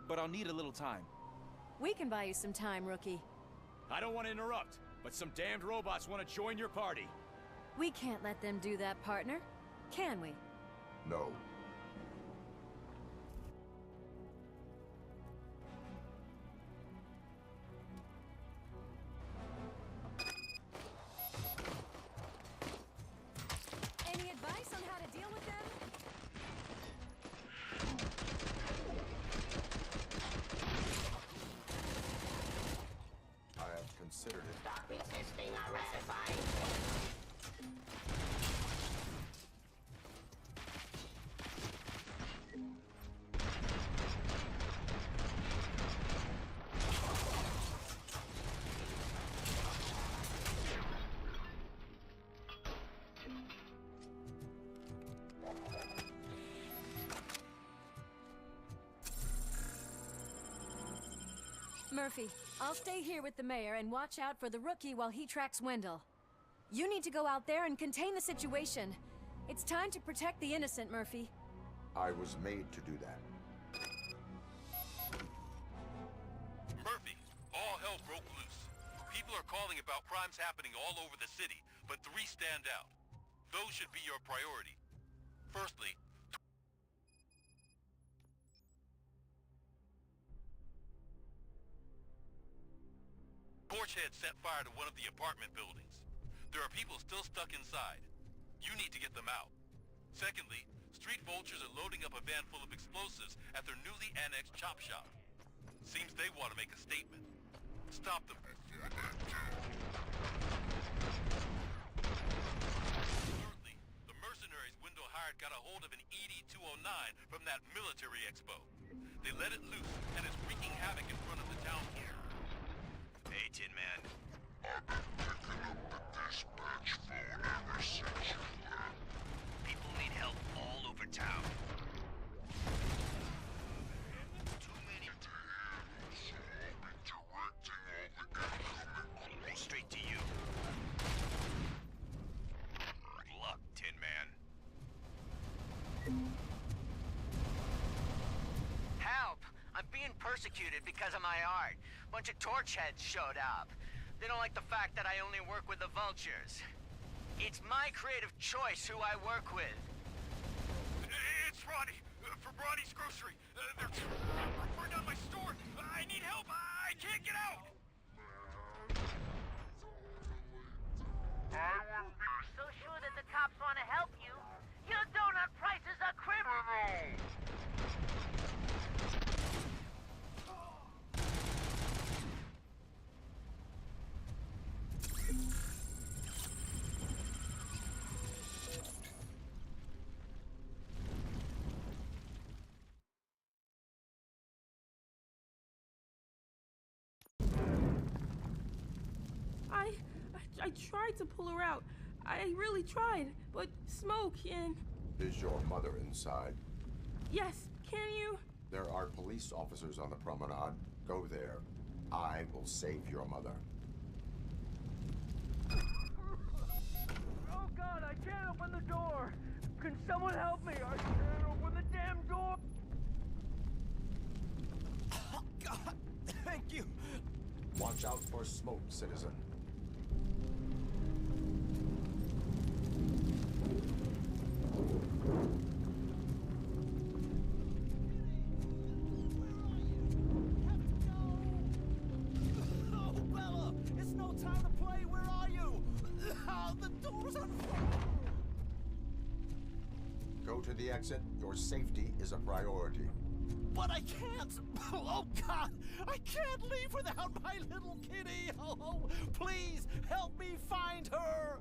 but I'll need a little time. We can buy you some time, rookie. I don't want to interrupt, but some damned robots want to join your party. We can't let them do that, partner. Can we? No. Any advice on how to deal with them? I have considered it. Stop resisting or ratifying. Murphy, I'll stay here with the mayor and watch out for the rookie while he tracks Wendell. You need to go out there and contain the situation. It's time to protect the innocent, Murphy. I was made to do that. Murphy, all hell broke loose. People are calling about crimes happening all over the city, but 3 stand out. Those should be your priority. Firstly, Torchhead set fire to one of the apartment buildings. There are people still stuck inside. You need to get them out. Secondly, street vultures are loading up a van full of explosives at their newly annexed chop shop. Seems they want to make a statement. Stop them. Thirdly, the mercenaries Wendell hired got a hold of an ED-209 from that military expo. They let it loose and is wreaking havoc in front of the town hall. Hey, Tin Man. I've been picking up the dispatch phone ever since you left. People need help all over town. Too many to handle, so I'll be directing all the incoming calls straight to you. Good luck, Tin Man. Help! I'm being persecuted because of my art. Bunch of torchheads showed up. They don't like the fact that I only work with the vultures. It's my creative choice who I work with. It's Ronnie, from Ronnie's Grocery. They're burning down my store. I need help. I can't get out. So sure that the cops want to help you? Your donut prices are criminal. I tried to pull her out. I really tried, but smoke and... Is your mother inside? Yes, can you? There are police officers on the promenade. Go there. I will save your mother. Oh God, I can't open the door. Can someone help me? I can't open the damn door. Oh God, thank you. Watch out for smoke, citizen. Oh, Bella, it's no time to play. Where are you? Oh, the door's on fire. Go to the exit. Your safety is a priority. But I can't! Oh, God! I can't leave without my little kitty! Oh, please, help me find her!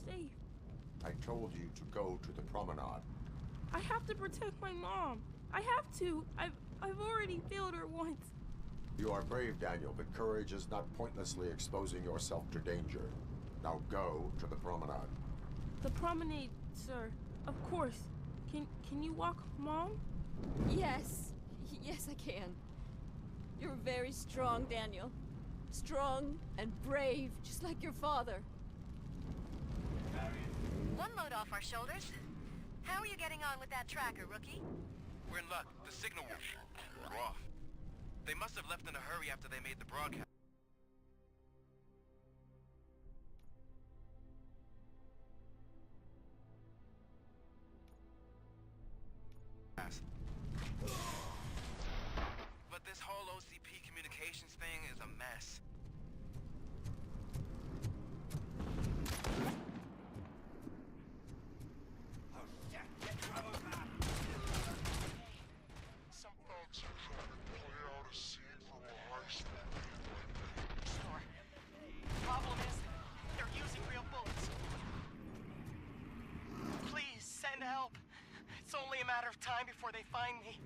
Safe. I told you to go to the promenade. I have to protect my mom. I have to. I've already failed her once. You are brave, Daniel, but courage is not pointlessly exposing yourself to danger. Now go to the promenade. The promenade, sir. Of course. Can you walk, Mom? Yes. Yes, I can. You're very strong, Daniel. Strong and brave, just like your father. One load off our shoulders. How are you getting on with that tracker, rookie? We're in luck. The signal we're off. They must have left in a hurry after they made the broadcast. But this whole OCP communications thing is a mess. Time before they find me.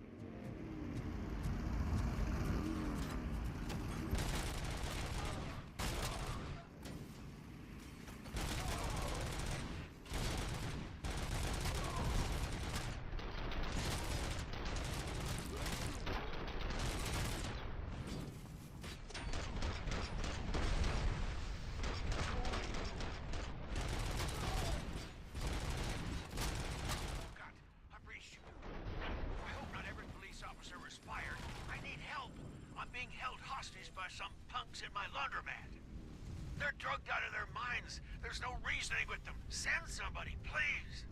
Some punks in my laundromat. They're drugged out of their minds. There's no reasoning with them. Send somebody, please.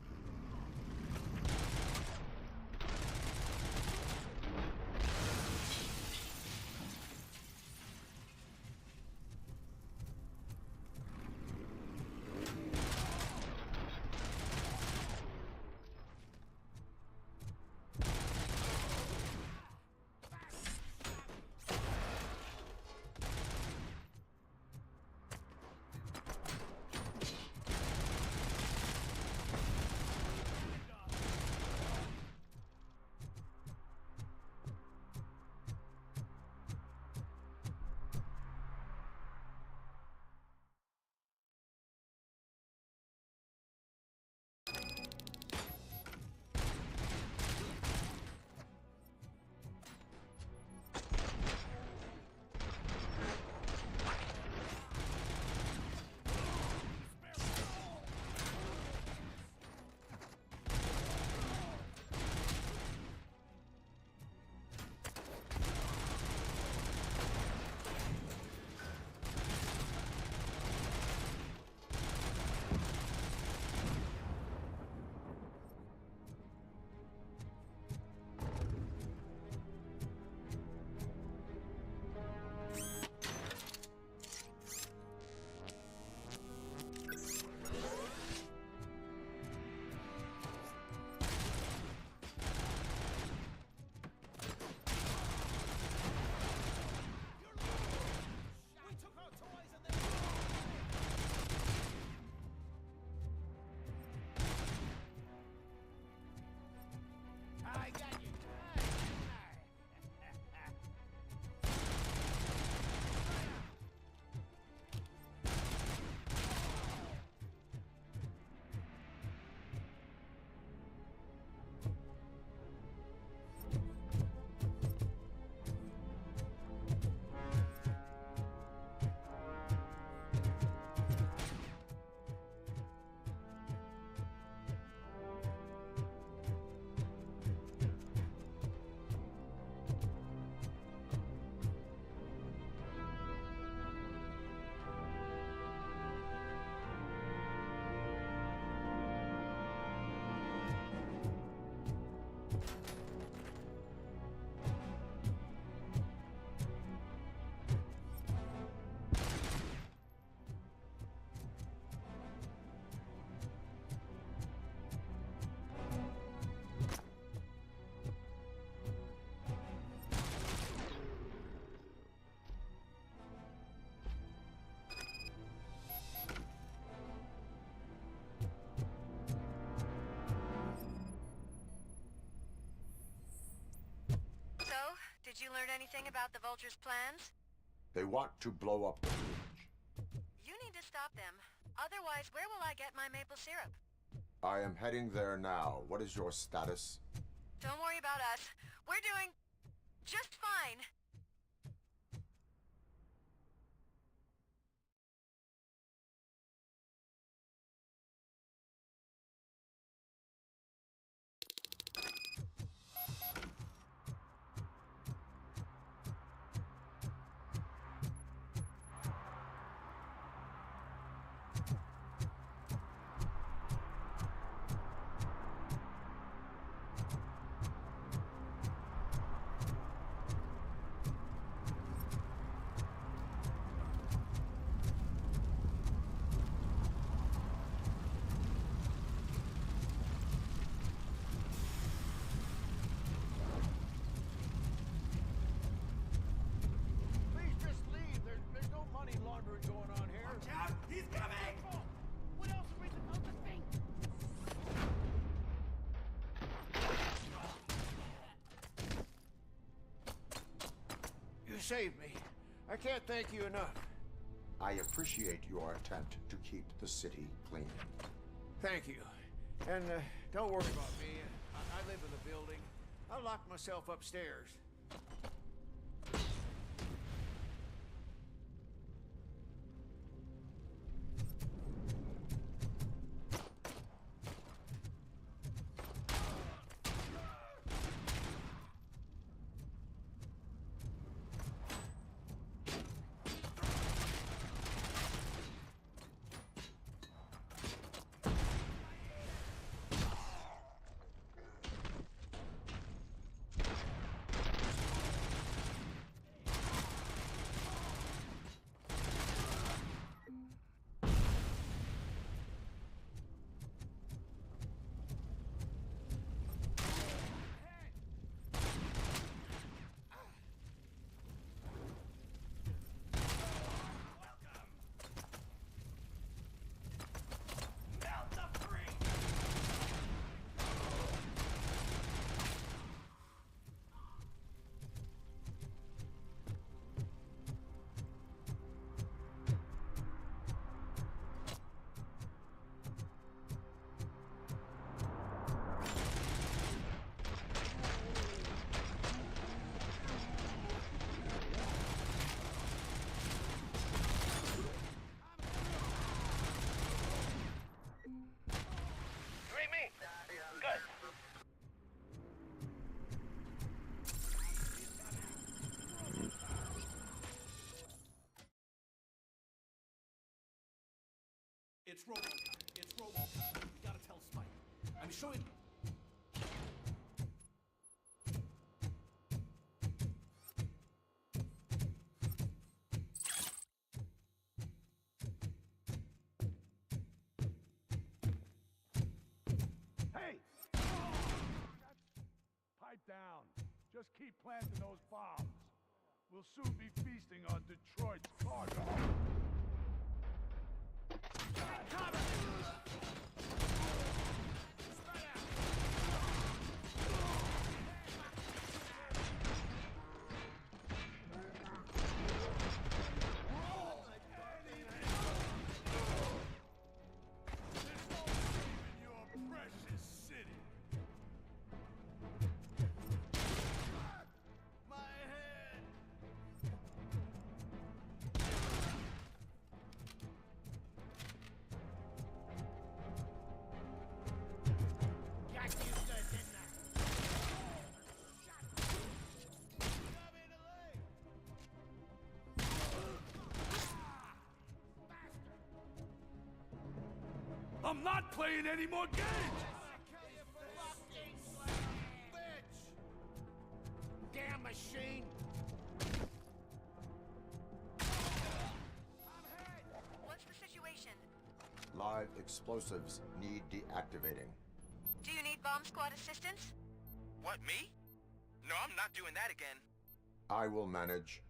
Did you learn anything about the Vulture's plans? They want to blow up the bridge. You need to stop them. Otherwise, where will I get my maple syrup? I am heading there now. What is your status? Don't worry about us. We're doing just fine. You saved me. I can't thank you enough. I appreciate your attempt to keep the city clean. Thank you. And don't worry about me. I live in the building. I'll lock myself upstairs. It's RoboCop. It's RoboCop. We gotta tell Spike. I'm sure he... Hey! Pipe down. Just keep planting those bombs. We'll soon be feasting on Detroit's cargo. I'm not playing any more games! Damn machine! What's the situation? Live explosives need deactivating. Do you need bomb squad assistance? What, me? No, I'm not doing that again. I will manage.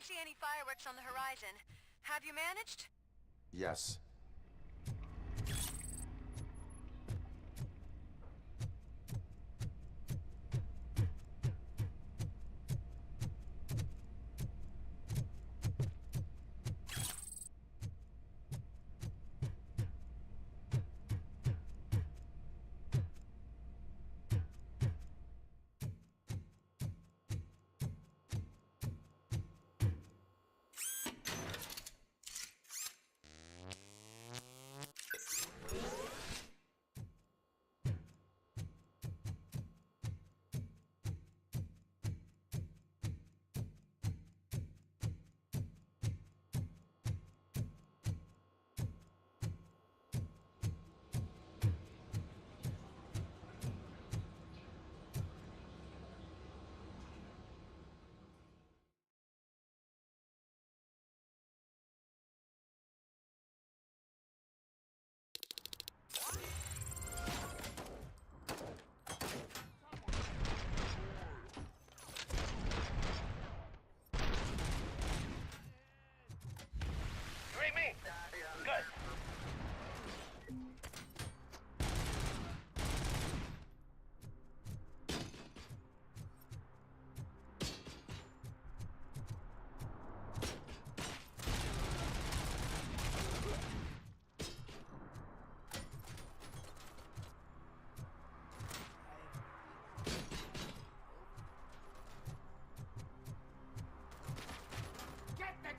don't see any fireworks on the horizon. Have you managed? Yes.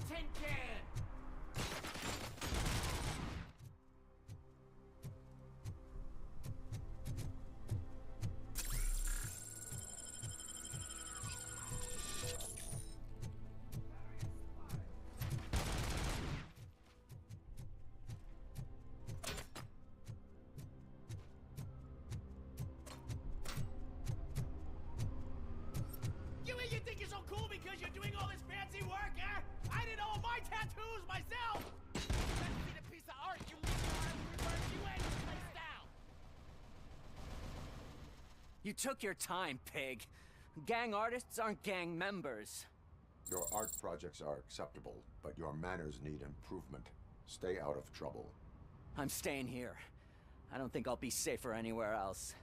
Tin can! You think you're so cool because you're doing all this fancy work, huh? I did all my tattoos myself! Let's see the piece of art you and placed down! You took your time, pig. Gang artists aren't gang members. Your art projects are acceptable, but your manners need improvement. Stay out of trouble. I'm staying here. I don't think I'll be safer anywhere else.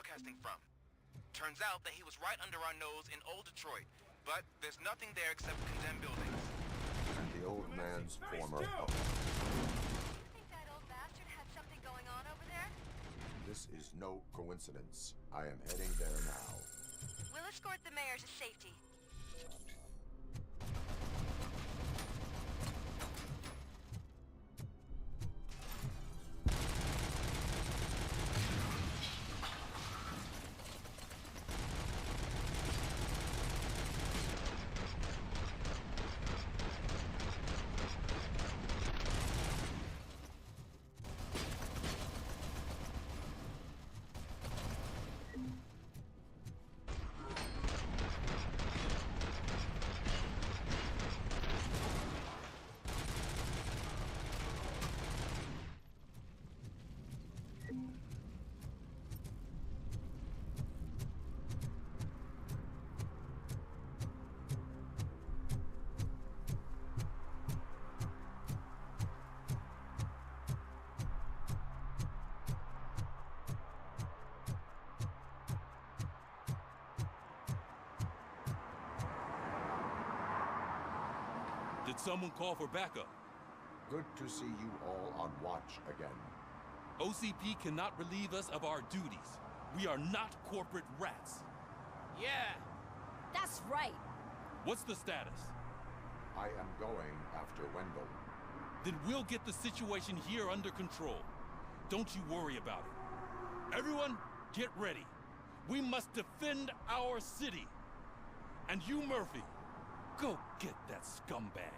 broadcasting from. Turns out that he was right under our nose in old Detroit, but there's nothing there except condemned buildings. And the old man's former home. You think that old bastard had something going on over there? This is no coincidence. I am heading there now. We'll escort the mayor to safety. Did someone call for backup? Good to see you all on watch again. OCP cannot relieve us of our duties. We are not corporate rats. Yeah. That's right. What's the status? I am going after Wendell. Then we'll get the situation here under control. Don't you worry about it. Everyone, get ready. We must defend our city. And you, Murphy, go get that scumbag.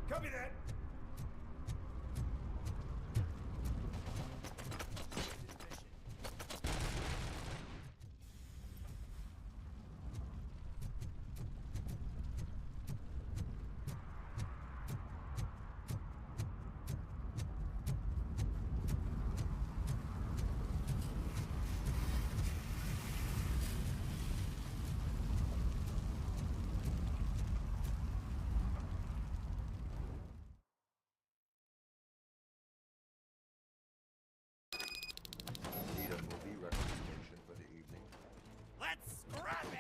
Copy that. Need a movie recommendation for the evening? Let's scrap it!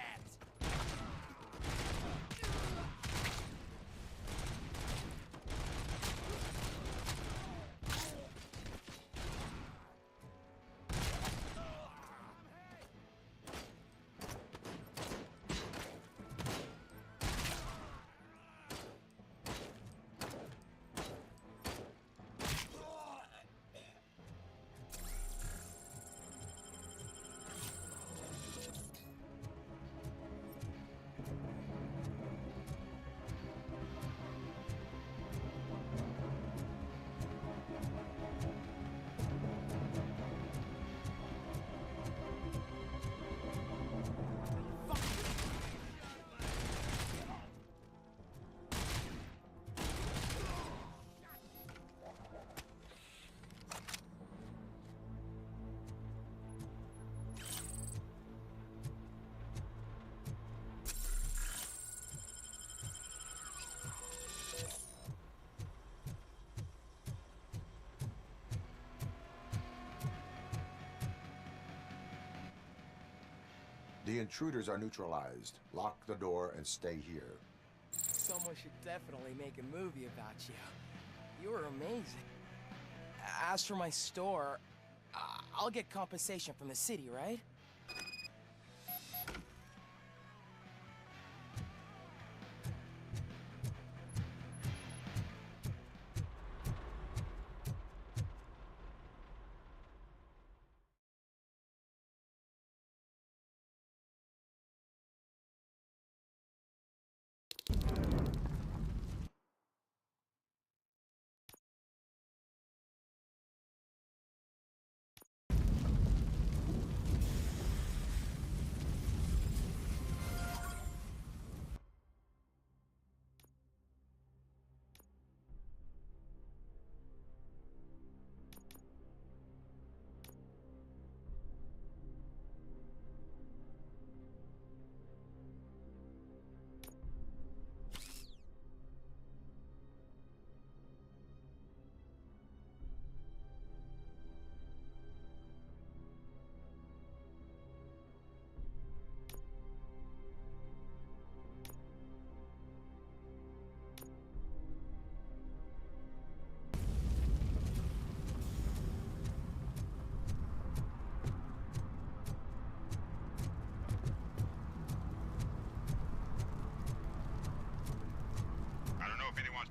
The intruders are neutralized. Lock the door and stay here. Someone should definitely make a movie about you. You were amazing. As for my store, I'll get compensation from the city, right?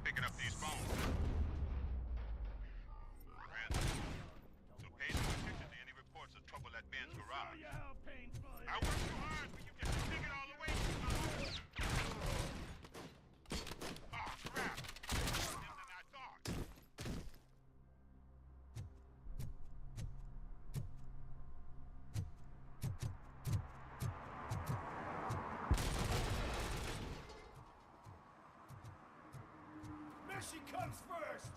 Picking up these phones. Rand, so pay no attention to any reports of trouble at Ben's garage. I worked too hard for you just to take it all away. Oh, crap. More than I thought. She comes first!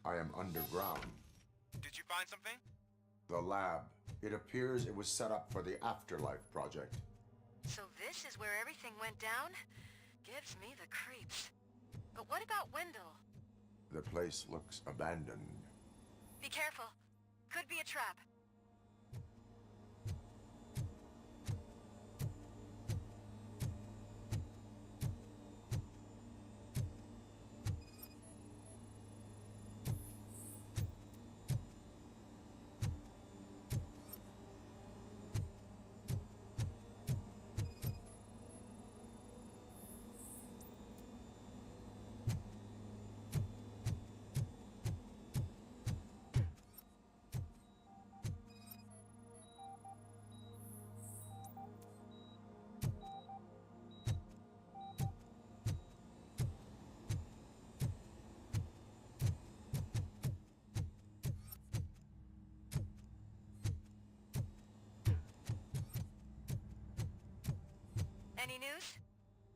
I am underground. Did you find something? The lab. It appears it was set up for the Afterlife project. So this is where everything went down? Gives me the creeps. But what about Wendell? The place looks abandoned. Be careful. Could be a trap. Any news?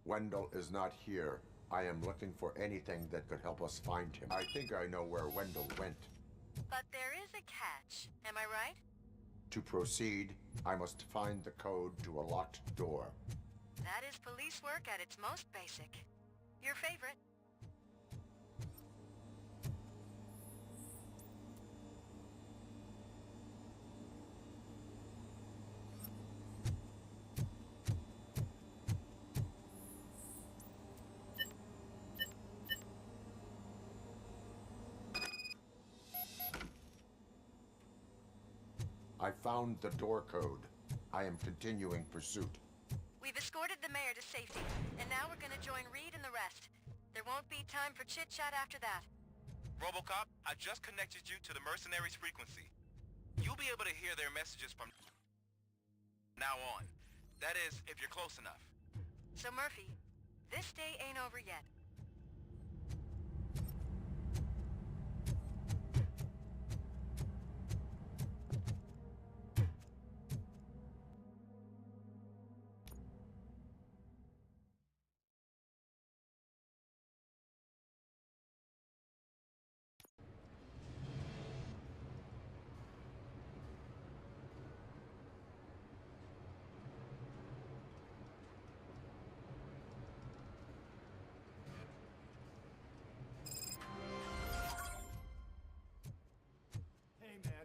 Wendell is not here. I am looking for anything that could help us find him. I think I know where Wendell went. But there is a catch, am I right? To proceed, I must find the code to a locked door. That is police work at its most basic. Your favorite. I found the door code. I am continuing pursuit. We've escorted the mayor to safety, and now we're gonna join Reed and the rest. There won't be time for chit-chat after that. RoboCop, I just connected you to the mercenaries' frequency. You'll be able to hear their messages from now on. That is, if you're close enough. So Murphy, this day ain't over yet.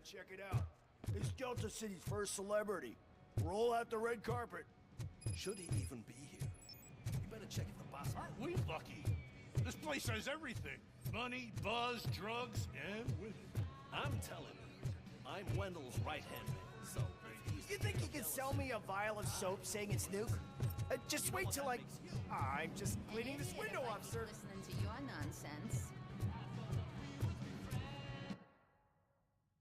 Check it out. He's Delta City's first celebrity. Roll out the red carpet. Should he even be here? You better check if the boss... Aren't we lucky? This place has everything. Money, buzz, drugs, and women. I'm telling you, I'm Wendell's right-hand man, so... You think you can sell me a vial of soap saying it's nuke? Just wait till I'm just cleaning this window up, sir. Listening to your nonsense.